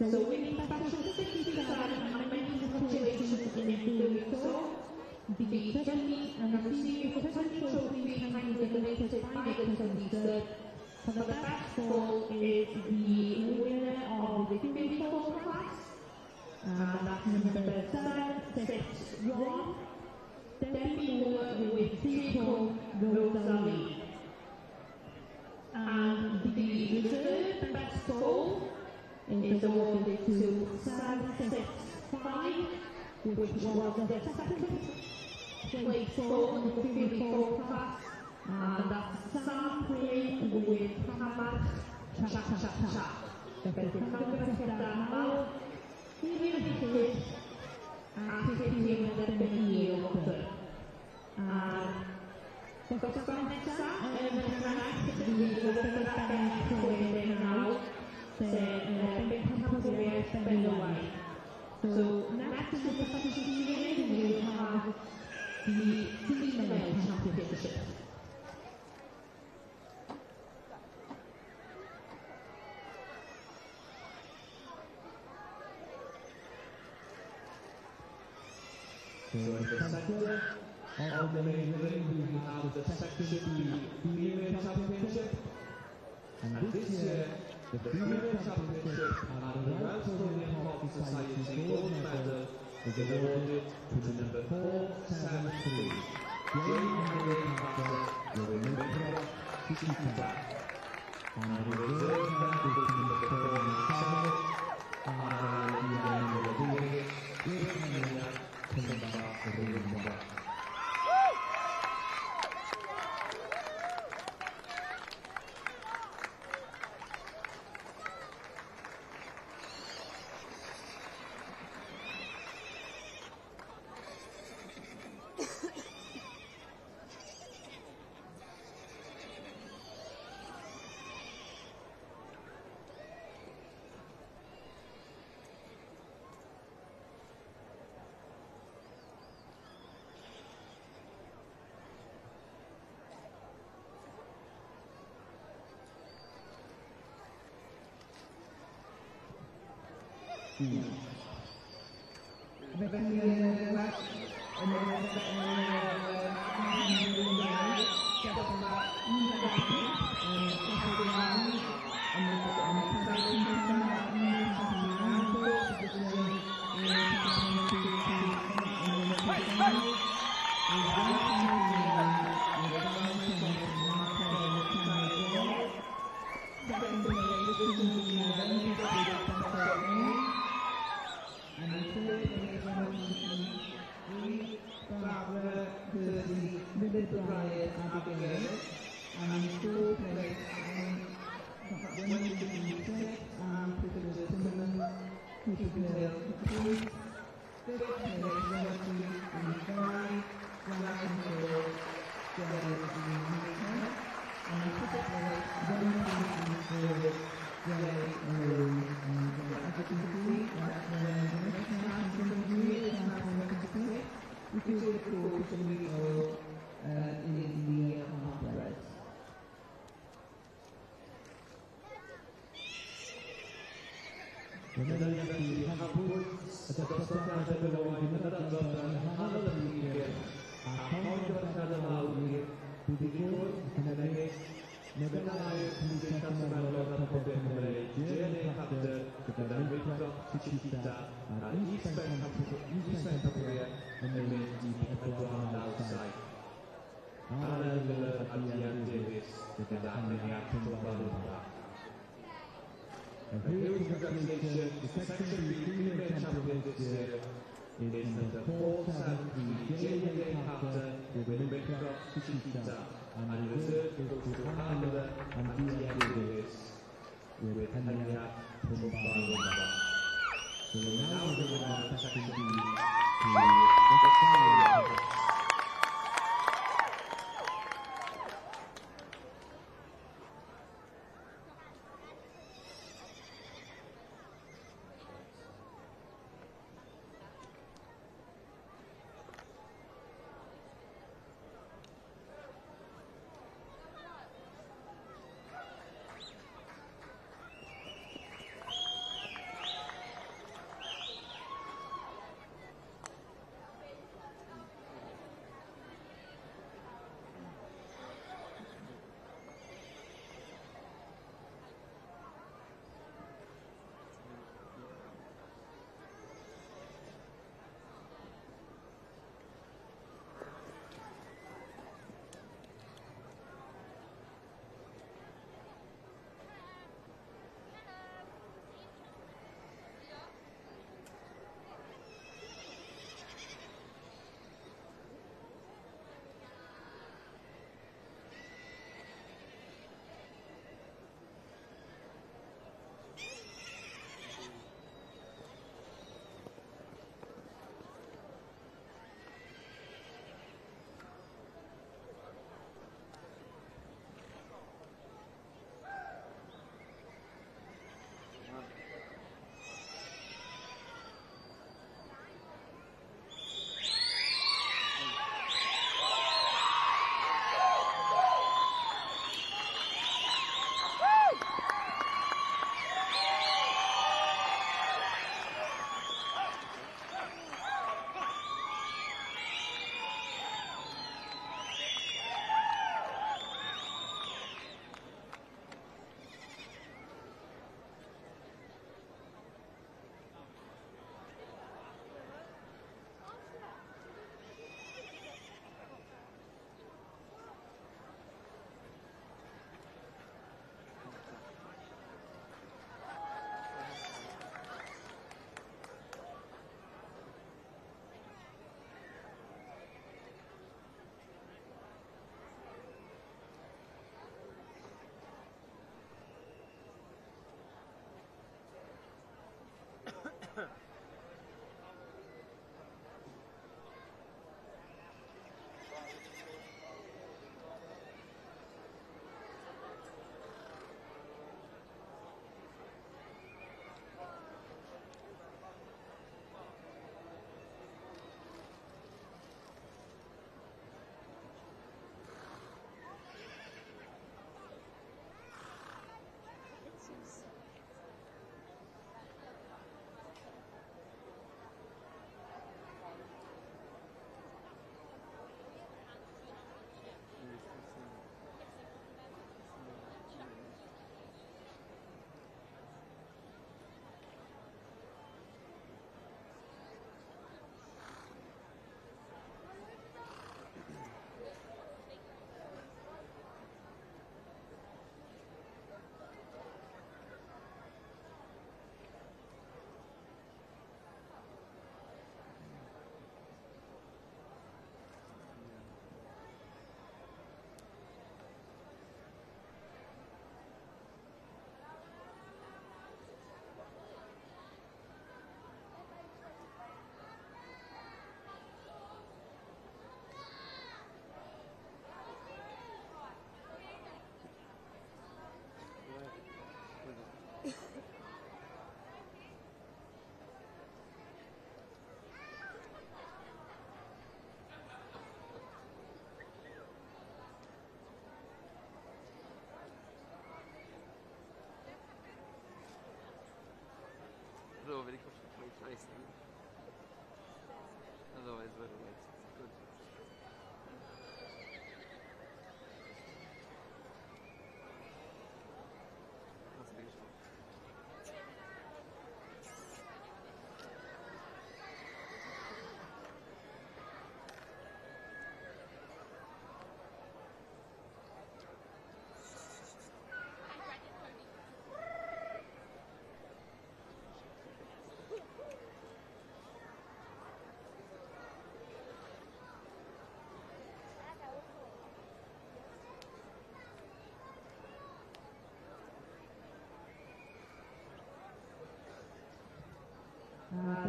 So we need special 67 and many situations in doing so. The judges and receiving potential trophy behind the donated by the company. For the best fall is the winner of the female class. And that's number 761. Debbie Moore with Trico Rosalie. And the reserve best fall is awarded to 765, which was the second place fall in the female class. And that's Sam Crane with Hamad Cha-Cha-Cha. The Hamad Here it is, and taking the year water. The Costanza and the Crack, the water bank for now, the temporary spend away. So next to the competition, we have the female championship. So in the center of the main ring we have the Section B Female Championship. And this year, the Female Championship and the Welsh Hockey Society gold medal is awarded to number 473, Jane Marie Carter with Mitra Kikita. And the reserve medal is number 407, No, very good. Nice. Otherwise, very nice. Good. That's beautiful.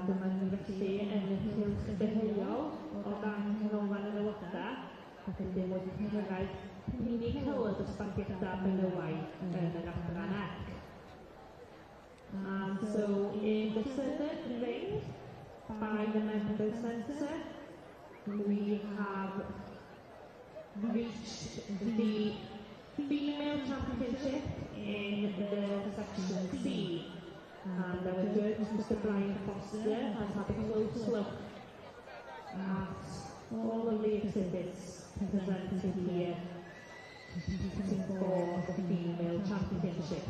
Dyma ni felly yn y cylch deheuol o dan canolfan y nywoda, ac yn ddim wedi cyrraedd pini cylwyd dosbarthiadau benywaidd yn yr adran ec. So in the southern ring by the members centre, we have reached the female championship in the section C. And our judge, Mr. Brian Foster, has had a close look at all of the exhibits presented here for the female championship.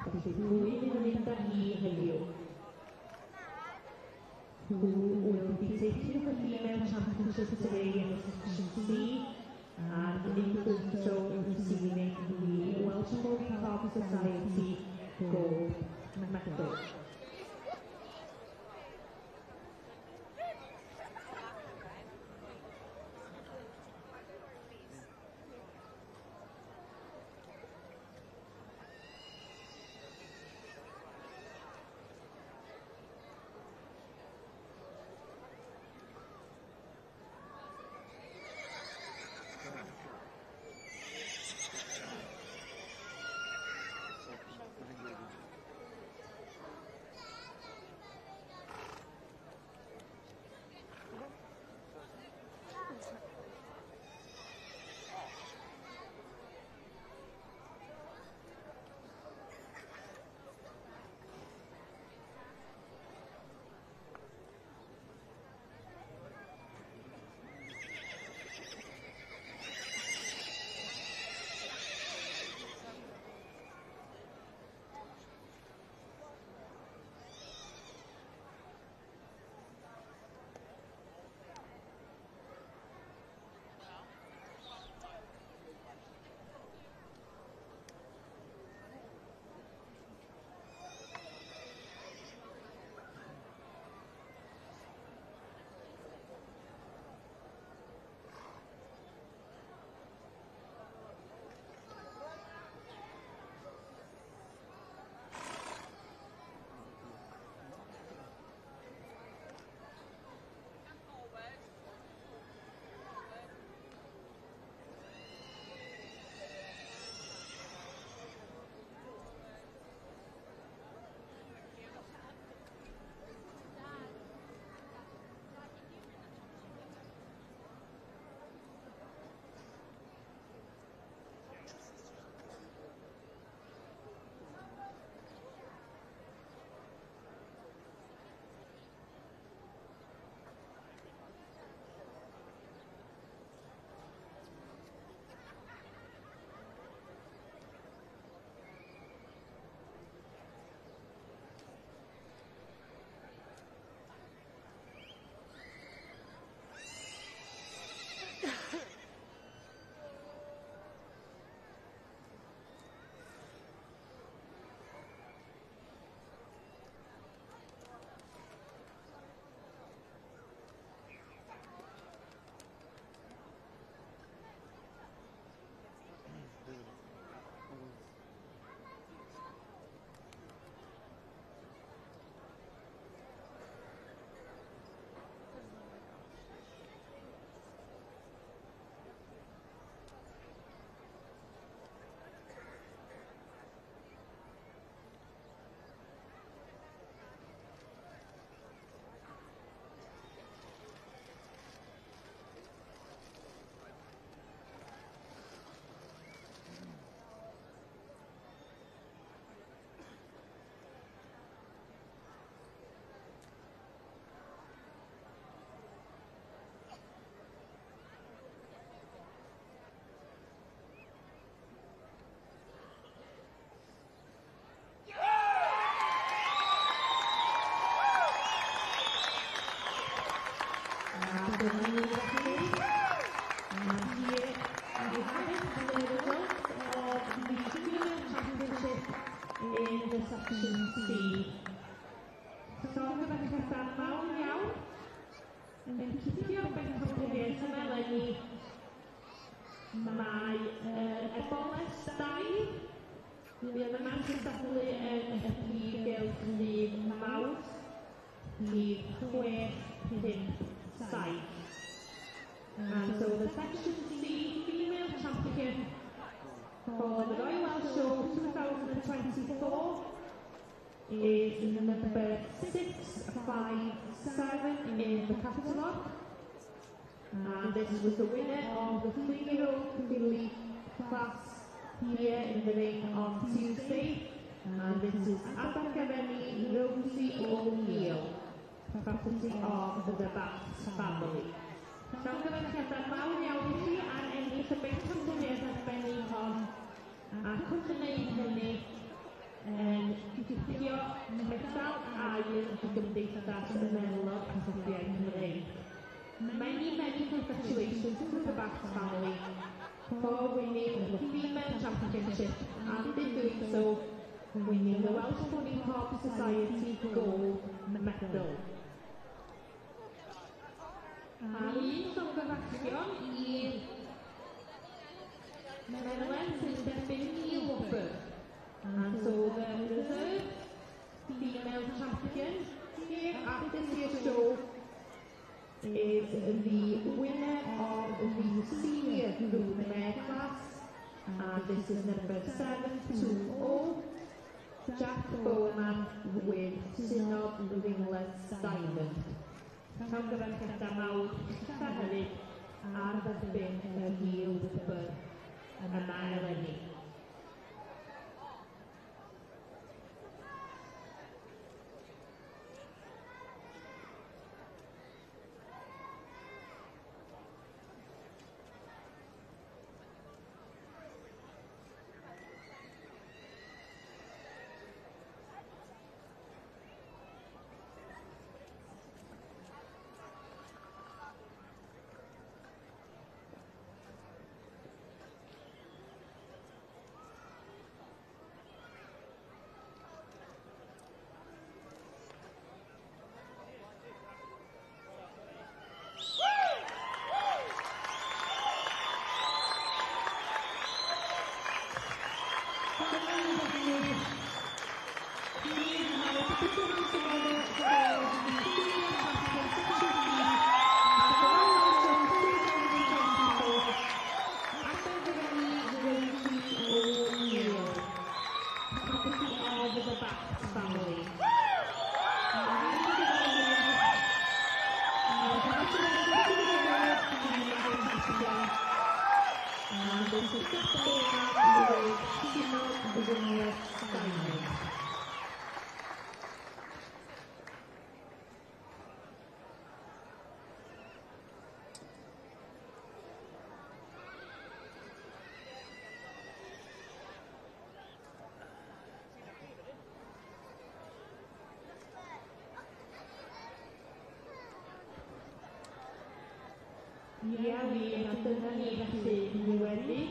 Felly pwy fydd yn mynd â hi heddiw? Who will be taking the female championship today in section C, and in doing so receiving the Welsh Rowing Club Society gold medal. dyma ni felly. And here you have it, the results of the Female Championship in the Section C. So, gyfeirlysiadau mawr iawn. Yn cipio bencampwriaeth yma eleni, mae Eboles 2. Bydd y mas yn dathlu yn y prif gylch dydd Mawrth, dydd 657. And so the Section C Female Championship for the Royal Welsh Show 2024 is number 657 in the catalogue. And this was the winner of the 3-year-old filly class here in the ring on Tuesday. And this is Abergavenny Rosie O'Neill, property of the Bath family. Llongyfarchiadau mawr iawn I chi ar ennill y bencampwriaeth arbennig hon, a cwrt yn neud hynny yn cipio medal aur y Gymdeithas yn Melod Cysylltiau Cymreig. Many congratulations to the Bath family for winning the Female Championship and in doing so, winning the Welsh Pony Hop Society Gold Medal. A un llongyfarchion I Menwen sy'n derbyn Neil Whopper. And so the reserve female champion here at this year's show is the winner of the senior group mare class. And this is number 720, Jack Bowman with Synod Ringlets Diamond. Llongyfarchiadau mawr eitha hefyd ar dderbyn y Neil Whopper yma eleni. Ia, a dyna ni felly I wedi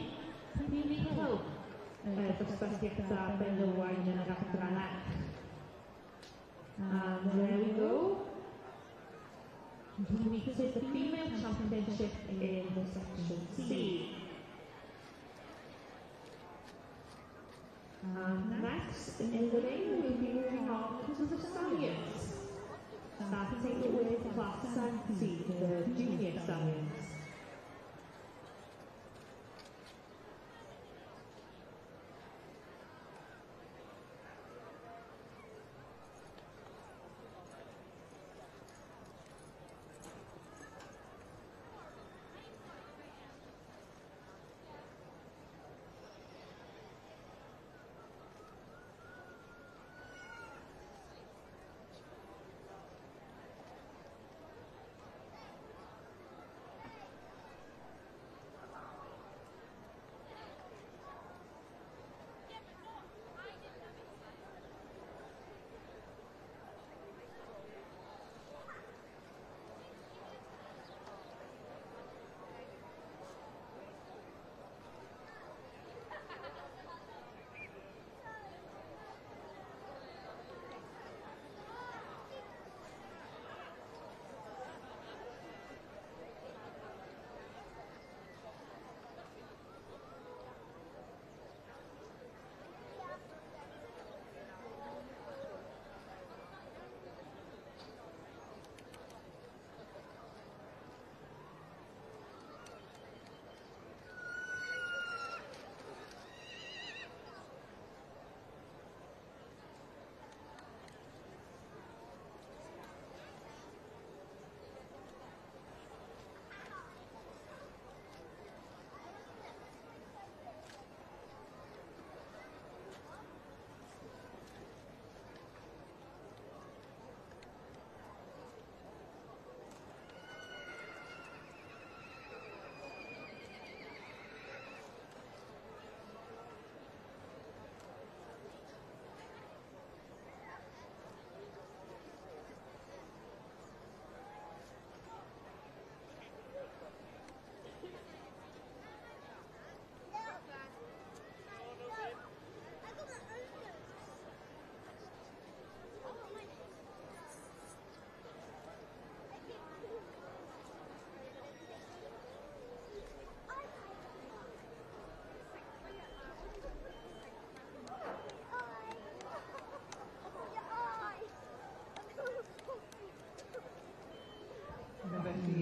Pili Clwb dosbarthiadau benywaidd yn yr adran F. And there we go. Completed the Female Championship in the Section C. And next in the ring we'll be moving on to the Stallions. Starting with Class 70, the Junior Stallions.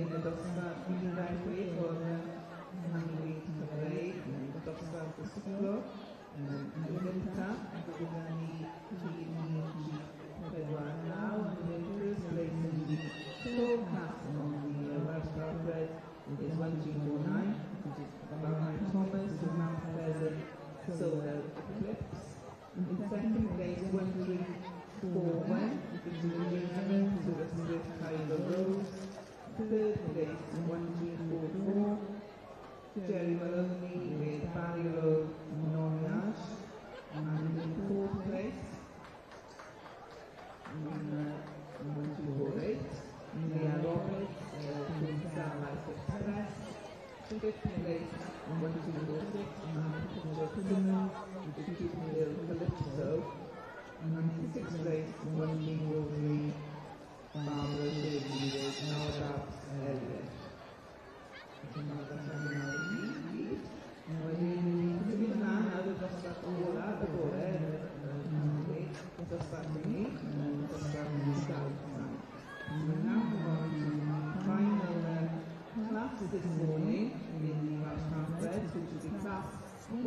yn y dosbarth unrhyw o'r Hangwy Cymreig yn y dosbarth ysgol yn gyntaf ac gyda ni 3-4-9 and in first place in the tall class on the Welsh Carpet is 1249, which is Barney Thomas to Mount Pleasant Silver Eclipse. In second place 1341, which is England to the Swift Tiger Rose. Third place 1344, Jerry Maloney with Barrio Noriage. And in fourth place 1248, Leah Roberts from Starlight Express. Fifth place 1246, Patricia Cinnamon with the Cupid Hill Calypso. And sixth place 1243, Barbara Shirley with Norbert Elliott. Wedyn, symud ymlaen ar y dosbarth ola y bore yn dosbarth ni, yn dosbarth Scouts. We're now going to the final class this morning in the Welsh Carpet, which is the class 1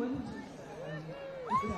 to 7.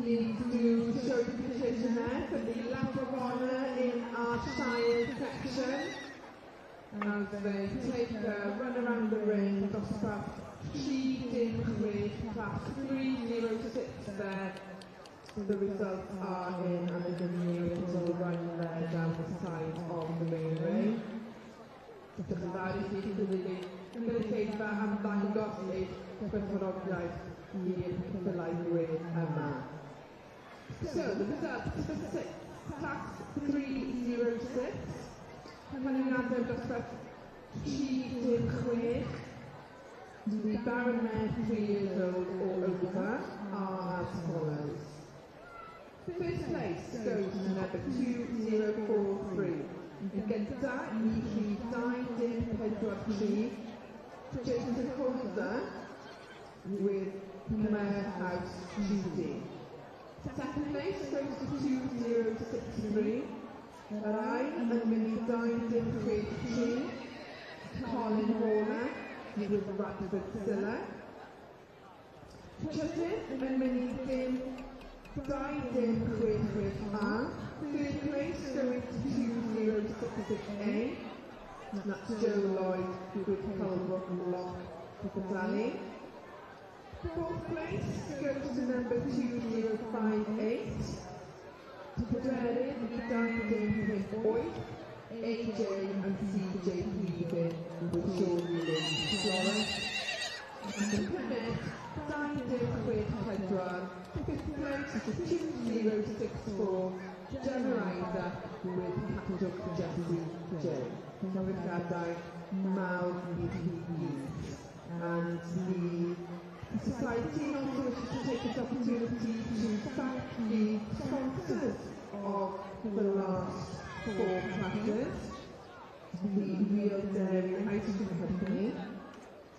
Please do show the petition there for the lap of honour in our Shire section as they take a run around the ring. Dosbarth Tri Dim Chwech, class 306 there. The results are in, and there's a little run there down the side of the main ring. Dychymdar I chi sy'n gynulleidfa am ddangos eich gwerthfawrogaeth i'r ceffylau gwedd yma. So, the results for class 306, canlyniadau dosbarth Tri Dim Chwech, the baronet 3 years old or over are as follows. First place goes to number 2043. Yn gynta I chi 2-4-3, Jason Forza with Claire House Judy. Second place goes to 2063. Yr ail yn mynd I 2-5-3, Colin Horner with Radford Silla. Trydydd yn mynd I 2-6-8. Third place going to 2066A. That's Joe Lloyd with Culbrook Lock Valley. Fourth place goes to number 2058. Pedrerydd i 2-8. AJ and CJ Peter with Sean Williams Florence. And the Plymouth 2-8. Fifth place is 2064. Gemma Isaac with Patrick Jesse J. Newyddiadau mawr i chi gyd. And the society also wishes to take this opportunity to thank the sponsors of the last 4 classes, the Real Dairy Ice Cream Company,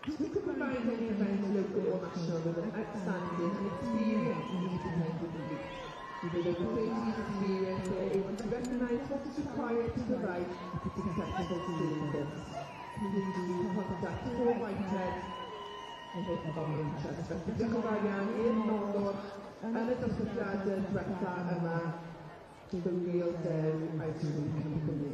who can provide any event, local or national, with an outstanding and experienced independent youth. With over 30 years experience, they are able to recognise what is required to provide a successful service. Please do contact Paul Whitehead if of interest. Diolch yn fawr iawn i'r molwr yn y dosbarthiadau diwetha yma, the Real Dairy Ice Cream Company.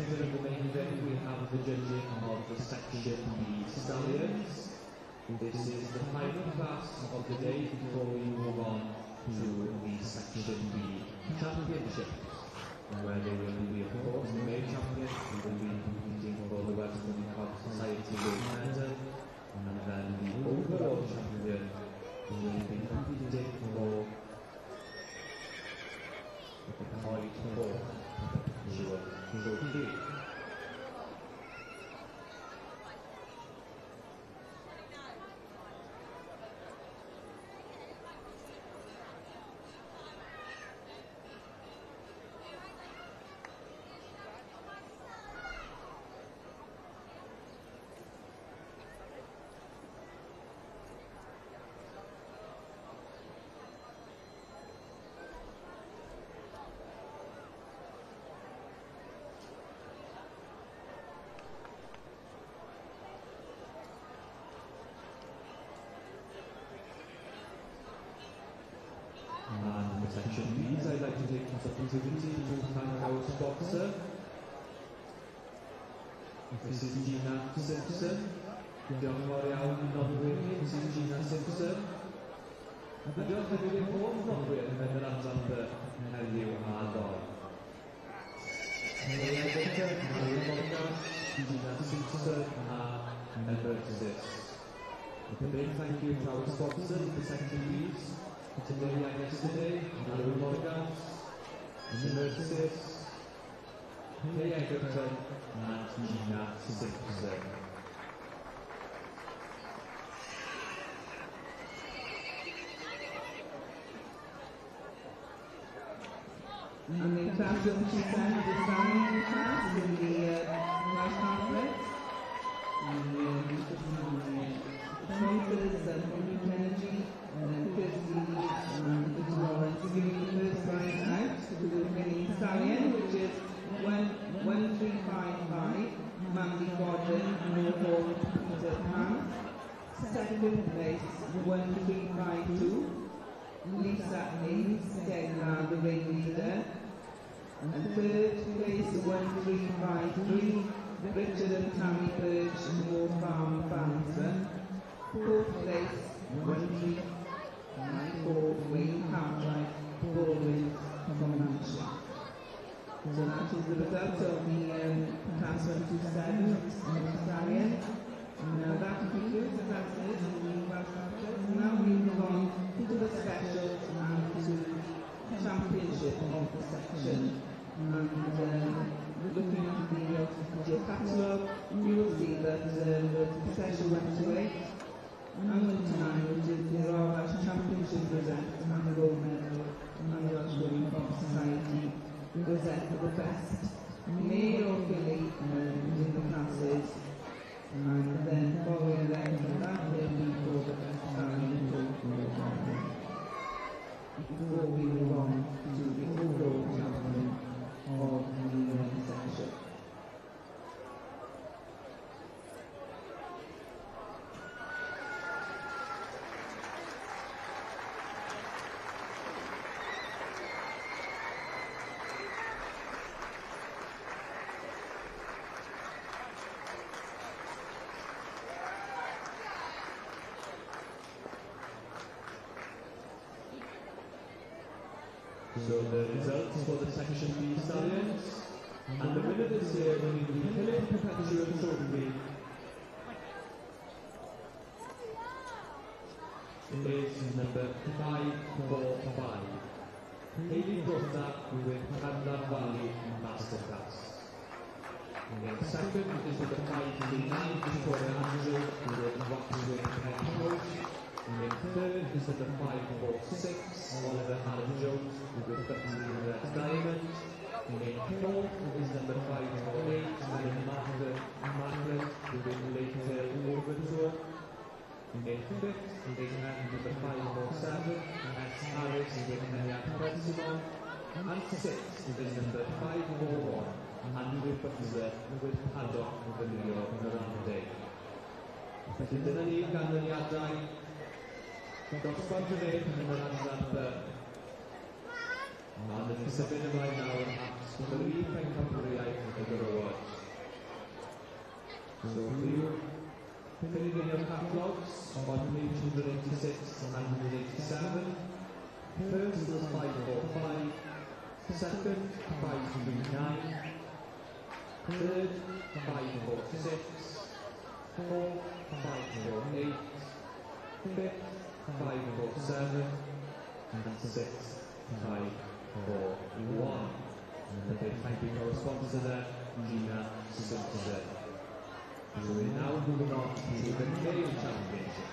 second of the main event, we have the judging of the Section B Stallions. This is the final class of the day before we move on to the Section B Championship, where they will be, of course, the main champion who will be competing for the Western Club Society Gold Medal, and then the overall champion who will be competing for the Point 4 Trophy. And for Section B's, I'd like to take this opportunity to thank our sponsor. This is Gina Simpson. Diolch yn fawr iawn i nodwyr ni, this is Gina Simpson. A diolch hefyd i'r holl nodwyr yn yr adran heddiw a ddoe. Hei Edgar, Mary Morgan, Gina Simpson a Emersis. A big thank you to our sponsors for Section B's. Today and yesterday, Mary Morgan, Emersis, Hey Egerton and Gina Simpson. And the champion she sang the singing class in the Welsh Conference. Sponsors Community Energy and Kirsty and Lawrence giving the first prize out to the winning stallion, which is 1355 Mandy Gordon and Paul Peter Pan. Second place 1352 Lisa Ames, Degna, the ringleader. And third place 1353 Richard and Tammy Birch, Moor Farm, Banter. Fourth place 1394 Wayne Cartwright, Baldwin, from Hampshire. So that is the result of the class 127 stallion. Now that concludes the classes in the Welsh Conference. Now we move on to the specials and to championship of the section. And looking at the catalogue, you will see that the special went to 8. And went to 9, which is the Royal Welsh Championship Rosette and the gold medal and the Welsh Women Club Society Rosette for the best male or filly in the classes. And then following that, that will be for the best stallion before we move on to the overall champion of the section. So the results for the Section B Stallions, and the winner this year winning the Philip Perpetual Trophy is number 545, Hayley Grota with Candler Valley Masterclass. And then second is number 539, Victoria Andrew with Waxwing Penrose. And then third is number 546, Oliver Allen Jones with the Diamond. And then fourth is number 548, Ian Macklin with Lake Hill Overture. And then fifth is number 547, S. Harris with Kenya Persimon. And sixth is number 541, Andrew Butler with Paddock with the New York Grande. Felly dyna ni ganlyniadau dosbarth y fe yn yr adran B. Ond yn symud ymlaen nawr at brif pencampwriaeth otherwise. So for you, filling in your catalogues on page 186 and 187. First was 545, second 539, third 546, fourth 548, fifth 547, and sixth 541. And a big thank you to our sponsor there, Gina Simpson. So we're now moving on to the male championship.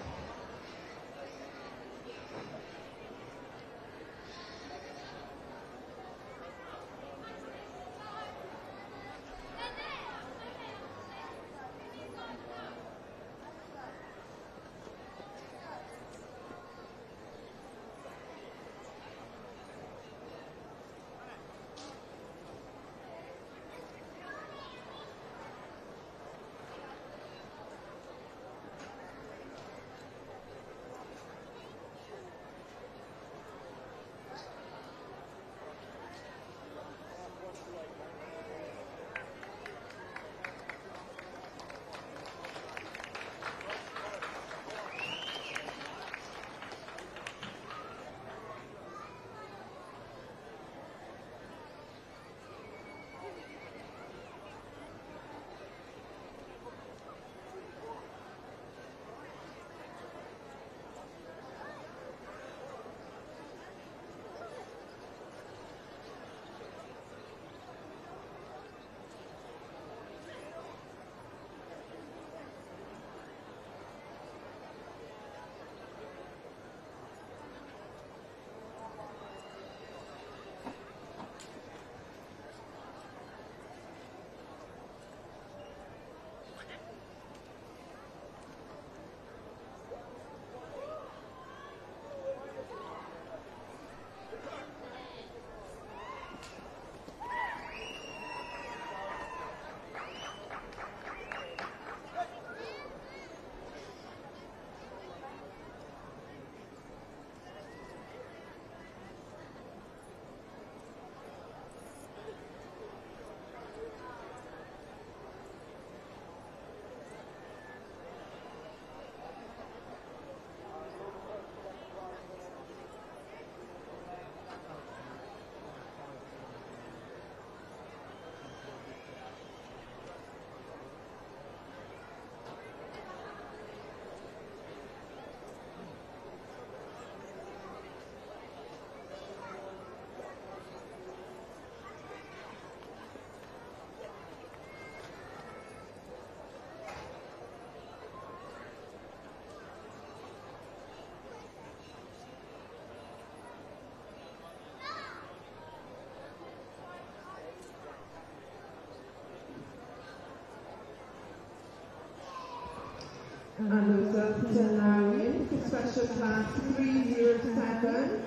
And those up to now in for special class 307,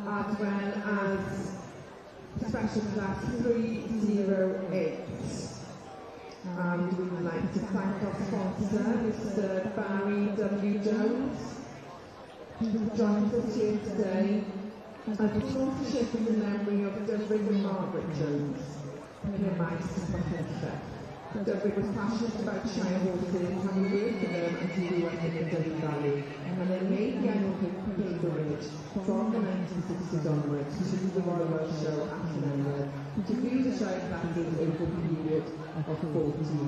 as well as special class 308. And we would like to thank our sponsor, Mr. Barry W. Jones, who joined us here today, and the sponsorship in the memory of Dyfrig and Margaret Jones, her mice and Dyfrig was passionate about Shire horses, having worked for them until he went in the Dyfrig Valley, and they made the annual pilgrimage from the 1960s onwards to the Royal Welsh Show at London to view the Shire classes over a period of 40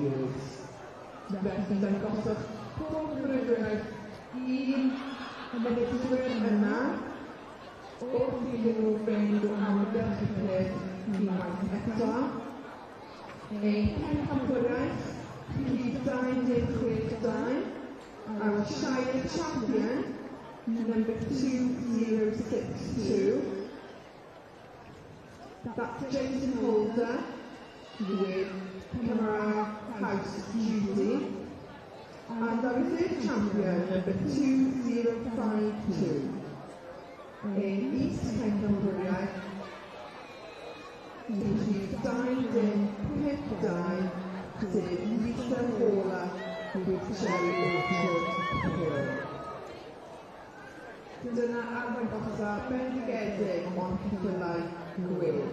years. Felly, da'n gosod pob brydwraeth un mynedwyr yna wrth iddyn nhw fynd o amgylch y peth unwaith eto. Ein pencampwriaeth, Rhif 262, our Shire champion, number 2062. That's Jason Holder with Camera House Duty. And our third champion, number 2052. In East Pencampwriaeth, Rhif 252, sef Lisa Hawler with Cherry Orchard Hill. Dyna arddangosfa bendigedig o'n ceffylau gwyrdd.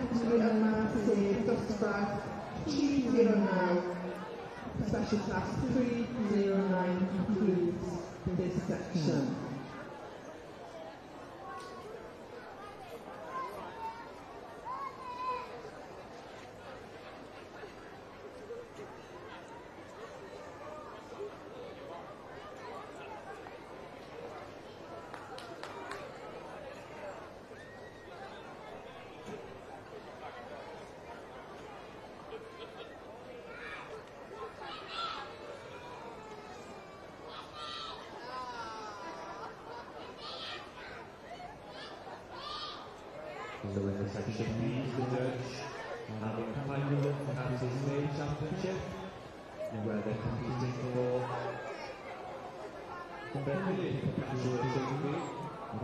category of massive dustbag 209, special class 309 concludes this section. So in the section B, the judge having final has his main championship, where they're competing for their million perpetual trophy,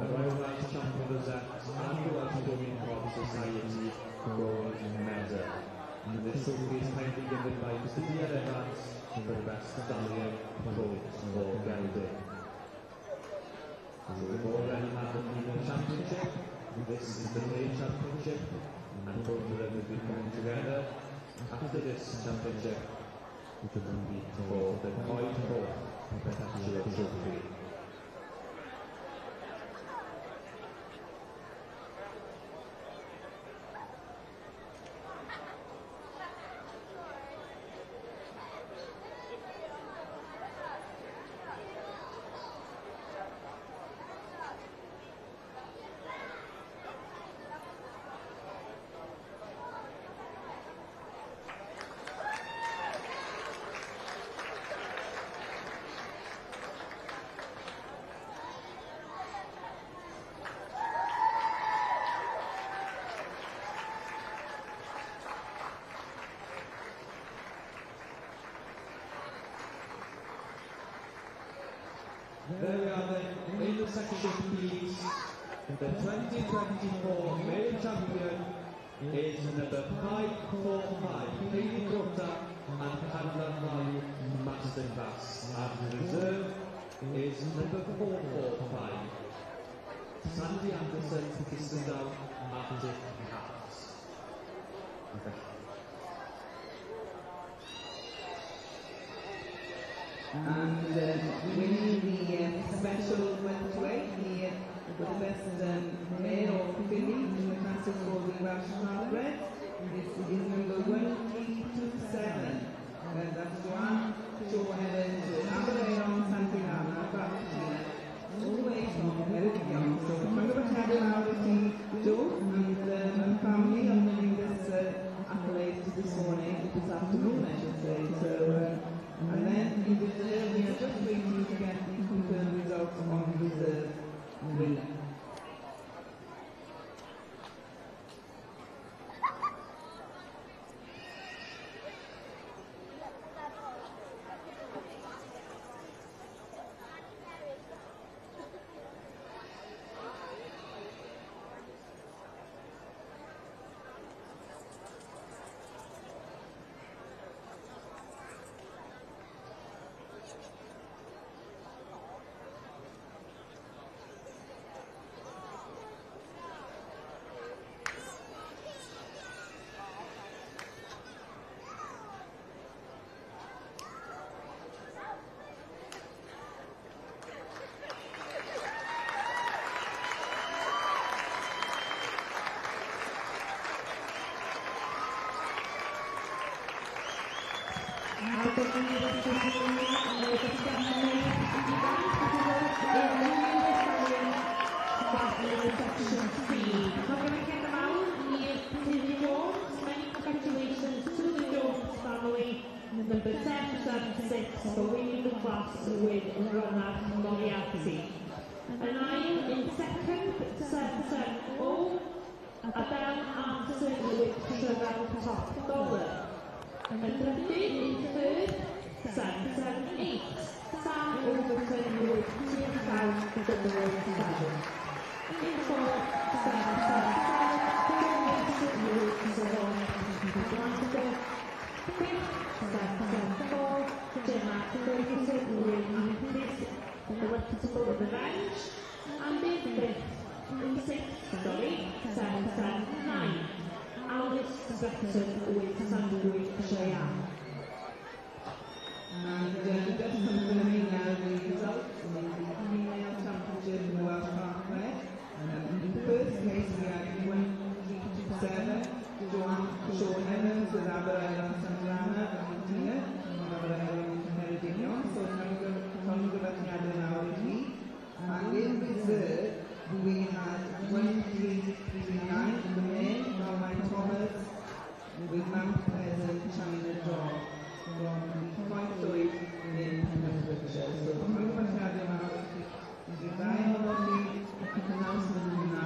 the Royal Welsh Champion Rosette and the Welsh Swimming Club Society Gold Medal. And this trophy is kindly given by Mr. Dean Evans for the best stallion coach for gelding. So we've already had the female championship. This is the main championship, and both of them will be coming together after this championship to compete for the Coed Coch Perpetual Trophy. There we are then, in the section please. The 2024 male champion is number 545, Hayley Grota and Canlan Masterclass. And reserve is number 445, Sandy Anderson, Kissendal, Arctic Cats. And winning the special welterweight, the best male or filly in the classes for the Welsh Hardbred. This is number 1327. That's Joan Joe Evans, Aberleon, Santillana, Babatina, all the way from Meridian. So I'm going to tell now to Joe and family on winning this accolade this morning, this afternoon I should say. So, and then in reserve, we are just waiting to get the confirmed results on the reserve winner. Congratulations to the Jones family, number 776 for winning the class with Ronald Moriarty. And I am in second, 770, Adele Anderson with Trevor Top Dollar. And the fifth in third, 778, Sam Overton with 2,007. In fourth, 777, with Savon Atlantica. Fifth, 774, Gemma Ferguson with this, the reputable revenge. And in fifth, in sixth, 779. Aldous Stratton with Sandwich Cheyenne. And just confirming now the results in the female championship in the Welsh Parkway. In the first case we had 1-3-2-7, Sean Evans with Aberella Sandrana and Martina, Aberella Meridinion, so llongyfarchiadau nawr I chi. And in reserve we had 1-3-3-9 in the main, Caroline Thomas with Mount Pleasant, China Dog. From Point Llwyd in Pembrokeshire. So, llongyfarchiadau nawr I chi ddau ohonoch chi ac yn cynnal sy'n hwnna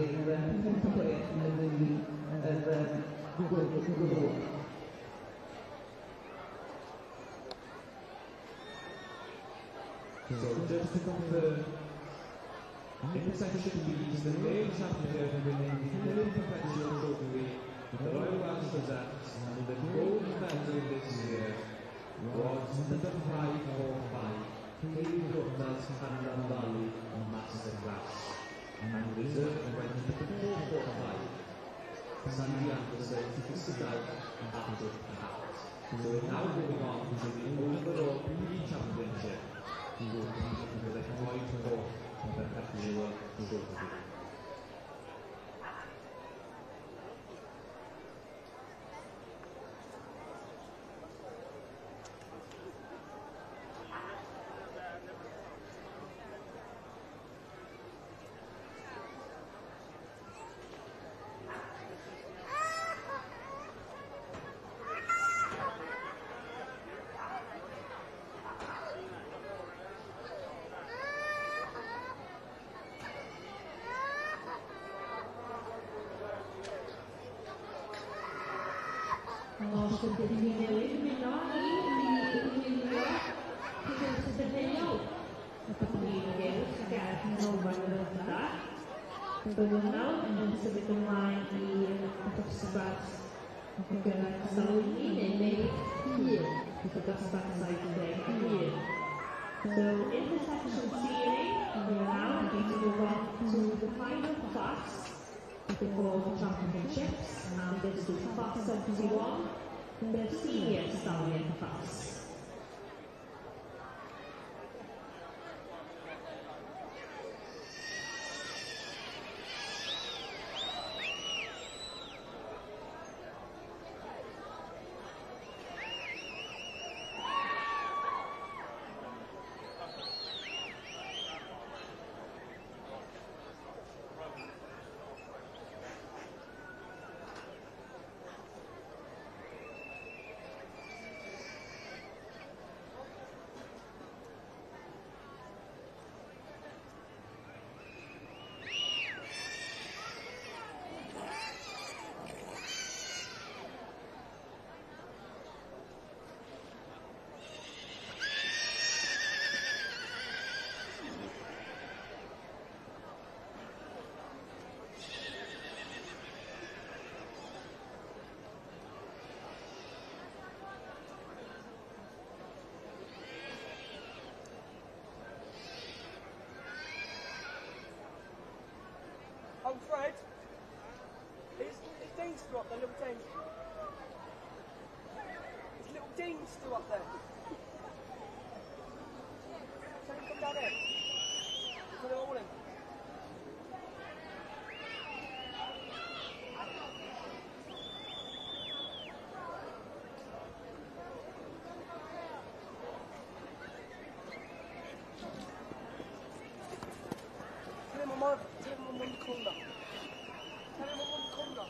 i'r pump chwech yn y ddwy gwrw. So just to confirm, in the section B, the male championship remains Philip Perpetual Trophy, the Royal Welsh Gazette, and the gold medal this year was number 545, Kayleigh Douglas, Hanlan Valley, Master Class, and reserve went number 445, Sandy Anderson, Fiscal, and Patrick Pat. So we're now moving on to the overall PB Championship. We will compete with a point for the Perpetual Trophy. Os ydych chi'n newid ymuno I wylio cyfres y dynheol. Ydych chi'n gewch Gareth Norman yn ydda. Byddwn nawr yn sefyll ymlaen i'r dosbarth o gyrraedd Salwini neu Newid 1 gyda dosbarth 71. So in the section series, we are now going to move on to the final class before the championships, and this is class 71, the senior stallion class. Oh, Fred, is Dean still up there, little Dean? Is little Dean still up there? Can you come down here? For the morning? Tell him I'm on the corner. Tell him I'm on the corner.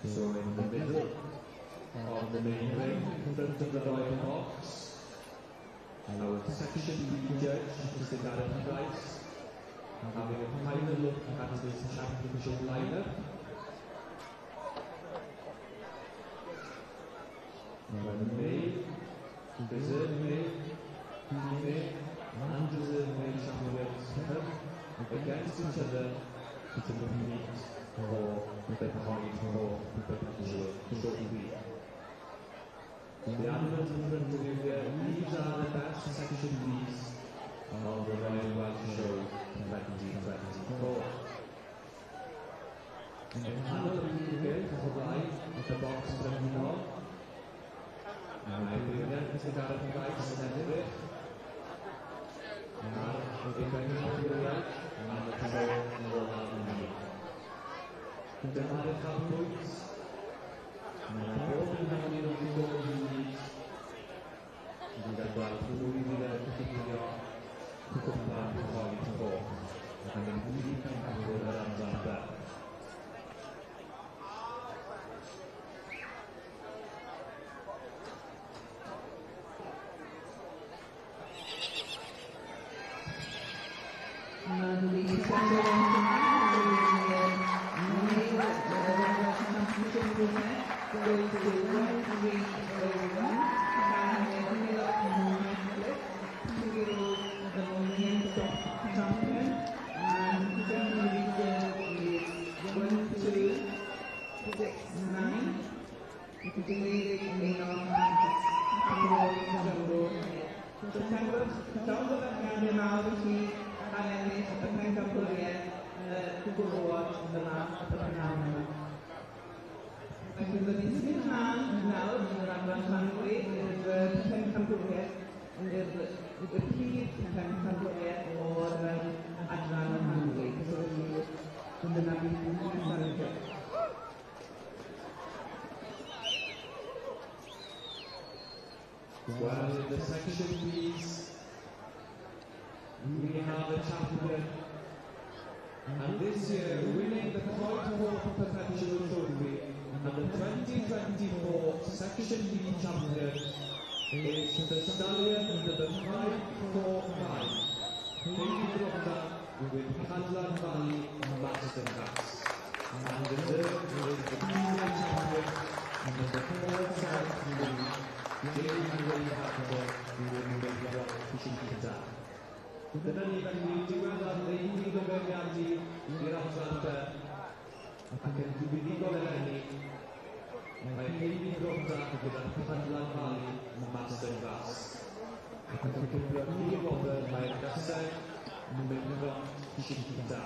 So in the middle of the main ring, in front of the royal box, our section B judge, Mr. Gareth Price, having a final look at this championship lineup. Male, reserve male, female, and reserve male champions come against each other to compete for the point for the perpetual trophy. The animals in front of you here, these are the best section Bs of the Royal Welsh Show 2024. And the panel of you here to the right at the box in front of you all. I bring them Mr. Gareth Price and Edward. And if I can help you right, and the panel will have me. The panel have points. And I hope you have any of the goals you need. You can go out to the particular to come back to the before. And then you can have the runs after that. Well, in the section Bs, we have a champion, and this year winning the point for perpetual trophy and the 2024 section B champion is the stallion under the 545, Katie Proctor with Cadlan Valley Masterclass, and reserved with the female champion under the 4-5 Dyna ni fan ni'n diwedd ar ddeu'n gyfeiriadu i'r Atlanta ac yn ddiwydigol eleni. Mae Katie Proctor gyda'r Cadlan Valley Masterclass. Ac yn cyflwyno Katie Proctor mae'r gysau yn mynd o Chiquita.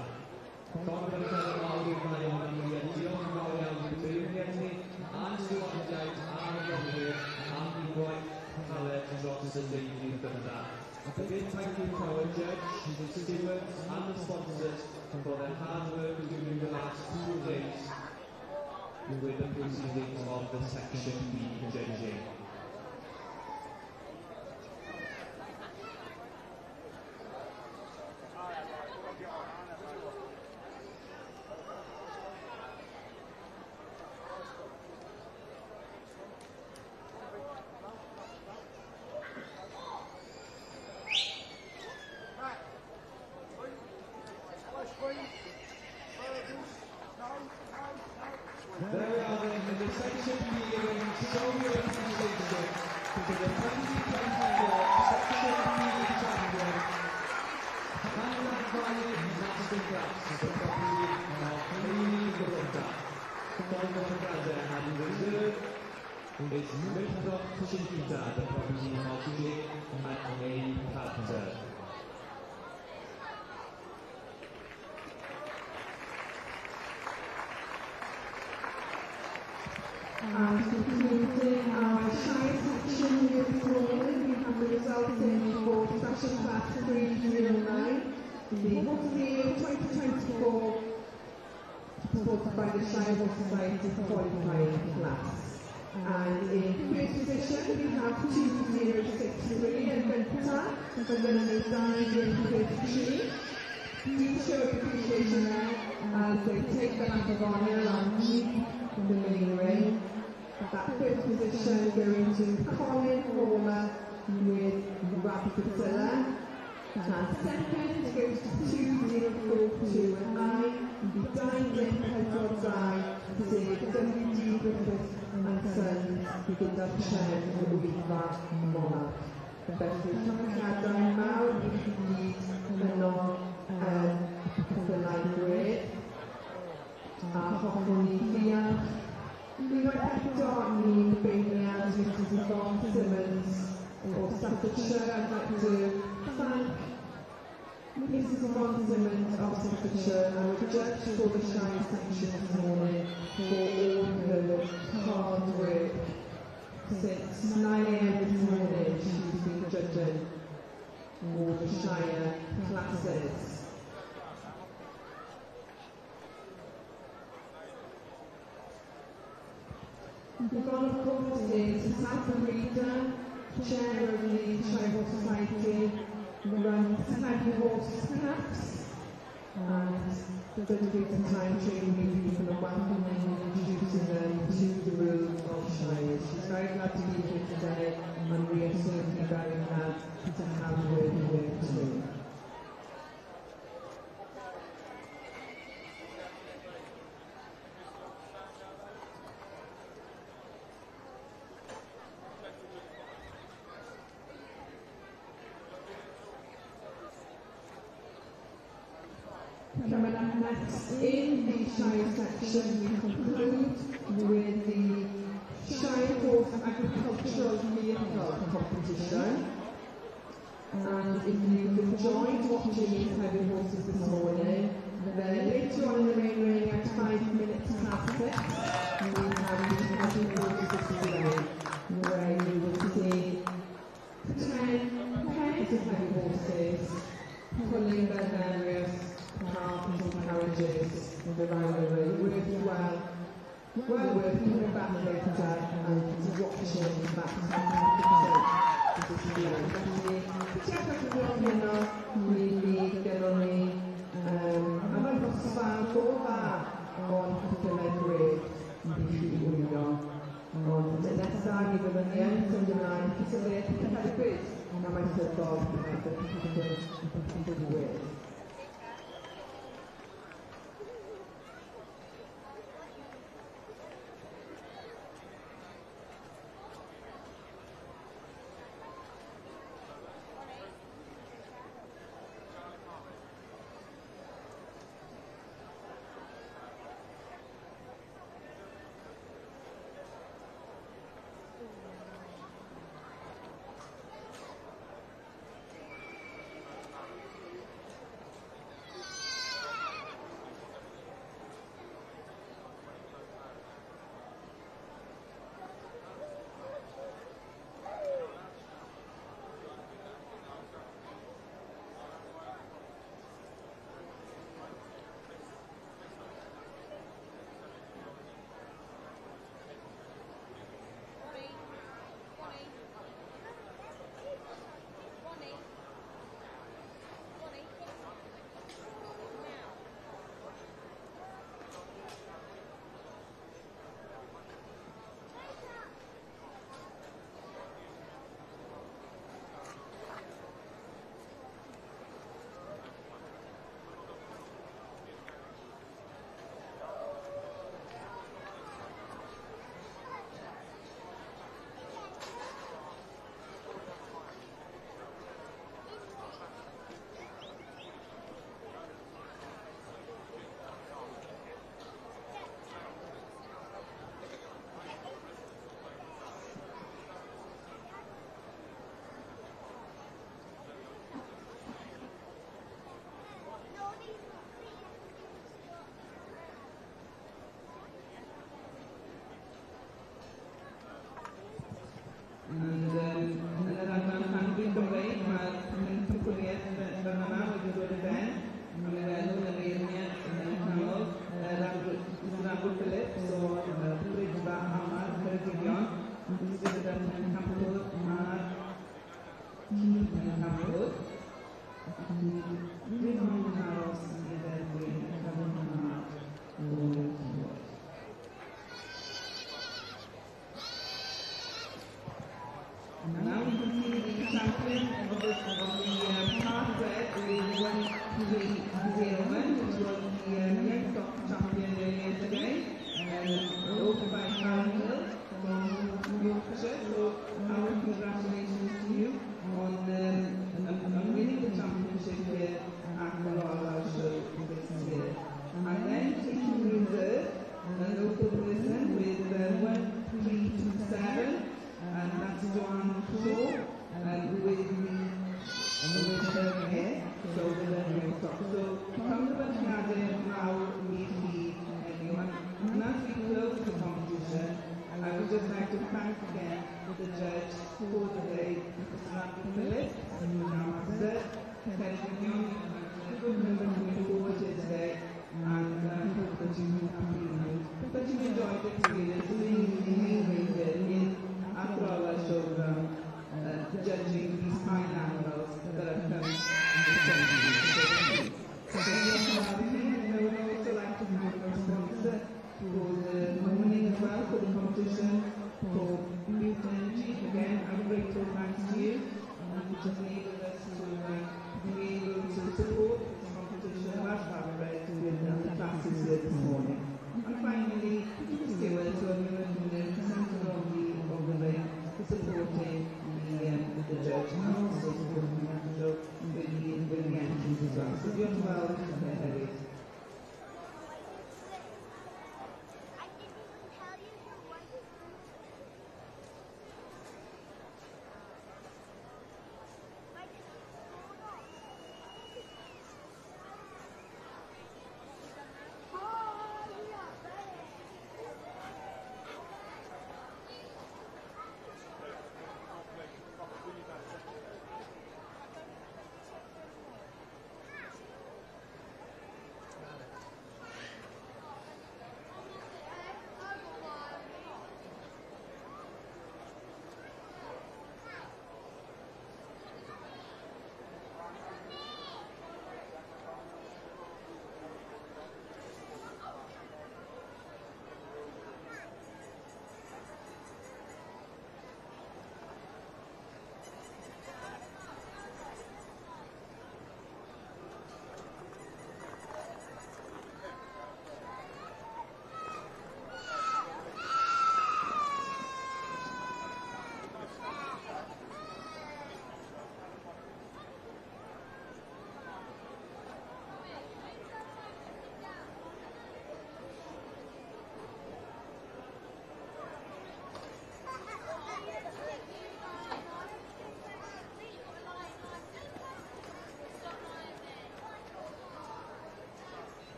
Corff yn cael mawr i'r ddau o'n ni a diolch yn fawr iawn i'r beirniad ni a'n sylwadiaid a'n gofwyr am i gwaith caled dros y deulu gyda. A big thank you to our judge, the stewards and the sponsors for their hard work during the last 2 days with the proceedings of the Section B judging. Concluding our shy section this morning, we have the results in for special class 309, the Hockley 2024, supported by the Shy Horse Society qualifying class. And in first position, we have 2063 and Ventura, for the design in 33. Please show appreciation there as they take the lap of honour on from the main ring. That fifth position going to Colin Horner with Rafi Patilla. And second goes to 2042 and Diamond Pedrodai to WD Griffith and Sons who did that share for the week back Monarch. Felly, llaniadau mawr i chi gyd yno cyfylau gwed a hoffwn ni ddiolch. Rwy'n eto ni'n beirniad Mrs Yvonne Simmons o Staffordshire. I'd like to thank Mrs Yvonne Simmons of Staffordshire and the judge for the Shire section this morning for all her hard work. Since 9 AM this morning, she's been judging all the Shire classes. Yvonne, of course, is South Reader, chair of the Shire Horse Society, runs Happy Horse Caps, and dedicates time training people and welcoming and introducing them to the rules of Shire. She's very glad to be here today, and we are certainly very glad to have her here too. Coming up next in the Shire section, we conclude with the Shire Horse Agricultural Vehicle Competition. And if you've enjoyed watching these heavy horses this morning, then later on in the main ring at 5 minutes past 6, we have the heavy horses display, where you will see 10 pairs of heavy horses pulling their various carts and carriages around the road. Well worth coming back later and watching that display. Check out the video, really get on me. I'm going to spam for that on Cyfylau Gwyd i chi wylio. Ond nesa ni fyddwn ni yn symud ymlaen Cyfylau Gwyd a mae'n sylfod y Gwyd. cycling of the pathway with 1-3-0-1, which was the young top champion earlier today, also by Karen Hill from Yorkshire. So our congratulations to you on winning the championship here at the Royal Show this year. And then taking reserve, a local person with 1-3-2-7, and that's Joanne Shaw, with her here, so the very top. So congratulations now with everyone. And as we close the competition, I would just like to thank again the judge for today, Mr. Samantha Phillips, and Madame Master, Terry McKeown, good members coming forward here today, and I hope that you enjoyed the experience of being in after all our show judging these fine animals that have come in the country. So I would also like to thank our sponsor for the nominating as well for the competition, for Youth Energy. Again, a grateful thanks to you, which has enabled us to be able to support this competition whilst Barbara with the classes here this morning. And finally, the stewards who are working in the centre of the ring for supporting the judge and also supporting the show with the entries as well. So you're welcome to the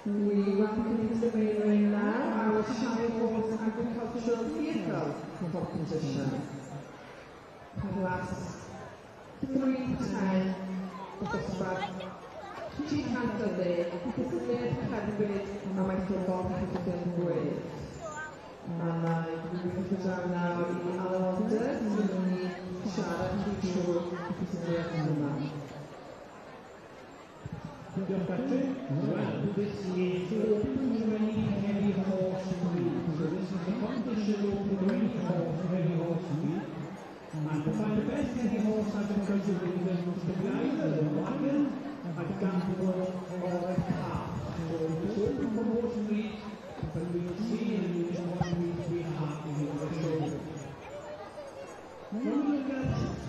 We welcome to the main ring now our Channel Horse Agricultural Vehicle competition. Class 310 dosbarth Chief-Handler Cysylltiad Cerbyd a Michael Bob Heston Gwyd. And dwi'n gyda'r nawr I Alan Alder sy'n mynd I siarad I trwy'r cysylltiad yma. Diolch Patrick. Well, this is the Open Range Heavy Horse Week. So this is the competition Open Range Heavy Horse Week. And to find the best heavy horse agriculture reason to be either a wagon, a gamble, or a calf. So it's open for horse week, but we will see in which one week we have in the show. When we look at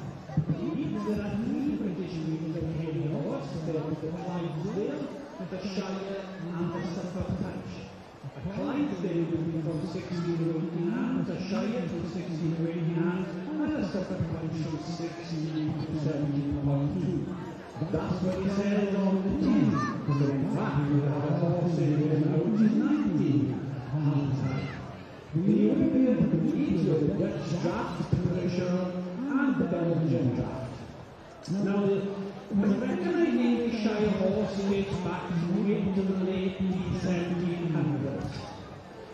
there are three British weeks of heavy horse. There is the 5 Lonsdale, the Shire and the Suffolk Patch. Clydesdale will be from 16 to 18 hands, the Shire from 16 to 18 hands, and the Suffolk Patch from 16 to 17.2. That's what he says on the tin. So in fact, we have a horse in here now which is 19 hands high. The Olympian competes with the Dutch draft, the Persian, and the Belgian draft. Now, the recognised English Shire horse dates back to the late 1700s.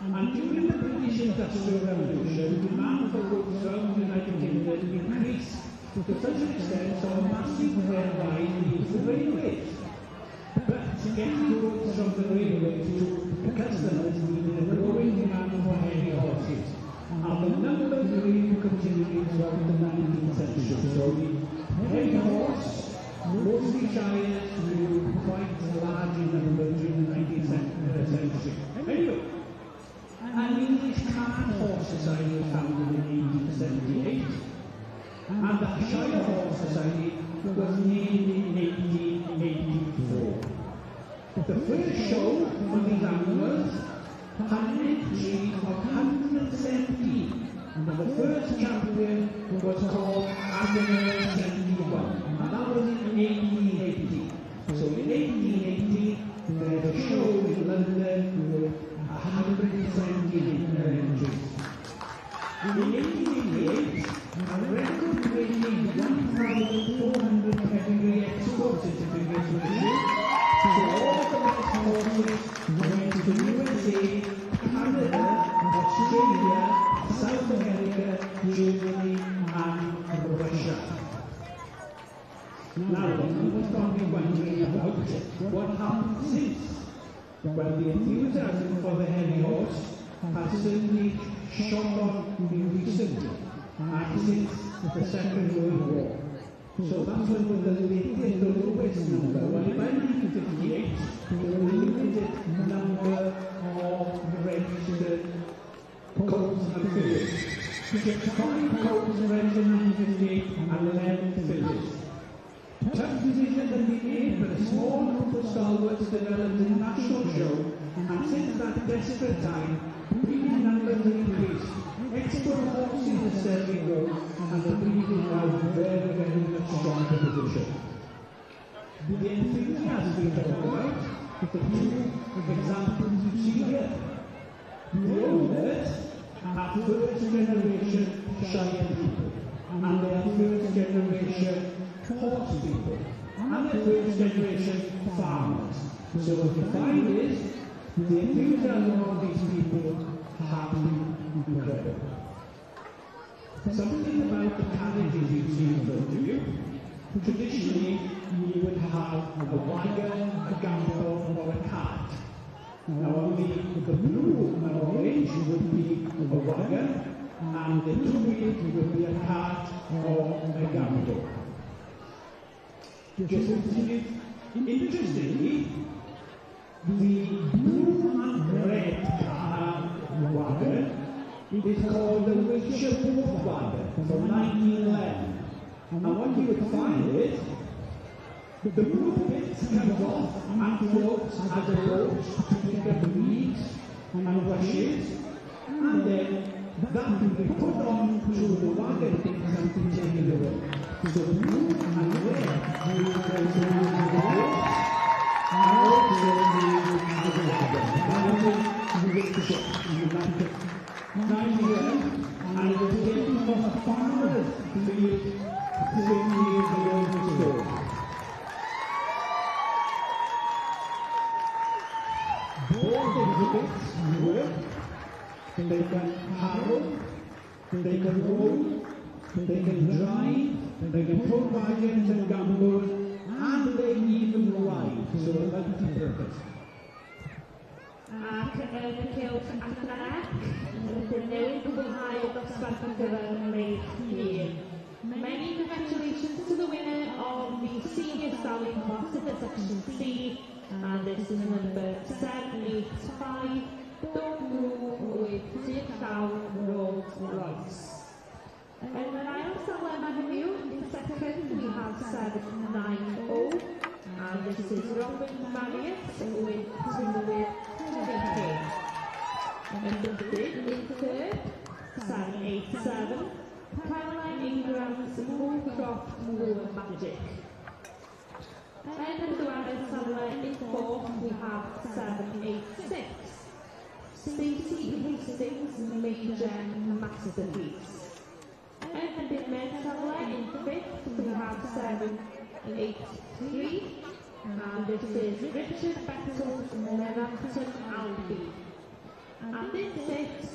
And during the British Industrial Revolution, demand for goods from the United Kingdom increased to such an extent that a massive rise needs the railways. But getting goods from the railways to customers needed a growing demand for heavy horses. And the numbers grew continually throughout the 19th century. So the heavy horse, mostly Shires, grew quite large in numbers during the 19th century. Anyway, an English cart horse society was founded in 1878. And the Shire Horse Society was named in 1884. The first show for these animals had an entry of 117, and the first champion was called Admiral 71, and that was in 1880. So in 1880, there was a show in London with 117 entries. In 1888, a record-breaking 1,400 pedigree export certificates were issued. So all the best horses went to the USA, Canada, Australia, South America, Germany, and Russia. Now then, what's probably wondering about what happened since? Well, the enthusiasm for the heavy horse has certainly shot on recently, since the Second World War. So that's when the latest, the lowest number. Well, by 1958, there was a limited number of registered colts and fillies. 5 colts registered in 1958 and 11 fillies. Tough decision had been made, but a small group of stalwarts developed a national show, and since that desperate time, breeding numbers increased. Export horses are steadily grown, and the breed is now very, very much stronger position. The enthusiasm we talk about is the two examples you see here. The owners are first-generation Shire people, and they are first-generation horse people, and they're first-generation farmers. So what you find is the enthusiasm of these people have been incredible. Something about the carriages you see in front of you. Traditionally, you would have a wagon, a gambol, or a cart. Now, only the blue and orange would be a wagon, and the two-wheeled would be a cart or a gambol. Just interestingly, the blue and red wagon is called the Wiltshire Wolf wagon from 1911. And what you would find is the blue bit comes off and floats as a boat to pick up weeds and rushes, and then that will be put on to the wagon and be taken away. So blue and red will go to the wolf, and also the Wiltshire. And it was taken from a farmer's field 20 years ago. Both exhibits work. They can harrow, they can roll, they can drive, they can pull wagons and gambols, and they even ride. So multi-purpose. Ac cewch athrach, rydyn newid gwblhau o dosbarth ar gyfer ymwneud hir. Many congratulations to the winner of the Senior Stallion Class in the Section C, and this is number 785, Dogwoo with Tirllawn Rolls Royce. And then I also learned heddiw, in second we have 790, And this is Robin Marriott with Timothy King. And the bid is third, 787, Caroline Ingram's Moorcroft Moor Magic. And the Duane Sandler in fourth, we have 786. Stacey Hastings Major Masterpiece. And the men Sandler in fifth, we have 783. And this is Richard Beckles Levanton Albi. And in sixth,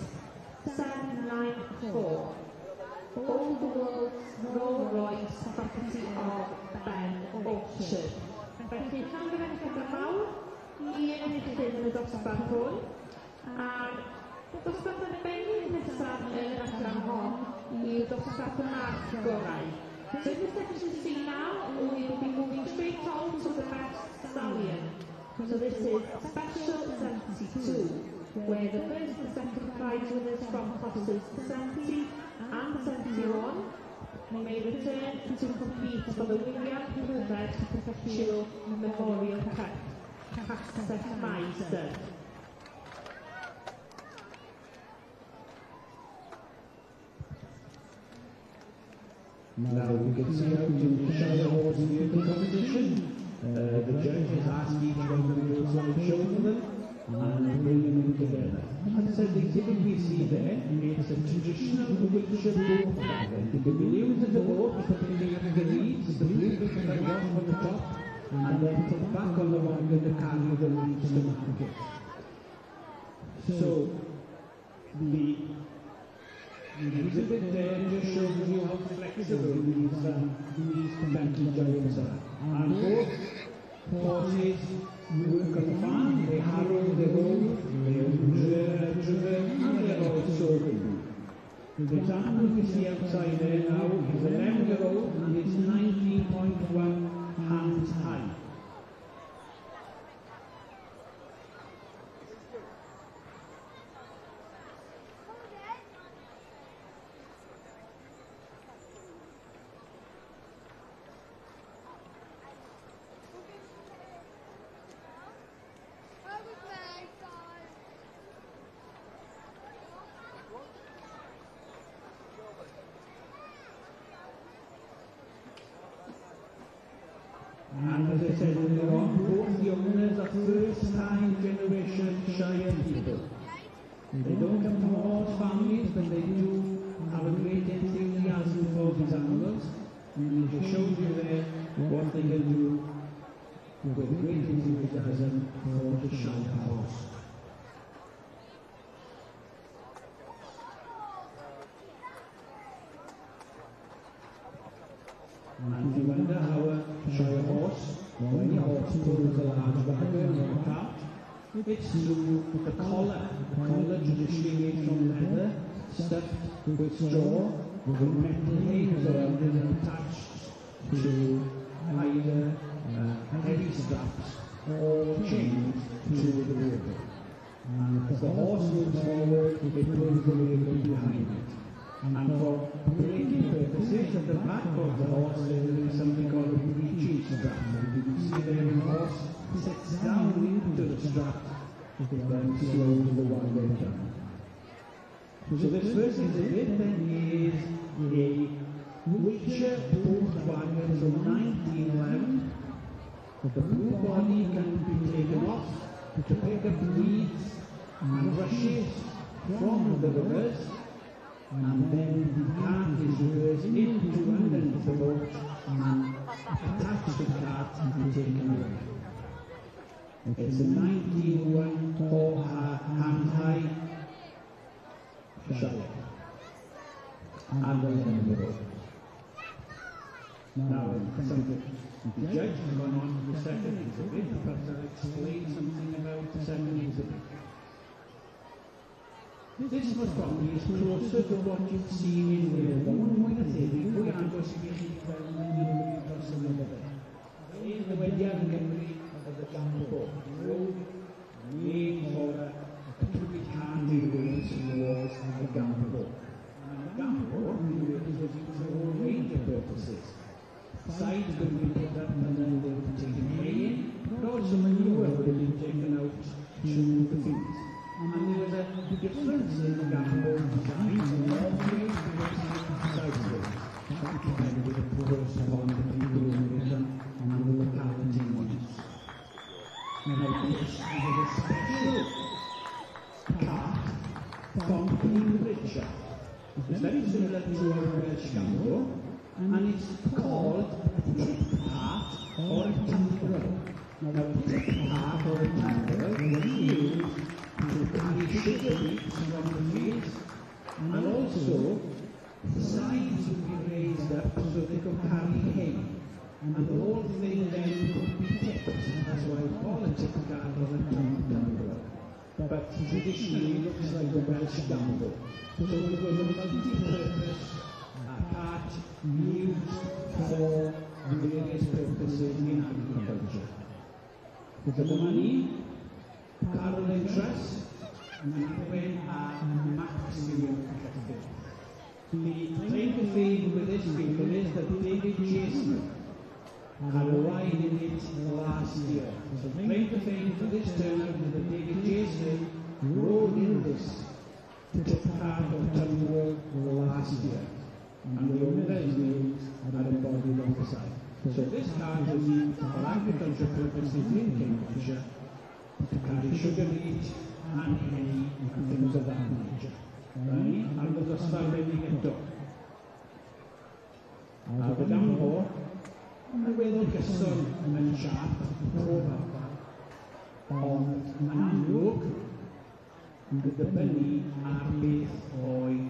794. All the world's Rolls Royce property of Ben Orchard. Felly, Llangrannog y Mawr, un enillydd yn y dosbarth hwn. A'r dosbarth yn bennig nesaf yn yr adran hon yw'r dosbarth y marc gorau. So in the section C now, we will be moving straight on to the best stallion. So this is Special 72, where the first and second prize winners from classes 70 and 71 may return to compete for the William Hilbert Professional Memorial Cup, Meister. Now we can see how to show the horse in the competition. The judge has asked each one of the girls on the show for them and bring them together. As I said, the exhibit we see there, it's a traditional Wiltshire boat wagon. The balloons of the boat are put in the leaves, the blue bit of the rock on the top, and then put back on the wagon to carry the leaves to market. So, the exhibit there just shows you how flexible these country giants are. And both horses work on the farm, they harrow, they roll, they are driven, and they are also the time we see outside there now is 11-year-old and it's 19.1 hands high. And as I said earlier on, both the owners are first-time generation Shire people. They don't come from horse families, but they do have a great enthusiasm for these animals. And they showed you there what they can do with great enthusiasm for the Shire horse. And you wonder how a Shire horse, or any horse pulls a large wagon or a cart, it's through the collar. The collar traditionally made from leather, stuffed with straw, with metal hooks around it attached to either heavy straps or chains to the vehicle. And as the horse moves forward, it pulls the vehicle behind it. And for braking purposes, at the back of the horse there is something called a breeching strap. You can see there the horse sits down into the strap, then slows the wagon down. So this first exhibit then is a Wiltshire boat wagon from 1911. The blue body can be taken off to pick up weeds and rushes from the rivers. And then the cart is reversed into underneath the boat and attached to the cart and taken away. It's a 1901 hand-high Shire and the end of the boat. Now, the judge has gone on to the second exhibit. Perhaps I'll explain something about the second exhibit. This most probably is closer to what you've seen in Wales. One way to say, we are going to see the Wediad yn Gymru of the Gampo. Road made for a completely handy way towards the Gampo. And the Gampo was used for a whole range of purposes. Sides could be put up and then they would take hay would have been taken out to the field. And there was a difference in the gamble designs and all three sizes. That depended with the progress upon the people and the locality ones. Now this is a special part from Queen Richard. It's very similar to our Welsh gamble, and it's called a tip part or a tambrel. Now a tip part or a tambrel was used to carry sugar beets from the fields, and also the sides would be raised up so they could carry hay, and the whole thing then could be tipped. That's why we call a tip card or a tambrel. But traditionally it looks like a Welsh gamble. So it was a multi-purpose part used for various purposes in agriculture. The money, carol interest, and when maximum effective. The claim to fame with this vehicle is that David Jason had arrived in it last year. So the claim to fame for this turnout is that David Jason rode in this tip card of Tunwell last year. And the owner's names are embodied on the side. So this card was used for agricultural purposes in Cambridgeshire to carry sugar beet and hay and things of that nature. Right? And the ysgrifennu eto. A fy gambo, yn weddol gyson yn siap pob ardal. Ond yn amlwg, yn dibynnu ar beth oedd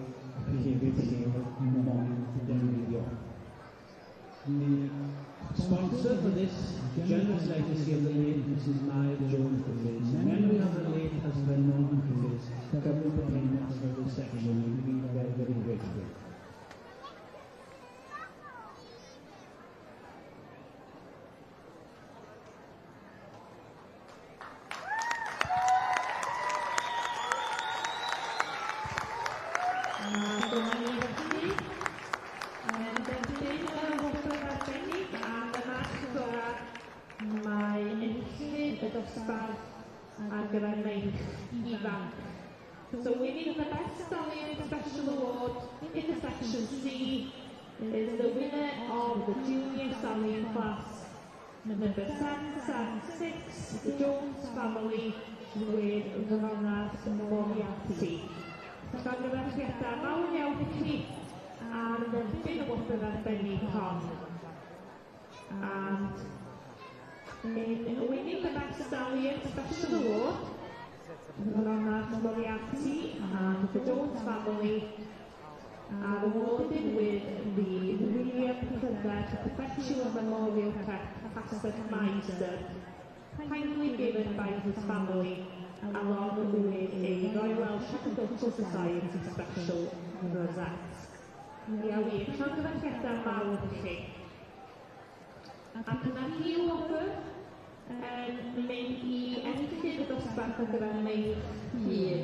y hefyd lleol moyn defnyddio. The sponsor for this generous legacy of the late Mrs. Maya Jones Griffiths, in memory of the late husband Norman Griffiths, covering the payments for this section, we will be very, very grateful. So winning the Best Stallion Special Award in the Section C is the winner of the Junior Stallion class, number 776, the Jones family with Ronald Moriarty. Congratulations mawr iawn i chi ar dderbyn y wobr arbennig hon. And in winning the Best Stallion Special Award, Ronald Moriarty and the Jones family are awarded with the William Clyffe Perpetual Memorial Castle Meister, kindly given by his family, along with a Royal Welsh Agricultural Society Special Rosette. Iawn i'r llongyfarchiadau mawr i chi. Ac yna hi o wobr mynd i enillydd y dosbarth ar gyfer Meir Hŷn.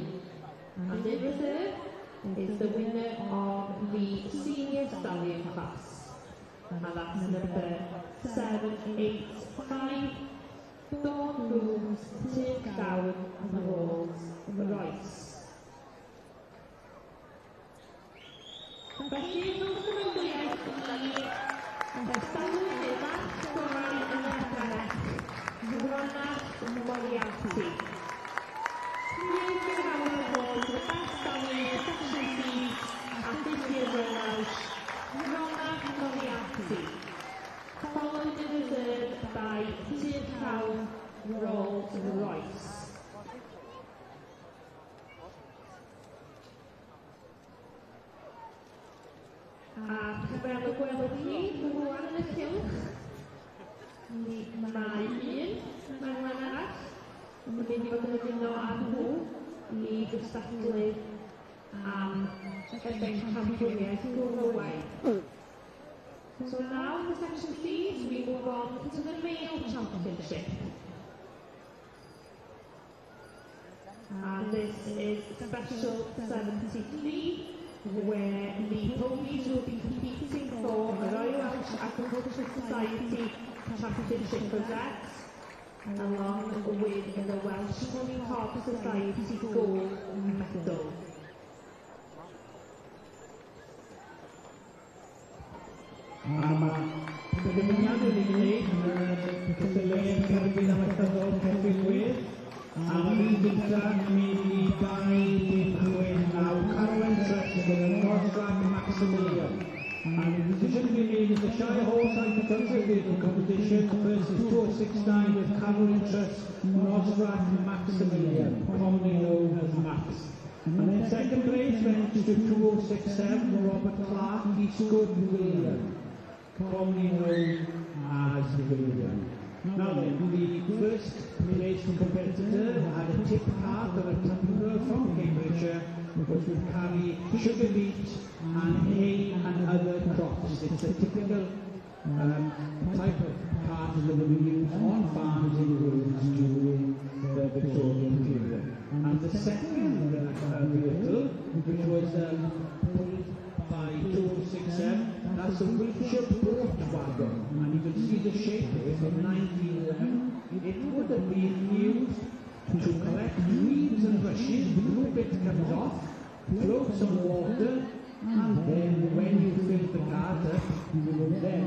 And in reserve is the winner of the Senior Stallion class. And that's number 785, Dawn Rooms, Tyrcawn, Rolls, Royce. Felly, rwy'n ymwneud i stalwyn neu fath gorau yn y gareth, Ronald Moriarty. Please give a round of applause to the best stallion Section C at this year's Royal Welsh, Ronald Moriarty. Followed in reserve by Tyrcawn, Rolls Royce. Ac fel y gwelwch chi, rwan yn y cylch, mae un mewn len arall yn mynd i fod yn ymuno â nhw i gystadlu am erbyn camgwriaeth Gwrywau. So now in the Section C, we move on to the male championship. And this is Special 73, where the ponies will be competing for the Royal Welsh Agricultural Society Championship Rosettes, along with the Welsh Pony Hop Society Gold Medal. Pendymuniad wedi gwneud cystadleuaeth Cerflun Amaethyddol Cerflun Gwedd a mae'r un gyntaf yn mynd I 2.69 Carwen Trust gyda Nosran Maximilian. And the decision to be made is the Shire Horse Agricultural Vehicle Competition versus 2.69 with Carwen Trust Nosran Maximilian, commonly known as Max. And then second place went to 2.067 Robert Clark Eastwood William, commonly known as William. Now then, the first place competitor had a tip cart of a tumbler from Cambridgeshire, which would carry sugar beet and hay and other crops. It's a typical type of cart that would be used on farms in Wales during the Victorian period. And the second vehicle, which was pulled by 267, that's a Wiltshire boat wagon, and you can see the shape of it from 1911. It would have been used to collect weeds and rushes, the blue bit comes off, float some water, and then when you fill the cart up, you will then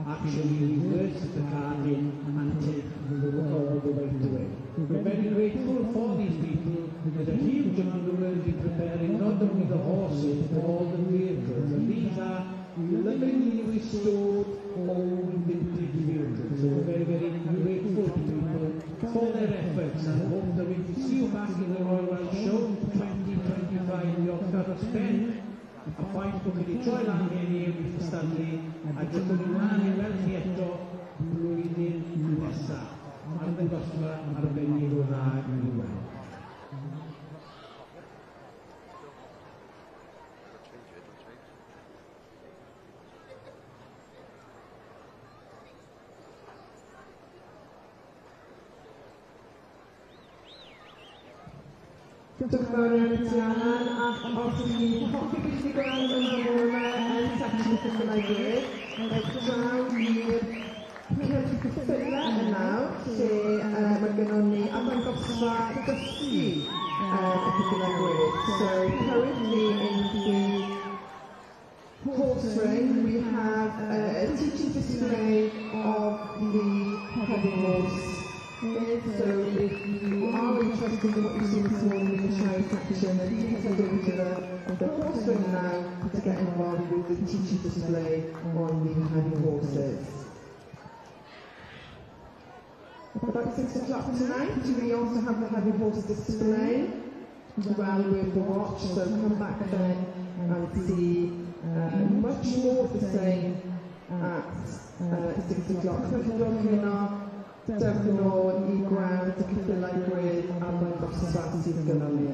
actually reverse the cart in and take all the way away. We're very grateful for these people. There's a huge amount of work in preparing not only the horses but all the vehicles, and these are lovingly restored old vintage vehicles. So we're very, very grateful to people for their efforts and hope that we can see you back in the Royal Welsh Show 2025 York Carros Pen. A ffaith bod wedi troi lan heddi i'w cystadlu a dydyn nhw'n ymlaen I weld chi eto blwyddyn nesaf. Arddangosfa arbennig o dda I weld. Diolch yn fawr iawn I ti Alan, ac os ydych chi'n hoffi beth gweld yn y bore yn section cystadlau gwedd, draw i'r pwyntiau cyffylla yn nawr, lle mae gennym ni arddangosfa dysgu y cystadlau gwedd. So currently in the horse ring we have a teaching display of the heavy horse. So if you are interested in what you've seen this morning in the show section, then please head over to the horse ring now to get involved with the teaching display on the heavy horses. About 6 o'clock tonight, we also have the heavy horse display well with the watch, so come back then and see much more to say at 6 o'clock. Dewch yn ôl I gweld y ceffylau gwedd am y gosfa sydd gyda ni.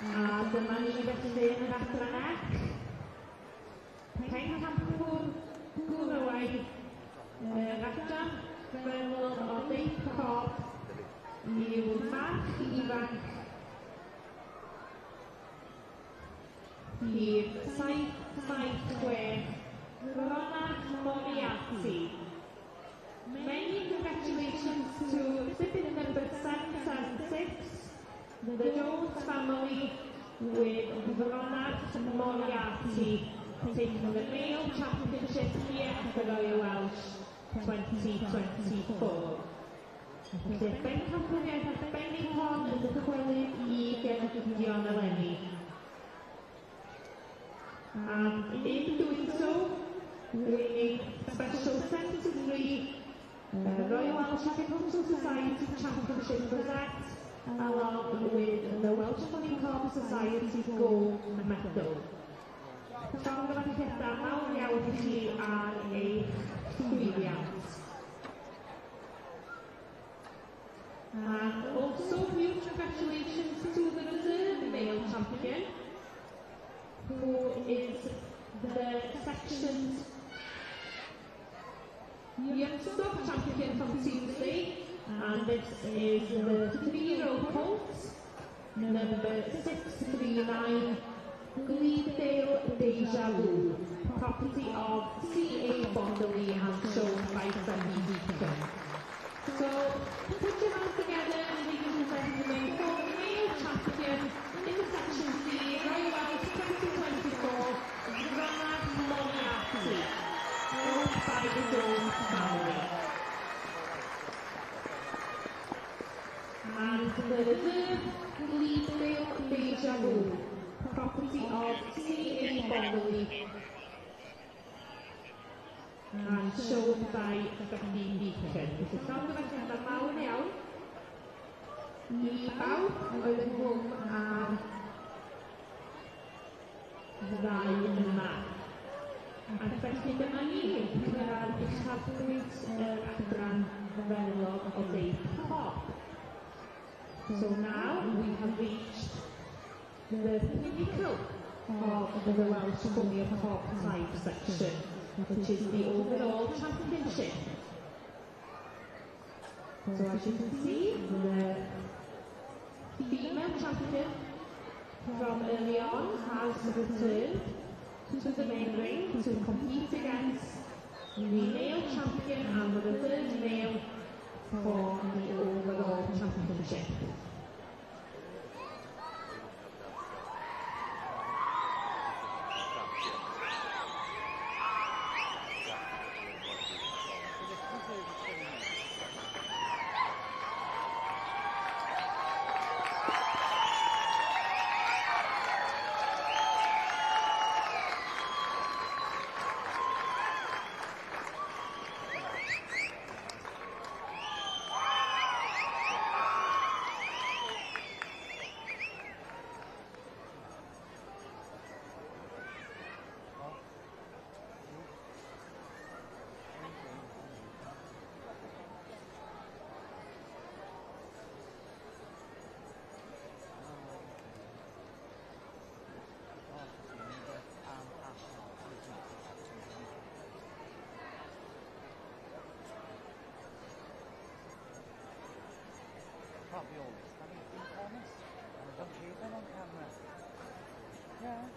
A dyma ni felly yn yr adran F. rhoi adran fewnol o deip cob i'w march ifanc i'r 776 Ronald Moriarty. Many congratulations to recipient number 776, the Jones family, with Ronald Moriarty taking the male championship here at the Royal Welsh 2024. Felly, ben camgymeriad arbennig hon yn dychwelyd I Geredion eleni. And in doing so, we need special 73 Royal Welsh Agricultural Society Championship present, along with the Welsh Pony Corp Society Gold Medal. Llongyfarchiadau mawr iawn I chi ar eich llwyddiant. And also huge congratulations to the reserve male champion, who is the section's youngster champion from Tuesday, and this is the 3-year-old colt, number 639, Glendale Deja Vu, property of C.A. Bondley and shown by Sunny Deacon. So, put your hands together, ladies and gentlemen, for the male champion in the Section C, Royal Welsh 2024, Ronald Moriarty, owned by the Jones family. And the reserve, Glendale Deja Vu, property of C.A. Bondley, and shown by Sunny Deacon. Felly, llongyfarchiadau mawr iawn I bawb oedd yn hwm ar ddau yma. Ac felly dyma ni ar uchafbwynt yr adran felog o deip cob. So now we have reached the pinnacle of the Welsh Pony Cob type section, which is the overall championship. So as you can see, the female champion from early on has returned to the main ring to compete against the male champion and the reserve male for the overall championship. Can't be all this, can it? In fairness, and I don't keep them on camera. Yeah.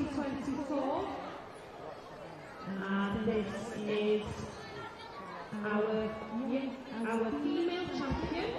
2024. And this is our female champion.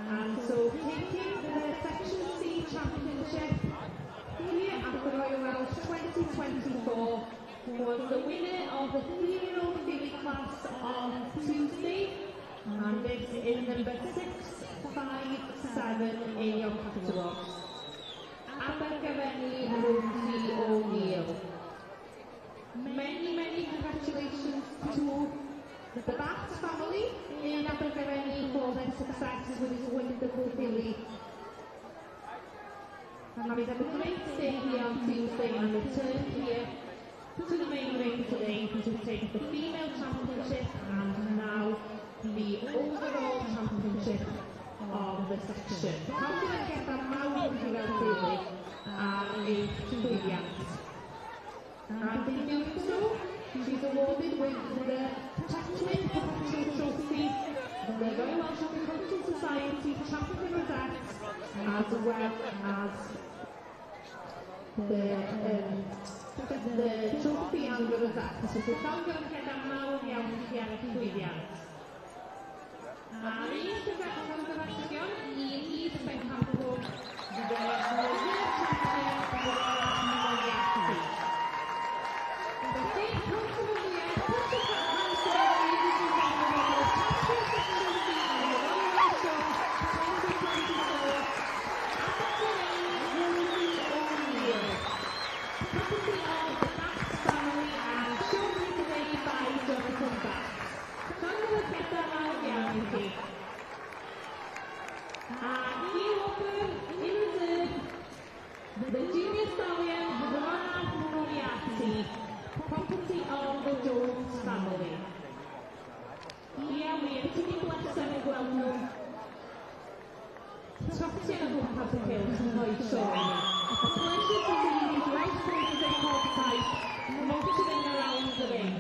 And so taking the Section C Championship here at the Royal Welsh 2024 was the winner of the 3-year-old filly class on Tuesday, and this is number 657 in your catalogue. Abergavenny Rosie O'Neill. Many congratulations to the Bath family in Abergavenny for their success with this wonderful filly. Having had a great day here on Tuesday and returned here to the main ring today to take the female championship and now the overall championship of the section. How can I get that mawr filly is brilliant. And in doing so, she's awarded with the Tatwin Perpetual Trophy, the Royal Welsh Agricultural Society Champion Rosette, as well as the trophy and the Rosette. So the Falcon had a mawr iawn i ar y llwyddiant. A un congratulacion i Louise Bencampbell, the World Champion of the Royal Welsh. The junior stallion, Ronald Moriarty, property of the Jones family. Here we are tuning blessing and gweld nhw. Tropi yn y gwmpas y cylch yn rhoi sioe. A pleasure to see these Welsh players in hog type motoring around the ring.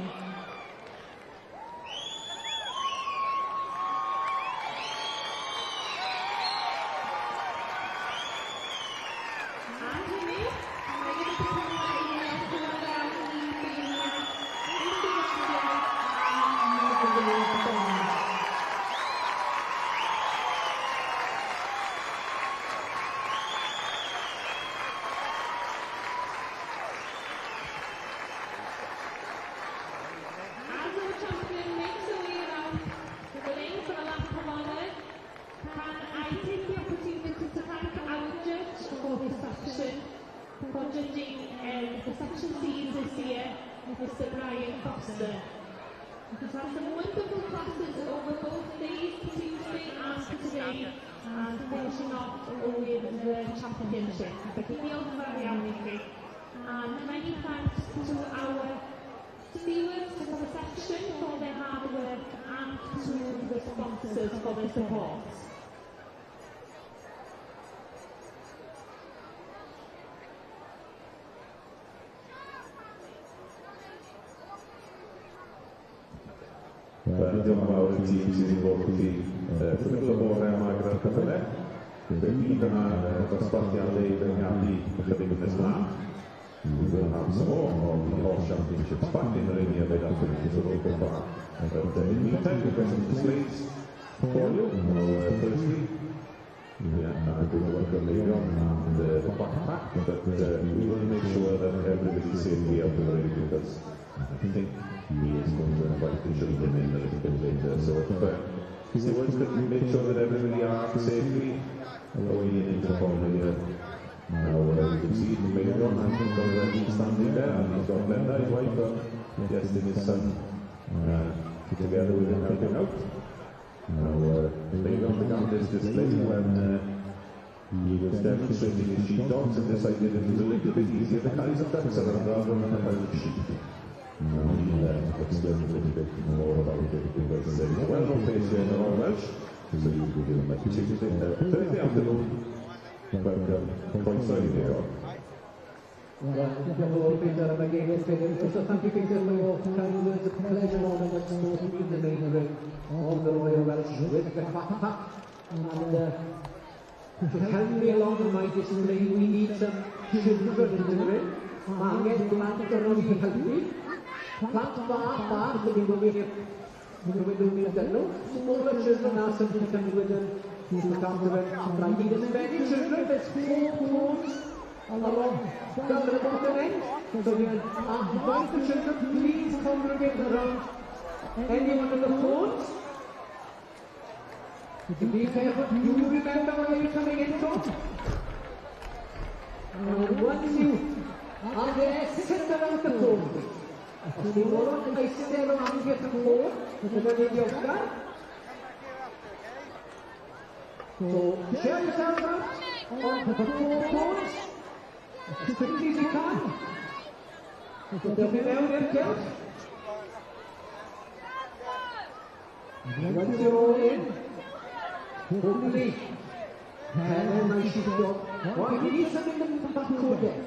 For judging the Section C's this year, Mr. Brian Foster. We've had some wonderful classes over both days, Tuesday and today, and finishing off with the championship. And many thanks to our stewards for the section for their hard work and to the sponsors for their support. Diolch yn fawr i'r tîm sydd wedi bod wedi cymryd o bore yma gyda'r cyfle. Fe gyd yma dosbarthiadau i feirniadu ychydig yn Islam. We will have some more of the World Championships back in the ring here later on in the local bar. But in the meantime, we've got some displays for you. Firstly, Yeah, I don't know what later on the backpack, but we will make sure that everybody's safely out of the way because I think he is going to invite the children in a little bit later. So if Stewards could make sure that everybody are safely away into the corner here. Now you can see later on, I think already standing there, and he's got Glenda, his wife, yes, and his son together with him helping out. Now, later on began this display when he was demonstrating his sheepdogs and decided it was a little bit easier to carry some ducks around rather than a pile of sheep. Now he'll explain a little bit more about it because he's a well-known place here in the Royal Welsh. So you will give him like Thursday afternoon, about quite early there on. Diolch Peter am y gêm ysgrifennu. So thank you Peter for your kind words of pleasure on the sport in the main ring of the Royal Welsh with the backpack. And to help me along in my display, we need some children in the ring. Mae angen blant gynnwys i helpu. Plant bach yn mynd i'r dynol. Smaller children are simply coming with them to come to it. Right, need as many children, there's 4 cones along down the bottom end. So we invite the children, please congregate around anyone in the cones. Be careful, you remember where you're coming in from. And once you are there, sit around the cone. Os ni moron eistedd o amgylch y côn, dyna ni'n diolchgar. So, share yourself out on the 4 cones, as quickly as you can. So, they'll be mewn i'r cylch. Once you're all in, hopefully, Helen and sheepdog. Well, you need something to back code there.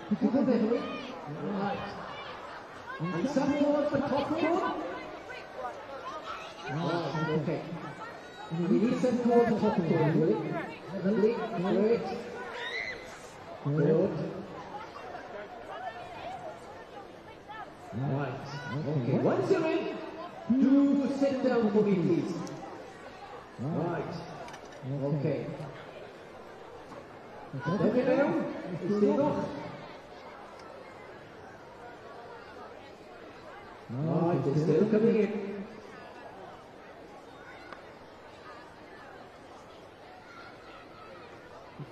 Did you go there, right? And some towards the top cone. Right, okay. We need some towards the top cone, will it? Lovely, great. Good. Right, okay. Once you're in, do sit down for me, please. Right, okay. Let me know. Still right, they're still coming in.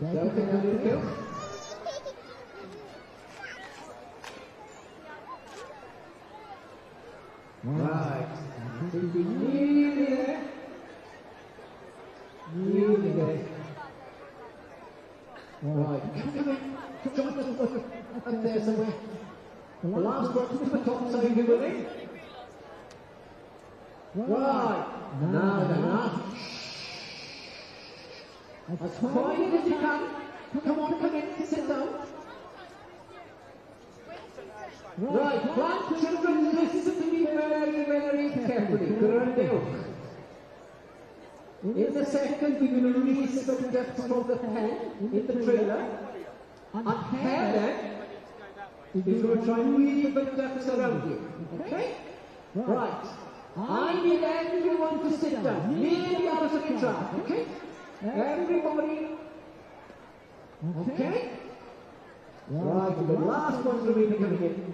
Something a little kill. Right, nearly there. Nearly there. Right, come in. Join us up there somewhere. The last one to the top side, you will in. Right, now then, as quiet as you can. Come on, come in, sit down. Right, plant children, listen to me very, very carefully. Gwrandewch. In the second, we're going to release the ducks from the pen in the trailer. And Helen is going to try and weave the ducks around you. Okay? Right. I need everyone to sit down. Nearly out of the trap. Okay? Everybody. Okay? Right. The last one's remaining coming in.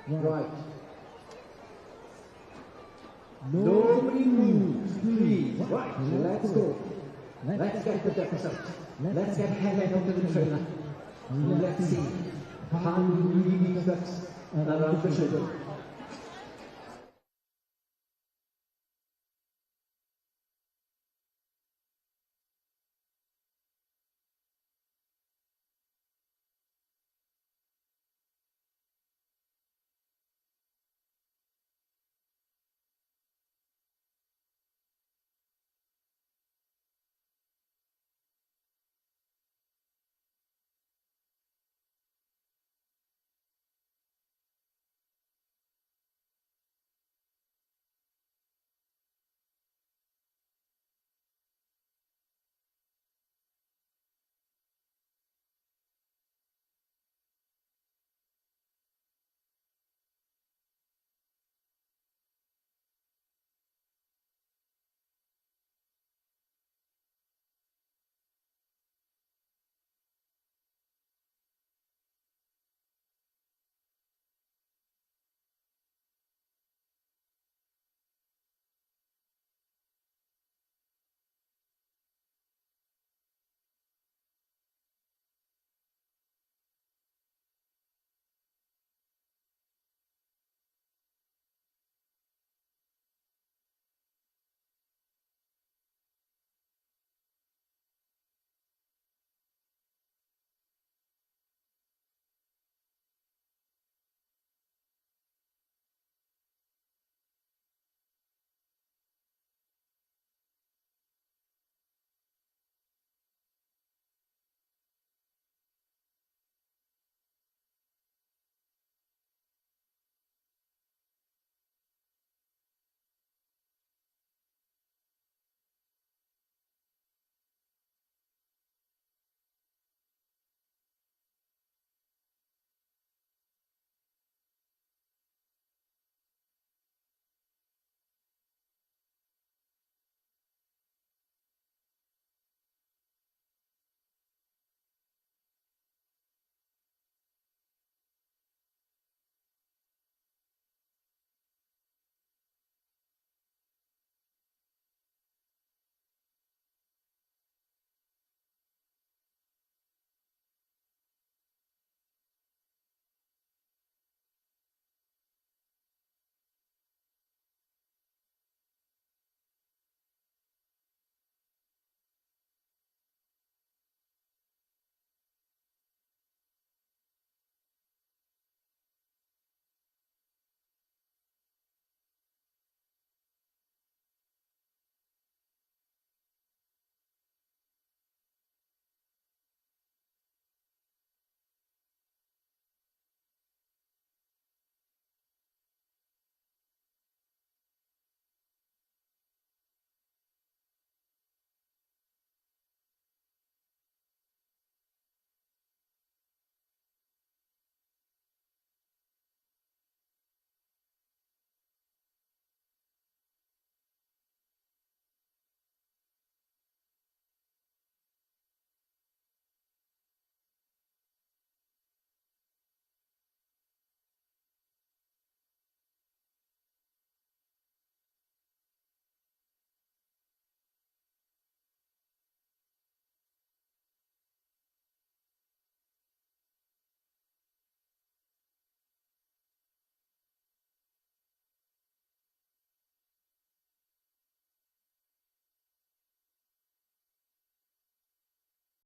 Right. Nobody moves, please. Right. Let's go. Let's get the ducks out. Let's get Helen out of the trailer. Let's see. Can we leave these ducks around the children?